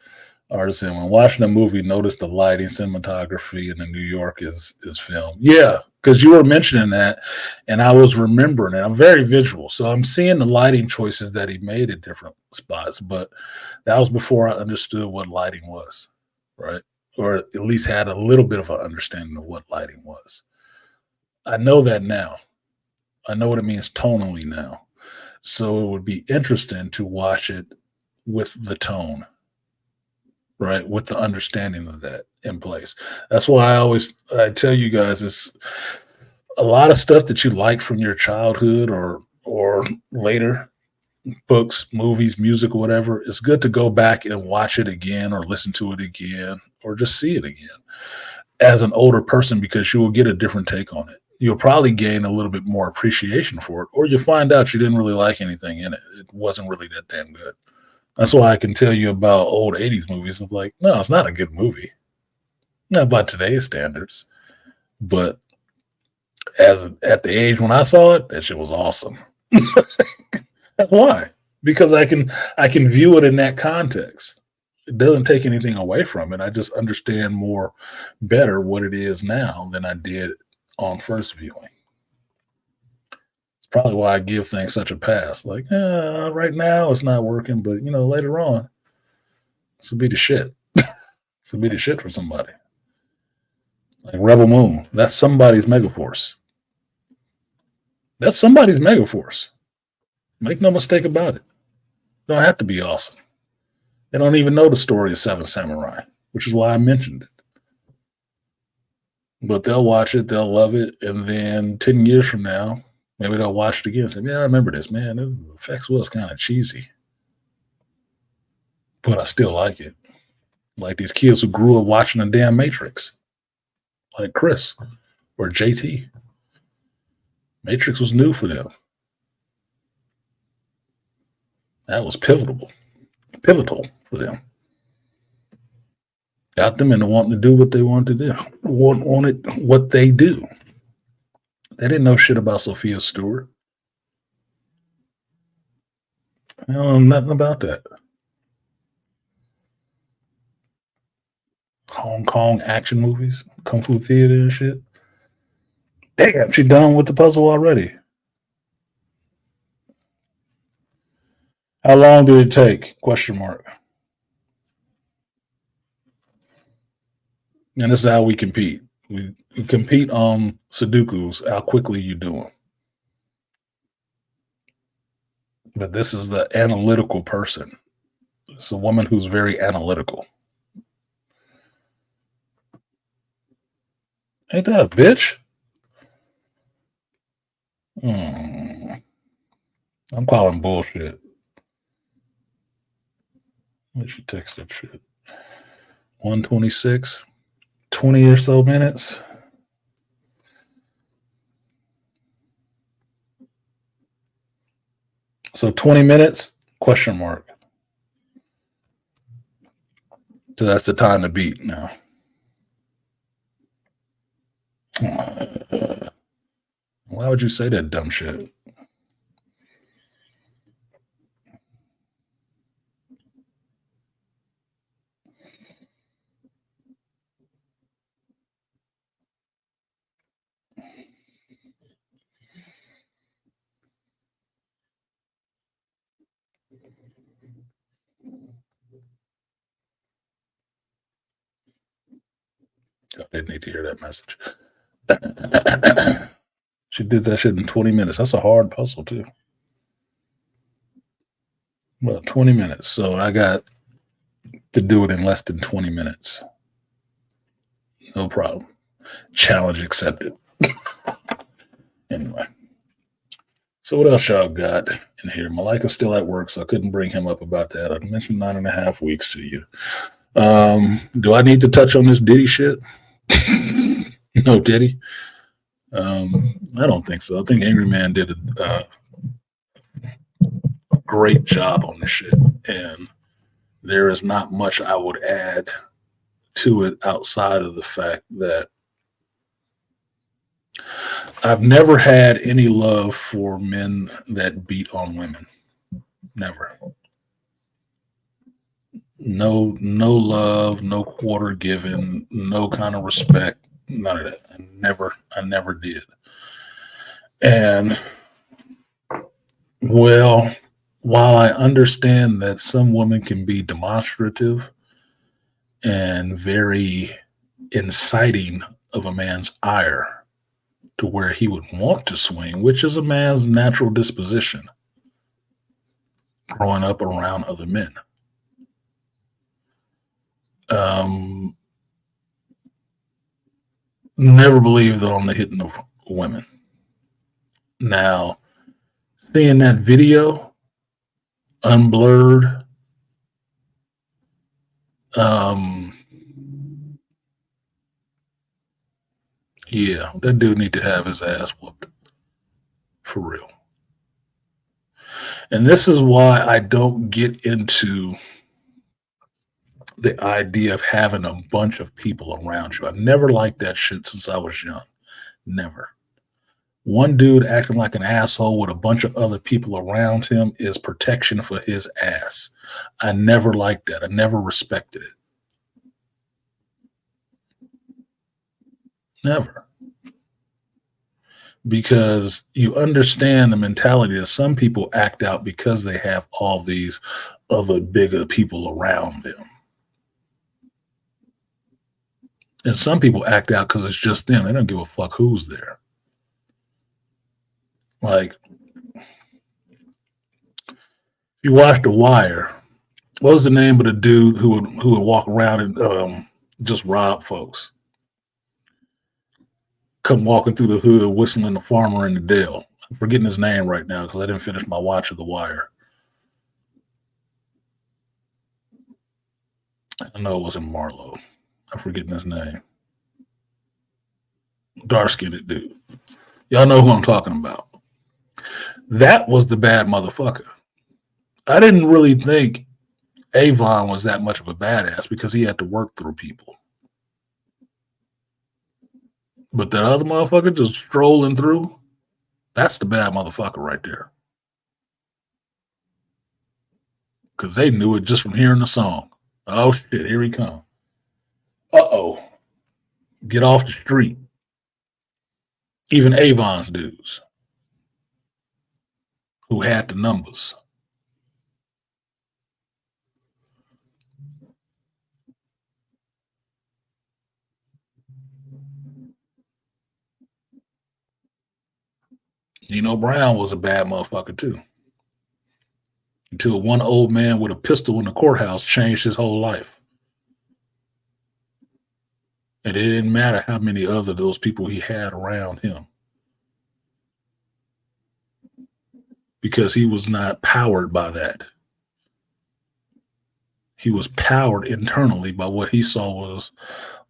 Artisan, when watching a movie, notice the lighting, cinematography, and the New York is filmed. Yeah, because you were mentioning that, and I was remembering it. I'm very visual, so I'm seeing the lighting choices that he made at different spots. But that was before I understood what lighting was, right? Or at least had a little bit of an understanding of what lighting was. I know that now. I know what it means tonally now. So it would be interesting to watch it with the tone, right? With the understanding of that in place. That's why I tell you guys it's a lot of stuff that you like from your childhood or later, books, movies, music, or whatever. It's good to go back and watch it again or listen to it again or just see it again as an older person because you will get a different take on it. You'll probably gain a little bit more appreciation for it, or you'll find out you didn't really like anything in it. It wasn't really that damn good. That's why I can tell you about old 80s movies. It's like, no, it's not a good movie. Not by today's standards. But as at the age when I saw it, that shit was awesome. That's why. Because I can view it in that context. It doesn't take anything away from it. I just understand more better what it is now than I did on first viewing. It's probably why I give things such a pass. Like, right now it's not working, but later on, this will be the shit. This will be the shit for somebody. Like Rebel Moon. That's somebody's Megaforce. That's somebody's Megaforce. Make no mistake about it. Don't have to be awesome. They don't even know the story of Seven Samurai, which is why I mentioned it. But they'll watch it, they'll love it, and then 10 years from now, maybe they'll watch it again and say, "Yeah, I remember this, man. This effects was kind of cheesy, but I still like it." Like these kids who grew up watching the damn Matrix, like Chris or JT. Matrix was new for them. That was pivotal for them. Got them into wanting to do what they wanted to do, wanted what they do. They didn't know shit about Sophia Stewart. I don't know nothing about that. Hong Kong action movies, kung fu theater and shit. Damn, she done with the puzzle already. How long did it take? Question mark. And this is how we compete. We compete on Sudokus, how quickly you do them. But this is the analytical person. It's a woman who's very analytical. Ain't that a bitch? Hmm. I'm calling bullshit. What she texted shit. 126, 20 or so minutes. So 20 minutes? Question mark. So that's the time to beat now. Why would you say that dumb shit? I didn't need to hear that message. She did that shit in 20 minutes. That's a hard puzzle, too. Well, 20 minutes. So I got to do it in less than 20 minutes. No problem. Challenge accepted. Anyway. So what else y'all got in here? Malika's still at work, so I couldn't bring him up about that. I mentioned 9.5 weeks to you. Do I need to touch on this Diddy shit? No Diddy? I don't think so. I think Angry Man did a great job on this shit, and there is not much I would add to it outside of the fact that I've never had any love for men that beat on women. Never. No love, no quarter given, no kind of respect, none of that. I never did. And well, while I understand that some women can be demonstrative and very inciting of a man's ire to where he would want to swing, which is a man's natural disposition growing up around other men. Um, Never believed on the hitting of women. Now, seeing that video unblurred, um, yeah, that dude need to have his ass whooped for real. And this is why I don't get into the idea of having a bunch of people around you. I never liked that shit since I was young. Never. One dude acting like an asshole with a bunch of other people around him is protection for his ass. I never liked that. I never respected it. Never. Because you understand the mentality that some people act out because they have all these other bigger people around them. And some people act out because it's just them. They don't give a fuck who's there. Like, if you watch The Wire, what was the name of the dude who would walk around and just rob folks? Come walking through the hood, whistling the farmer in the Dale. I'm forgetting his name right now because I didn't finish my watch of The Wire. I know it wasn't Marlowe. I'm forgetting his name. Dark-skinned dude. Y'all know who I'm talking about. That was the bad motherfucker. I didn't really think Avon was that much of a badass because he had to work through people. But that other motherfucker just strolling through, that's the bad motherfucker right there. Because they knew it just from hearing the song. Oh shit, here he come. Uh-oh. Get off the street. Even Avon's dudes who had the numbers. Nino Brown was a bad motherfucker too. Until one old man with a pistol in the courthouse changed his whole life. And it didn't matter how many other those people he had around him. Because he was not powered by that. He was powered internally by what he saw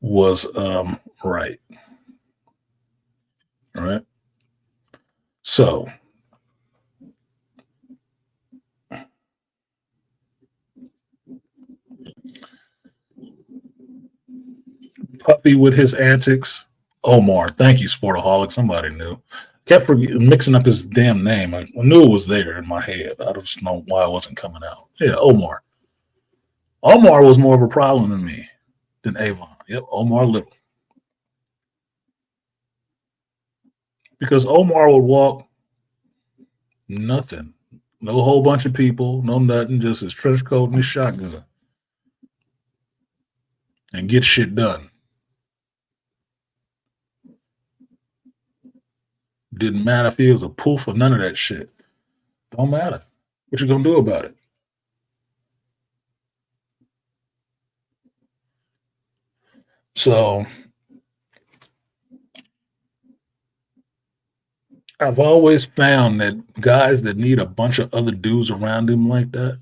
was right. All right. So Puppy with his antics. Omar, thank you, Sportaholic. Somebody knew. Kept mixing up his damn name. I knew it was there in my head. I just don't know why it wasn't coming out. Yeah, Omar. Omar was more of a problem to me than Avon. Yep, Omar Little. Because Omar would walk nothing. No whole bunch of people, no nothing, just his trench coat and his shotgun. And get shit done. Didn't matter if he was a poof or none of that shit. Don't matter. What you gonna do about it? So I've always found that guys that need a bunch of other dudes around him like that,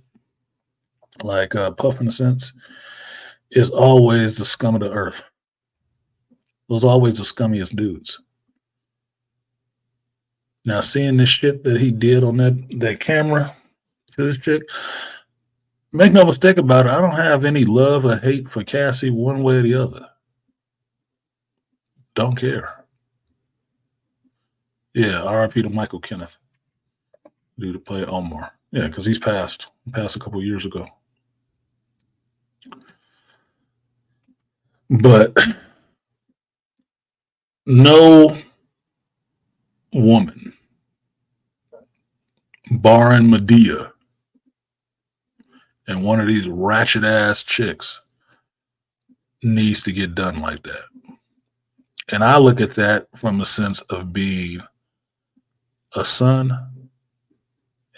like Puff in a sense, is always the scum of the earth. Those are always the scummiest dudes. Now, seeing this shit that he did on that camera to this chick, make no mistake about it, I don't have any love or hate for Cassie one way or the other. Don't care. Yeah, R.I.P. to Michael Kenneth, dude to play Omar. Yeah, because he's passed a couple of years ago. But no woman, barring Medea and one of these ratchet ass chicks, needs to get done like that. And I look at that from the sense of being a son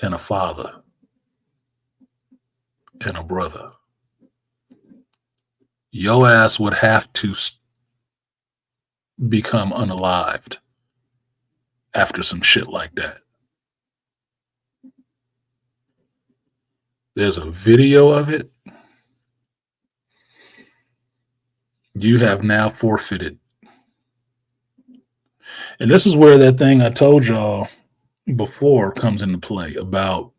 and a father and a brother. Your ass would have to become unalived after some shit like that. There's a video of it. You have now forfeited. And this is where that thing I told y'all before comes into play about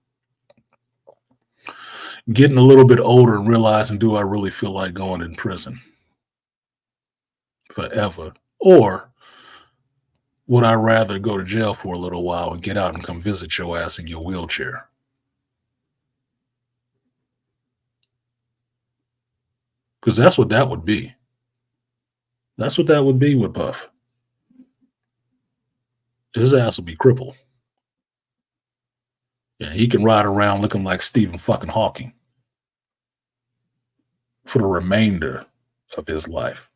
getting a little bit older and realizing, do I really feel like going in prison forever? Or would I rather go to jail for a little while and get out and come visit your ass in your wheelchair? Because that's what that would be. That's what that would be with Puff. His ass will be crippled. Yeah, he can ride around looking like Stephen fucking Hawking for the remainder of his life.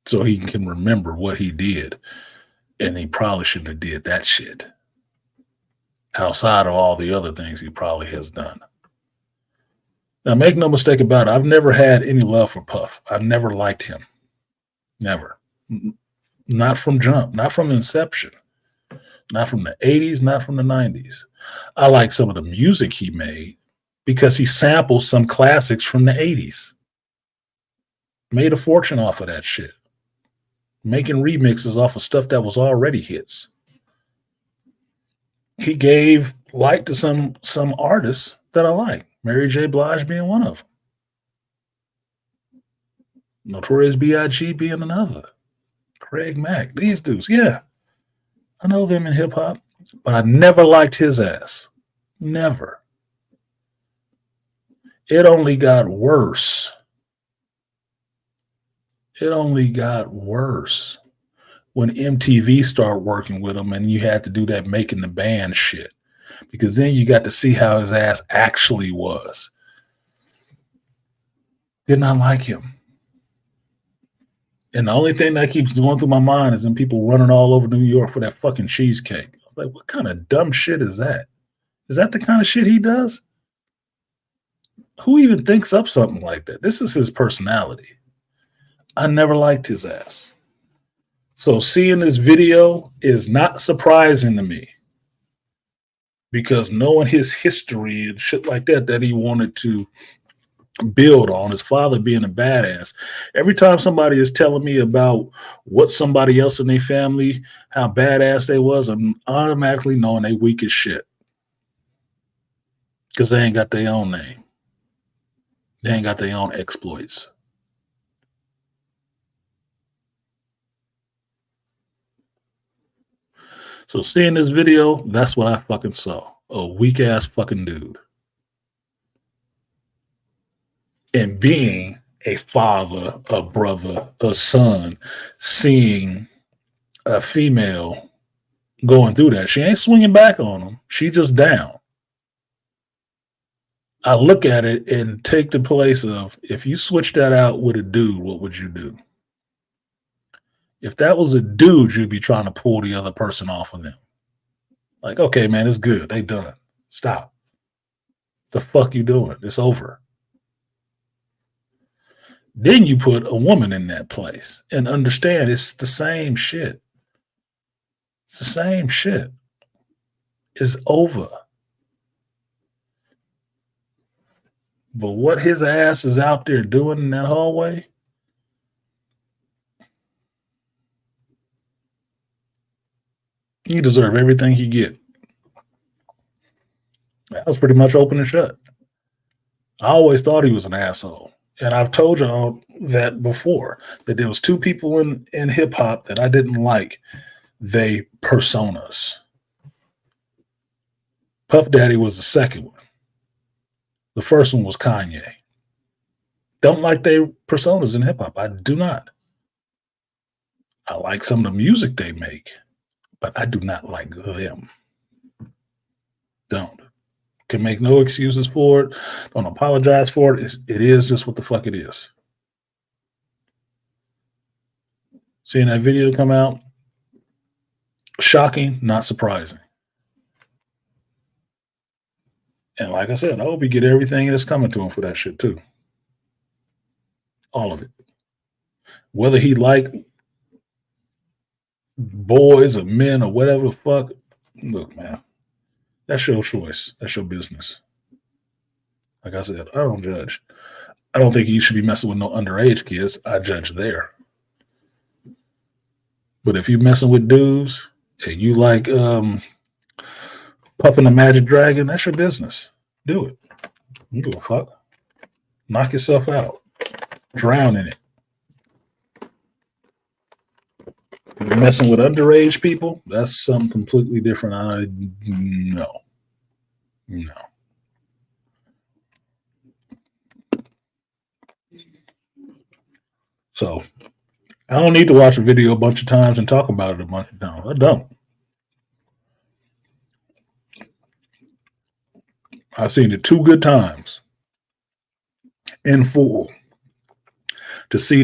So he can remember what he did. And he probably shouldn't have did that shit. Outside of all the other things he probably has done. Now, make no mistake about it, I've never had any love for Puff. I've never liked him. Never. Not from jump, not from inception, not from the 80s, not from the 90s. I like some of the music he made because he sampled some classics from the 80s. Made a fortune off of that shit. Making remixes off of stuff that was already hits. He gave light to some artists that I like. Mary J. Blige being one of them. Notorious B.I.G. being another. Craig Mack. These dudes, yeah. I know them in hip hop, but I never liked his ass. Never. It only got worse. It only got worse when MTV started working with him and you had to do that making the band shit. Because then you got to see how his ass actually was. Did not like him. And the only thing that keeps going through my mind is them people running all over New York for that fucking cheesecake. I was like, what kind of dumb shit is that? Is that the kind of shit he does? Who even thinks up something like that? This is his personality. I never liked his ass. So seeing this video is not surprising to me. Because knowing his history and shit like that he wanted to build on, his father being a badass. Every time somebody is telling me about what somebody else in their family, how badass they was, I'm automatically knowing they weak as shit. Because they ain't got their own name. They ain't got their own exploits. So seeing this video, that's what I fucking saw. A weak ass fucking dude. And being a father, a brother, a son, seeing a female going through that, she ain't swinging back on him. She just down. I look at it and take the place of, if you switch that out with a dude, what would you do? If that was a dude, you'd be trying to pull the other person off of them. Like, okay, man, it's good. They done. Stop. The fuck you doing? It's over. Then you put a woman in that place and understand it's the same shit. It's the same shit. It's over. But what his ass is out there doing in that hallway, he deserve everything he get. That was pretty much open and shut. I always thought he was an asshole. And I've told y'all that before, that there was two people in hip hop that I didn't like. They personas. Puff Daddy was the second one. The first one was Kanye. Don't like their personas in hip hop. I do not. I like some of the music they make, but I do not like them. Don't. Can make no excuses for it. Don't apologize for it. It is just what the fuck it is. Seeing that video come out, shocking, not surprising. And like I said, I hope he get everything that's coming to him for that shit too. All of it. Whether he like boys or men or whatever the fuck, look, man, that's your choice. That's your business. Like I said, I don't judge. I don't think you should be messing with no underage kids. I judge there. But if you're messing with dudes and you like puffing the magic dragon, that's your business. Do it. You give a fuck. Knock yourself out. Drown in it. You're messing with underage people, that's something completely different. No. So I don't need to watch a video a bunch of times and talk about it a bunch of times. I don't. I've seen it 2 good times in full to see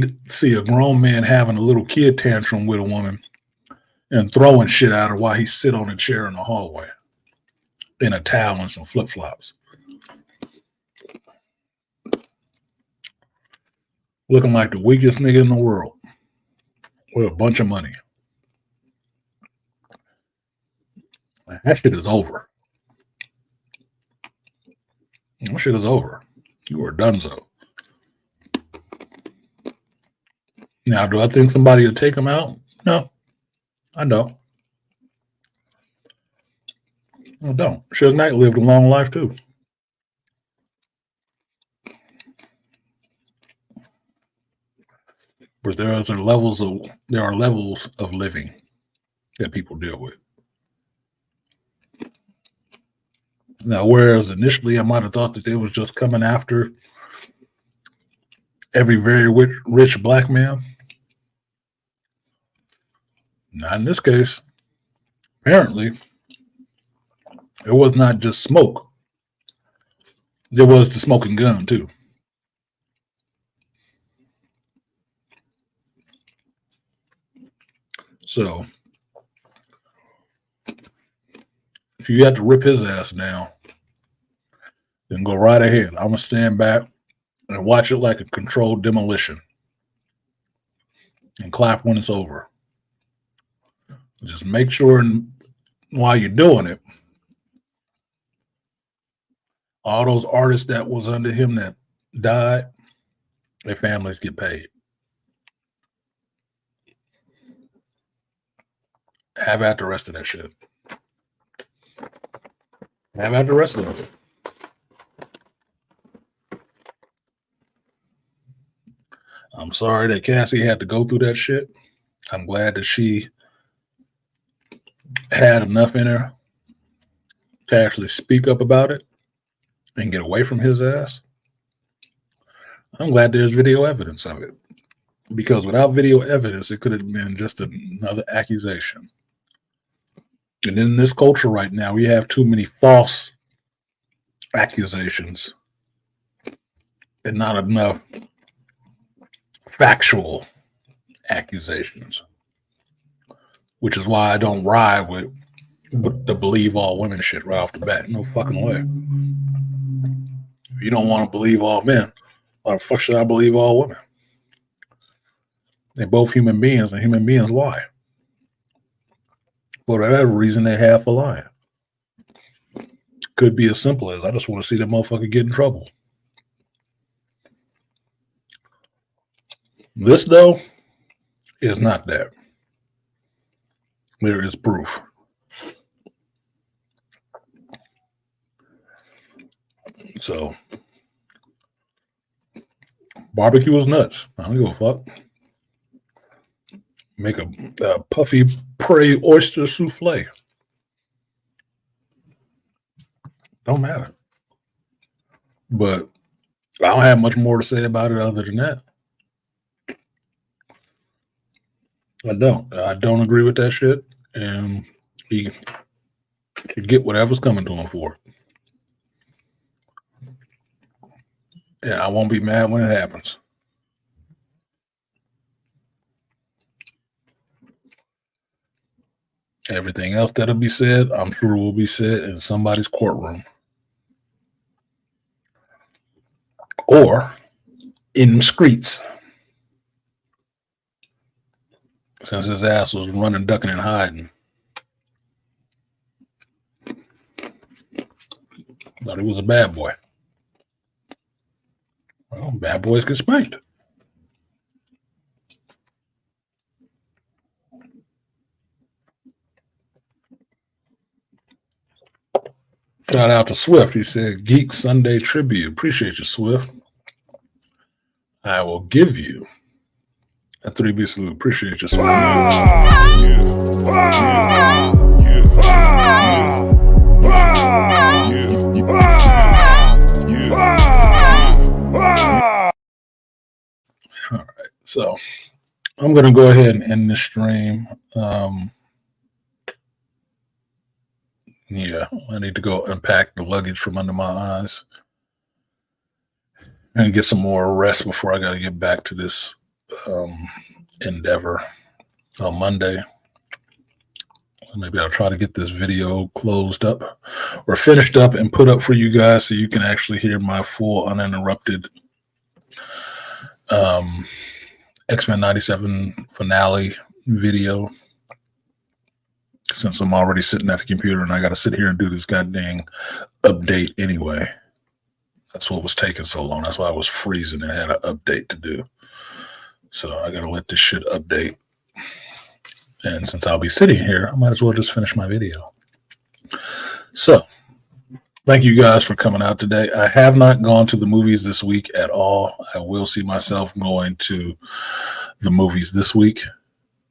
a grown man having a little kid tantrum with a woman and throwing shit at her while he sit on a chair in the hallway in a towel and some flip flops, looking like the weakest nigga in the world with a bunch of money. That shit is over. That shit is over. You are donezo. Now, do I think somebody will take him out? No, I don't. I don't. Suge Knight lived a long life too. But there are levels of living that people deal with. Now, whereas initially I might have thought that they was just coming after every very rich black man, not in this case. Apparently, it was not just smoke. There was the smoking gun too. So, if you had to rip his ass down, then go right ahead. I'm gonna stand back and watch it like a controlled demolition and clap when it's over. Just make sure while you're doing it, all those artists that was under him that died, their families get paid. Have at the rest of that shit. Have at the rest of it. I'm sorry that Cassie had to go through that shit. I'm glad that she had enough in her to actually speak up about it and get away from his ass. I'm glad there's video evidence of it, because without video evidence, it could have been just another accusation. And in this culture right now, we have too many false accusations and not enough factual accusations, which is why I don't ride with the believe all women shit right off the bat. No fucking way. If you don't want to believe all men, why the fuck should I believe all women? They're both human beings, and human beings lie. For whatever reason they have for lying. Could be as simple as I just want to see that motherfucker get in trouble. This, though, is not that. There is proof. So, barbecue is nuts. I don't give a fuck. Make a puffy prey oyster souffle. Don't matter. But I don't have much more to say about it other than that. I don't agree with that shit. And he could get whatever's coming to him for it. Yeah, I won't be mad when it happens. Everything else that'll be said, I'm sure will be said in somebody's courtroom. Or in the streets. Since his ass was running, ducking, and hiding. Thought he was a bad boy. Well, bad boys get spanked. Shout out to Swift. He said, Geek Sunday tribute. Appreciate you, Swift. I will give you a 3B salute. Appreciate you, Swift. All right. So I'm going to go ahead and end this stream. Yeah, I need to go unpack the luggage from under my eyes and get some more rest before I got to get back to this endeavor on Monday. Maybe I'll try to get this video closed up or finished up and put up for you guys so you can actually hear my full uninterrupted X-Men 97 finale video, since I'm already sitting at the computer and I got to sit here and do this goddamn update anyway. That's what was taking so long. That's why I was freezing and had an update to do. So I got to let this shit update. And since I'll be sitting here, I might as well just finish my video. So thank you guys for coming out today. I have not gone to the movies this week at all. I will see myself going to the movies this week.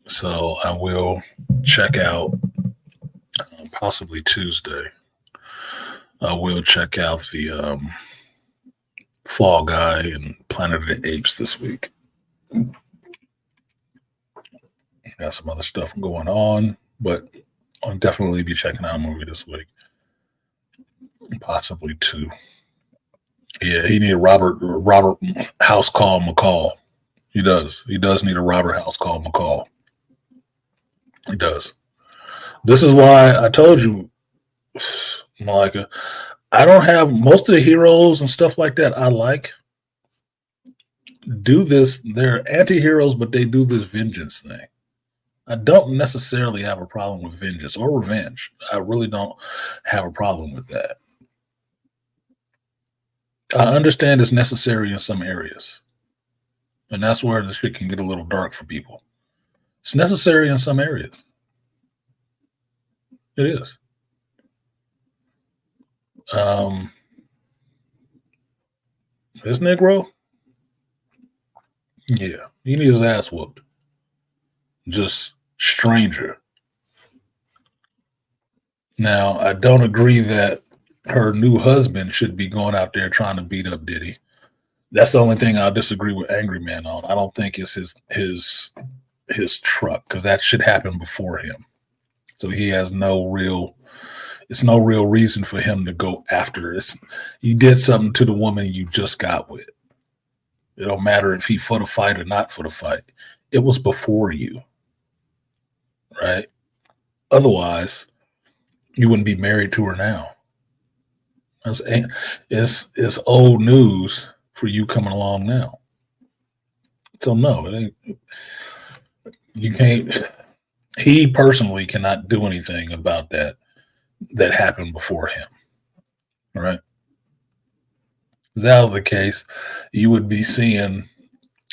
So I will check out possibly Tuesday. I will check out the Fall Guy and Planet of the Apes this week. Got some other stuff going on, but I'll definitely be checking out a movie this week. Possibly two. Yeah, he needed Robert House Call McCall. He does. He does need a Robert House Call McCall. He does. This is why I told you, Malika, I don't have most of the heroes and stuff like that I like. Do this. They're anti-heroes, but they do this vengeance thing. I don't necessarily have a problem with vengeance or revenge. I really don't have a problem with that. I understand it's necessary in some areas. And that's where the shit can get a little dark for people. It's necessary in some areas. It is. This Negro? Yeah. He needs his ass whooped. Just stranger. Now, I don't agree that her new husband should be going out there trying to beat up Diddy. That's the only thing I'll disagree with Angry Man on. I don't think it's his truck, because that should happen before him. So he has no real reason for him to go after it. You did something to the woman you just got with. It don't matter if he for the fight or not for the fight. It was before you. Right? Otherwise, you wouldn't be married to her now. It's old news for you coming along now. So no, it ain't. You can't. He personally cannot do anything about that happened before him. Right? If that was the case, you would be seeing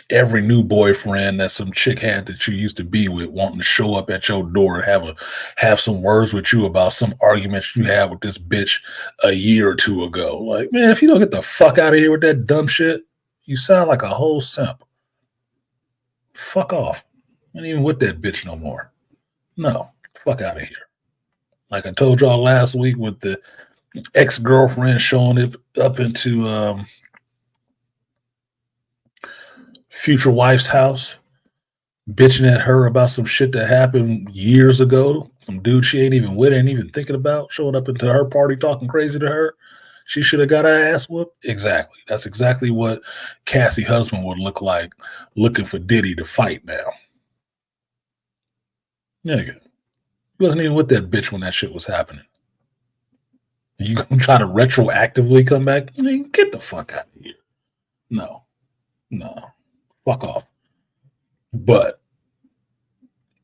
every new boyfriend that some chick had that you used to be with wanting to show up at your door and have some words with you about some arguments you had with this bitch a year or two ago. Like, man, if you don't get the fuck out of here with that dumb shit, you sound like a whole simp. Fuck off. I ain't even with that bitch no more. No, fuck out of here. Like I told y'all last week with the ex-girlfriend showing it up into future wife's house, bitching at her about some shit that happened years ago. Some dude she ain't even with, ain't even thinking about, showing up into her party talking crazy to her. She should have got her ass whooped. Exactly. That's exactly what Cassie husband would look like, looking for Diddy to fight now. Nigga, he wasn't even with that bitch when that shit was happening. And you gonna try to retroactively come back? I mean, get the fuck out of here. No. Fuck off. But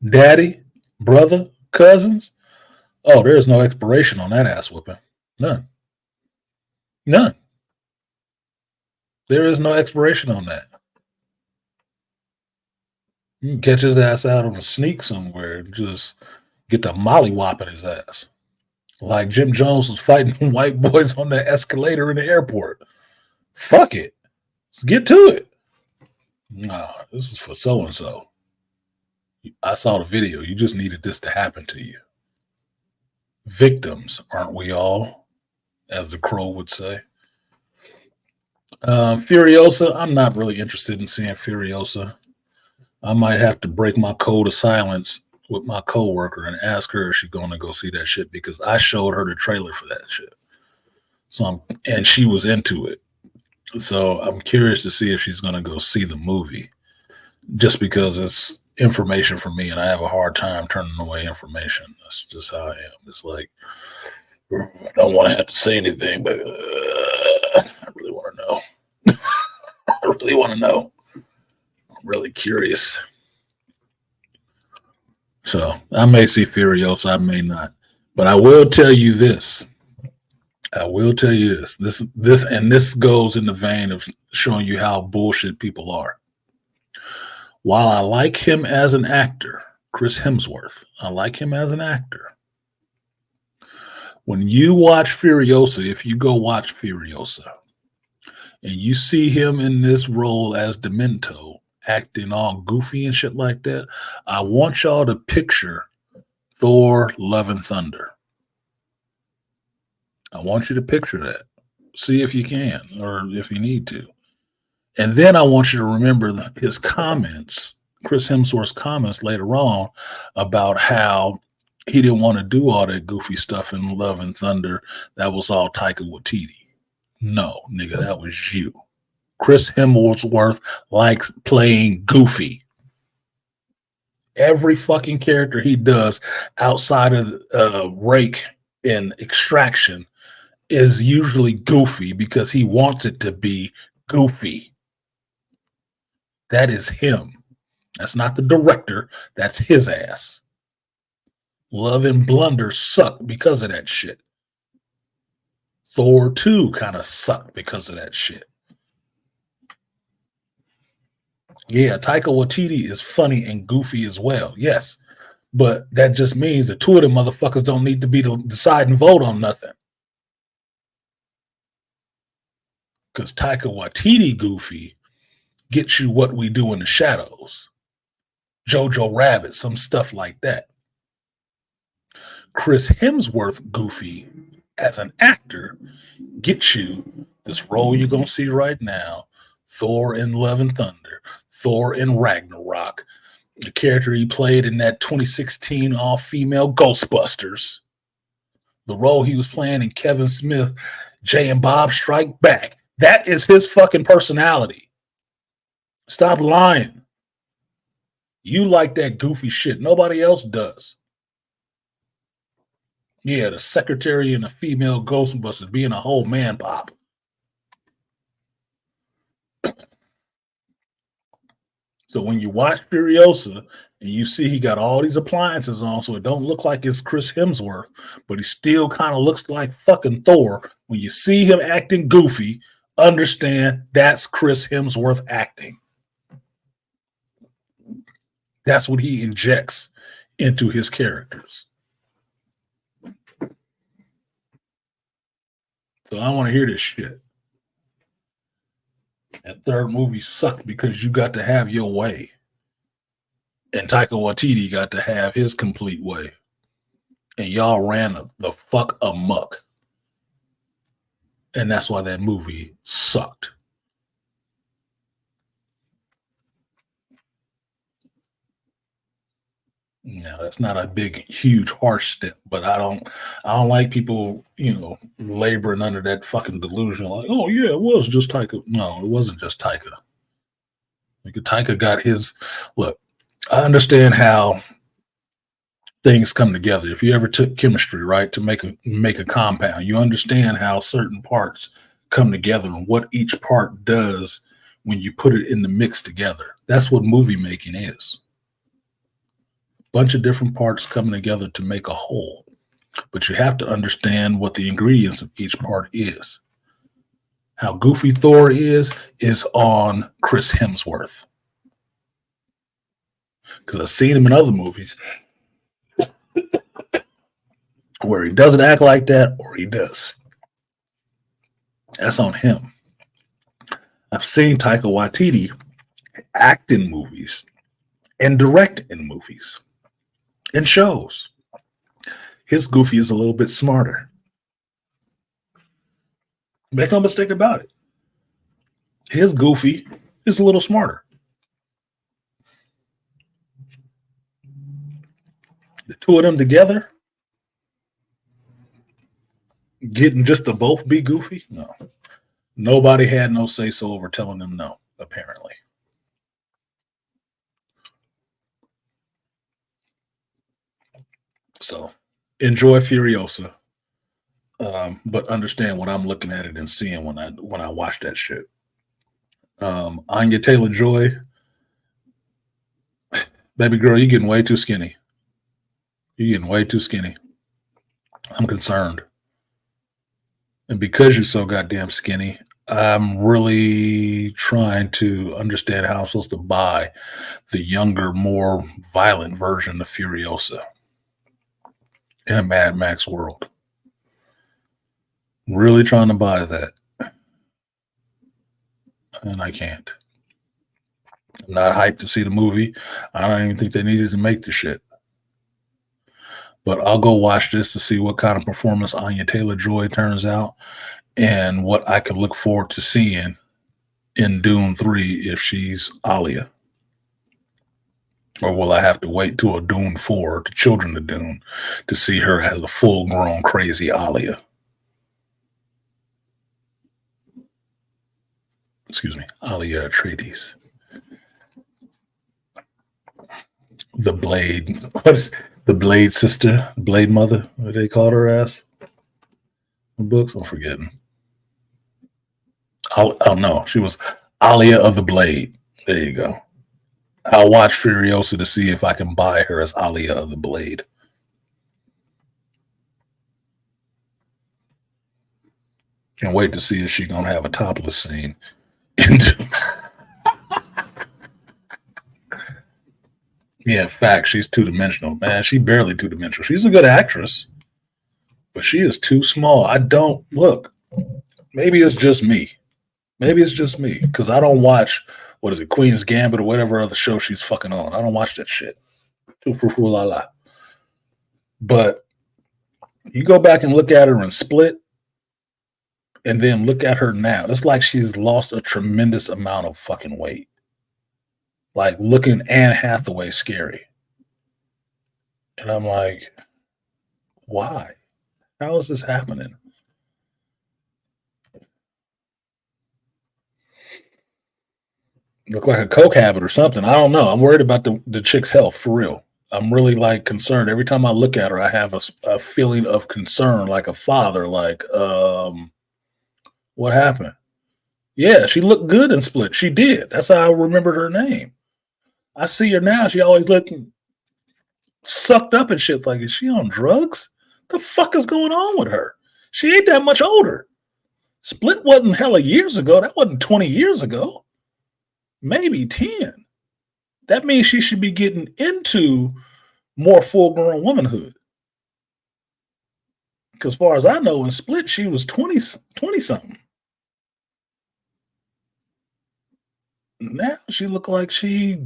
daddy, brother, cousins, oh, there's no expiration on that ass whooping. None. There is no expiration on that. You can catch his ass out on a sneak somewhere and just get the mollywop in his ass. Like Jim Jones was fighting white boys on the escalator in the airport. Fuck it. Let's get to it. Nah, this is for so and so. I saw the video. You just needed this to happen to you. Victims, aren't we all? As the crow would say. Furiosa, I'm not really interested in seeing Furiosa. I might have to break my code of silence with my coworker and ask her if she's going to go see that shit because I showed her the trailer for that shit. And she was into it. So I'm curious to see if she's going to go see the movie just because it's information for me and I have a hard time turning away information. That's just how I am. It's like, I don't want to have to say anything, but I really want to know. I really want to know. I'm really curious. So I may see Furiosa, I may not. But I will tell you this. This goes in the vein of showing you how bullshit people are. While I like him as an actor, Chris Hemsworth, I like him as an actor. When you watch Furiosa, if you go watch Furiosa, and you see him in this role as Demento, acting all goofy and shit like that, I want y'all to picture Thor: Love and Thunder. I want you to picture that. See if you can, or if you need to. And then I want you to remember his comments, Chris Hemsworth's comments later on about how he didn't want to do all that goofy stuff in Love and Thunder. That was all Taika Waititi. No, nigga, that was you. Chris Hemsworth likes playing goofy. Every fucking character he does outside of Rake in Extraction is usually goofy because he wants it to be goofy. That is him. That's not the director. That's his ass. Love and Blunder sucked because of that shit. Thor 2 kind of sucked because of that shit. Yeah, Taika Waititi is funny and goofy as well. Yes. But that just means the two of them motherfuckers don't need to be to decide and vote on nothing. Because Taika Waititi goofy gets you What We Do in the Shadows, Jojo Rabbit, some stuff like that. Chris Hemsworth goofy as an actor gets you this role you're going to see right now, Thor in Love and Thunder, Thor in Ragnarok, the character he played in that 2016 all-female Ghostbusters, the role he was playing in Kevin Smith, Jay and Bob Strike Back. That is his fucking personality. Stop lying. You like that goofy shit. Nobody else does. Yeah, the secretary and the female Ghostbusters being a whole man pop. So when you watch Furiosa and you see he got all these appliances on, so it don't look like it's Chris Hemsworth, but he still kind of looks like fucking Thor. When you see him acting goofy, understand that's Chris Hemsworth acting. That's what he injects into his characters. So I want to hear this shit. That third movie sucked because you got to have your way. And Taika Waititi got to have his complete way. And y'all ran the fuck amok. And that's why that movie sucked. No, that's not a big, huge, harsh step, but I don't like people, laboring under that fucking delusion. Like, oh yeah, it was just Taika. No, it wasn't just Taika. Like Taika got his look. I understand how things come together. If you ever took chemistry, right, to make a compound, you understand how certain parts come together and what each part does when you put it in the mix together. That's what movie making is. Bunch of different parts coming together to make a whole. But you have to understand what the ingredients of each part is. How goofy Thor is on Chris Hemsworth. Because I've seen him in other movies. Where he doesn't act like that or he does. That's on him. I've seen Taika Waititi act in movies and direct in movies and shows. His Goofy is a little bit smarter. Make no mistake about it. His Goofy is a little smarter. The two of them together, getting just to both be Goofy? No. Nobody had no say so over telling them no, apparently. So enjoy Furiosa, but understand what I'm looking at it and seeing when I watch that shit. Anya Taylor Joy, baby girl, you're getting way too skinny. You're getting way too skinny. I'm concerned. And because you're so goddamn skinny, I'm really trying to understand how I'm supposed to buy the younger, more violent version of Furiosa in a Mad Max world. Really trying to buy that. And I can't. I'm not hyped to see the movie. I don't even think they needed to make the shit. But I'll go watch this to see what kind of performance Anya Taylor-Joy turns out and what I can look forward to seeing in Dune 3 if she's Alia. Or will I have to wait till a Dune 4, the Children of Dune, to see her as a full-grown crazy Alia? Excuse me, Alia Atreides. The Blade, what is the Blade sister, Blade mother? What they called her ass? The books, I'm forgetting. Oh no, she was Alia of the Blade. There you go. I'll watch Furiosa to see if I can buy her as Alia of the Blade. Can't wait to see if she's gonna have a topless scene. Yeah, in fact, she's two-dimensional, man. She's barely two-dimensional. She's a good actress, but she is too small. I don't look. Maybe it's just me. Maybe it's just me because I don't watch what is it, Queen's Gambit or whatever other show she's fucking on. I don't watch that shit. Too frou la la. But you go back and look at her in Split, and then look at her now. It's like she's lost a tremendous amount of fucking weight. Like looking Anne Hathaway scary. And I'm like, why? How is this happening? Look like a coke habit or something. I don't know. I'm worried about the chick's health for real. I'm really like concerned. Every time I look at her, I have a feeling of concern, like a father, like, what happened? Yeah, she looked good in Split. She did. That's how I remembered her name. I see her now. She always looking sucked up and shit. Like, is she on drugs? The fuck is going on with her? She ain't that much older. Split wasn't hella years ago. That wasn't 20 years ago. Maybe 10. That means she should be getting into more full-grown womanhood. Because as far as I know, in Split, she was 20-something. Now she look like she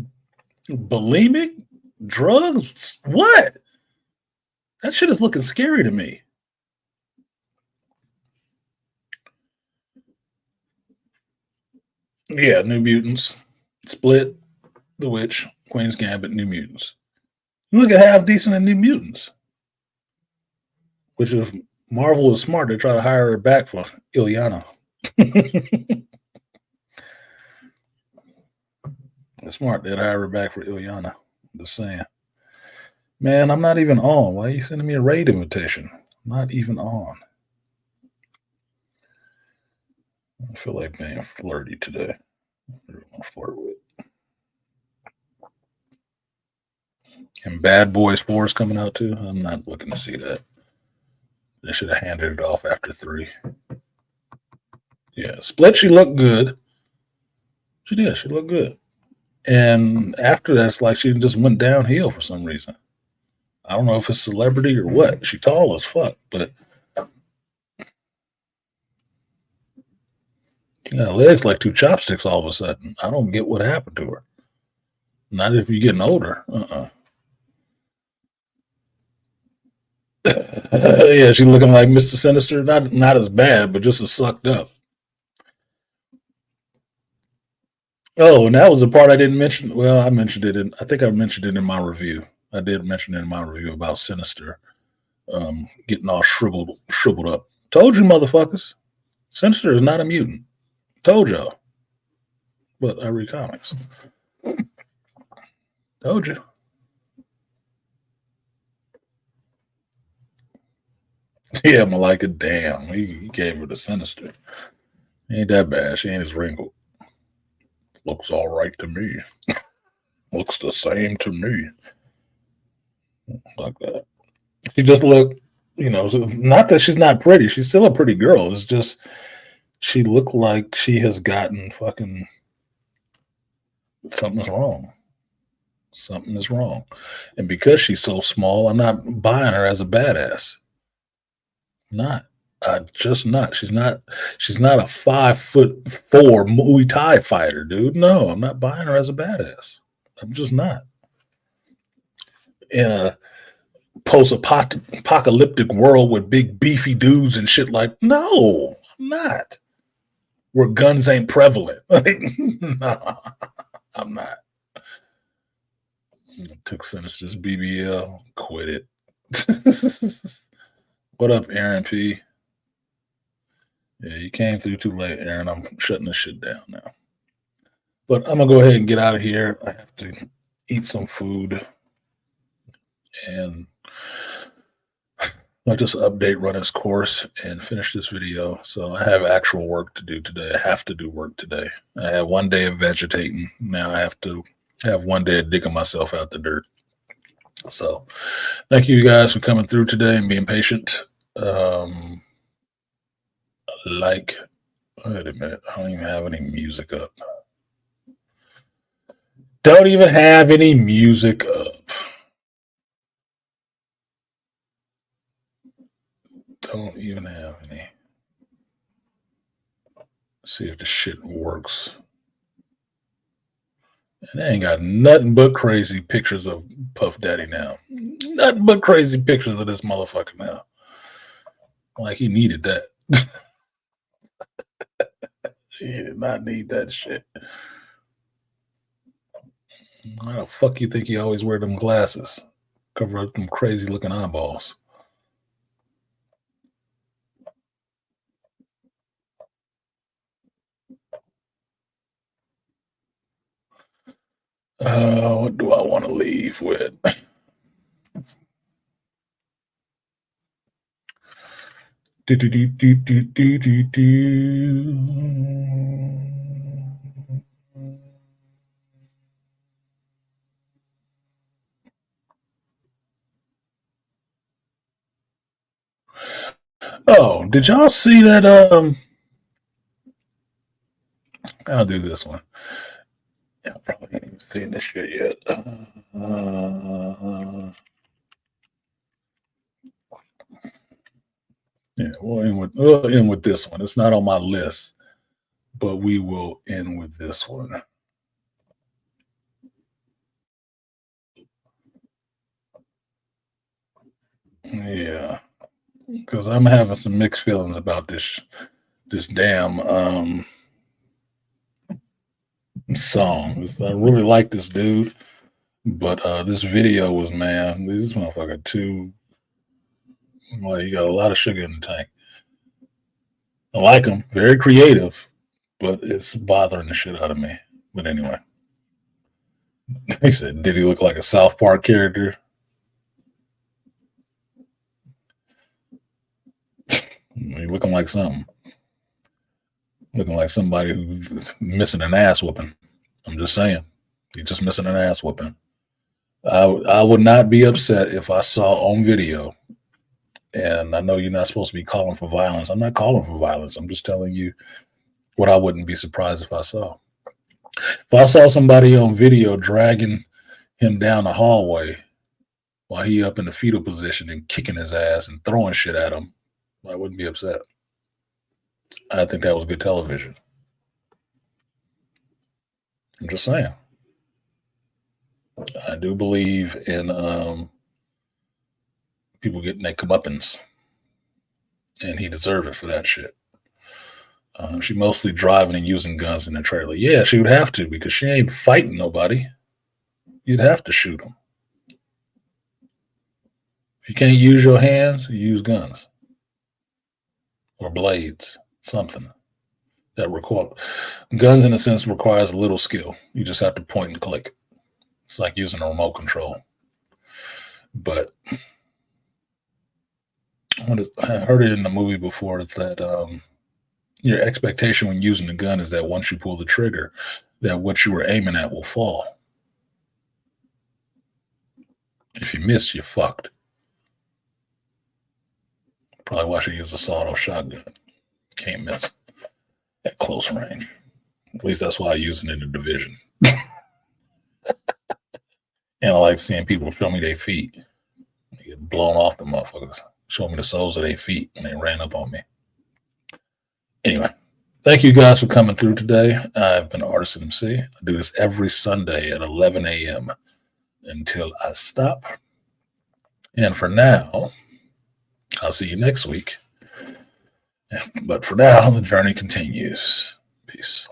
bulimic, drugs, what? That shit is looking scary to me. Yeah, New Mutants, Split, The Witch, Queen's Gambit, New Mutants. You look at half decent in New Mutants. Which is Marvel is smart. They try to hire her back for Ilyana. They're smart. They'd hire her back for Ilyana. Just saying. Man, I'm not even on. Why are you sending me a raid invitation? Not even on. I feel like being flirty today. I'm flirt with. And Bad Boys 4 is coming out too. I'm not looking to see that. They should have handed it off after 3. Yeah, Split, she looked good. She did. She looked good. And after that, it's like she just went downhill for some reason. I don't know if it's celebrity or what. She tall as fuck, but she got legs like two chopsticks all of a sudden. I don't get what happened to her. Not if you're getting older. Yeah, she looking like Mr. Sinister. Not as bad, but just as sucked up. Oh, and that was the part I didn't mention. Well, I mentioned it in. I think I mentioned it in my review. I did mention it in my review about Sinister getting all shriveled up. Told you, motherfuckers. Sinister is not a mutant. Told y'all. But I read comics. Told you. Yeah, Malika, damn. He gave her the Sinister. Ain't that bad. She ain't as wrinkled. Looks all right to me. Looks the same to me. Like that. She just looked, not that she's not pretty. She's still a pretty girl. It's just she looked like she has gotten fucking something is wrong. Something is wrong. And because she's so small, I'm not buying her as a badass. Not. Just not. She's not a 5'4" Muay Thai fighter, dude. No, I'm not buying her as a badass. I'm just not. In a post-apocalyptic world with big beefy dudes and shit like, no, I'm not. Where guns ain't prevalent. Like, nah, I'm not. Took Sinister's BBL, quit it. What up, Aaron P? Yeah, you came through too late, Aaron. I'm shutting this shit down now. But I'm gonna go ahead and get out of here. I have to eat some food, and I'll just update, run its course, and finish this video. So I have actual work to do today. I have to do work today. I had one day of vegetating. Now I have to have one day of digging myself out the dirt. So thank you guys for coming through today and being patient. Wait a minute. I don't even have any music up. Don't even have any music up. Don't even have any. See if the shit works. And they ain't got nothing but crazy pictures of Puff Daddy now. Nothing but crazy pictures of this motherfucker now. Like he needed that. He did not need that shit. Why the fuck you think he always wear them glasses? Cover up them crazy looking eyeballs. What do I want to leave with? Oh, did y'all see that? I'll do this one. I probably ain't even seen this shit yet. Yeah, we'll end with this one. It's not on my list, but we will end with this one. Yeah, because I'm having some mixed feelings about this damn song. I really like this dude, but this video was, man, this motherfucker too. Well, you got a lot of sugar in the tank. I like him, very creative, but it's bothering the shit out of me. But anyway, he said, "Did he look like a South Park character?" He looking like something. Looking like somebody who's missing an ass whooping. I'm just saying. He's just missing an ass whooping. I would not be upset if I saw on video, and I know you're not supposed to be calling for violence. I'm not calling for violence. I'm just telling you what I wouldn't be surprised if I saw. If I saw somebody on video dragging him down the hallway while he up in the fetal position and kicking his ass and throwing shit at him, I wouldn't be upset. I think that was good television. I'm just saying. I do believe in people getting their comeuppance, and he deserved it for that shit. She mostly driving and using guns in the trailer. Yeah, she would have to because she ain't fighting nobody. You'd have to shoot them. If you can't use your hands, you use guns or blades, something that require guns. In a sense, requires a little skill. You just have to point and click. It's like using a remote control. But I heard it in the movie before that your expectation when using the gun is that once you pull the trigger, that what you were aiming at will fall. If you miss, you're fucked. Probably why she used a sawed-off shotgun. Can't miss at close range. At least that's why I use it in the division. And I like seeing people show me their feet. They get blown off the motherfuckers. Show me the soles of their feet when they ran up on me. Anyway, thank you guys for coming through today. I've been artisanmc. I do this every Sunday at 11 a.m. until I stop. And for now, I'll see you next week. But for now, the journey continues. Peace.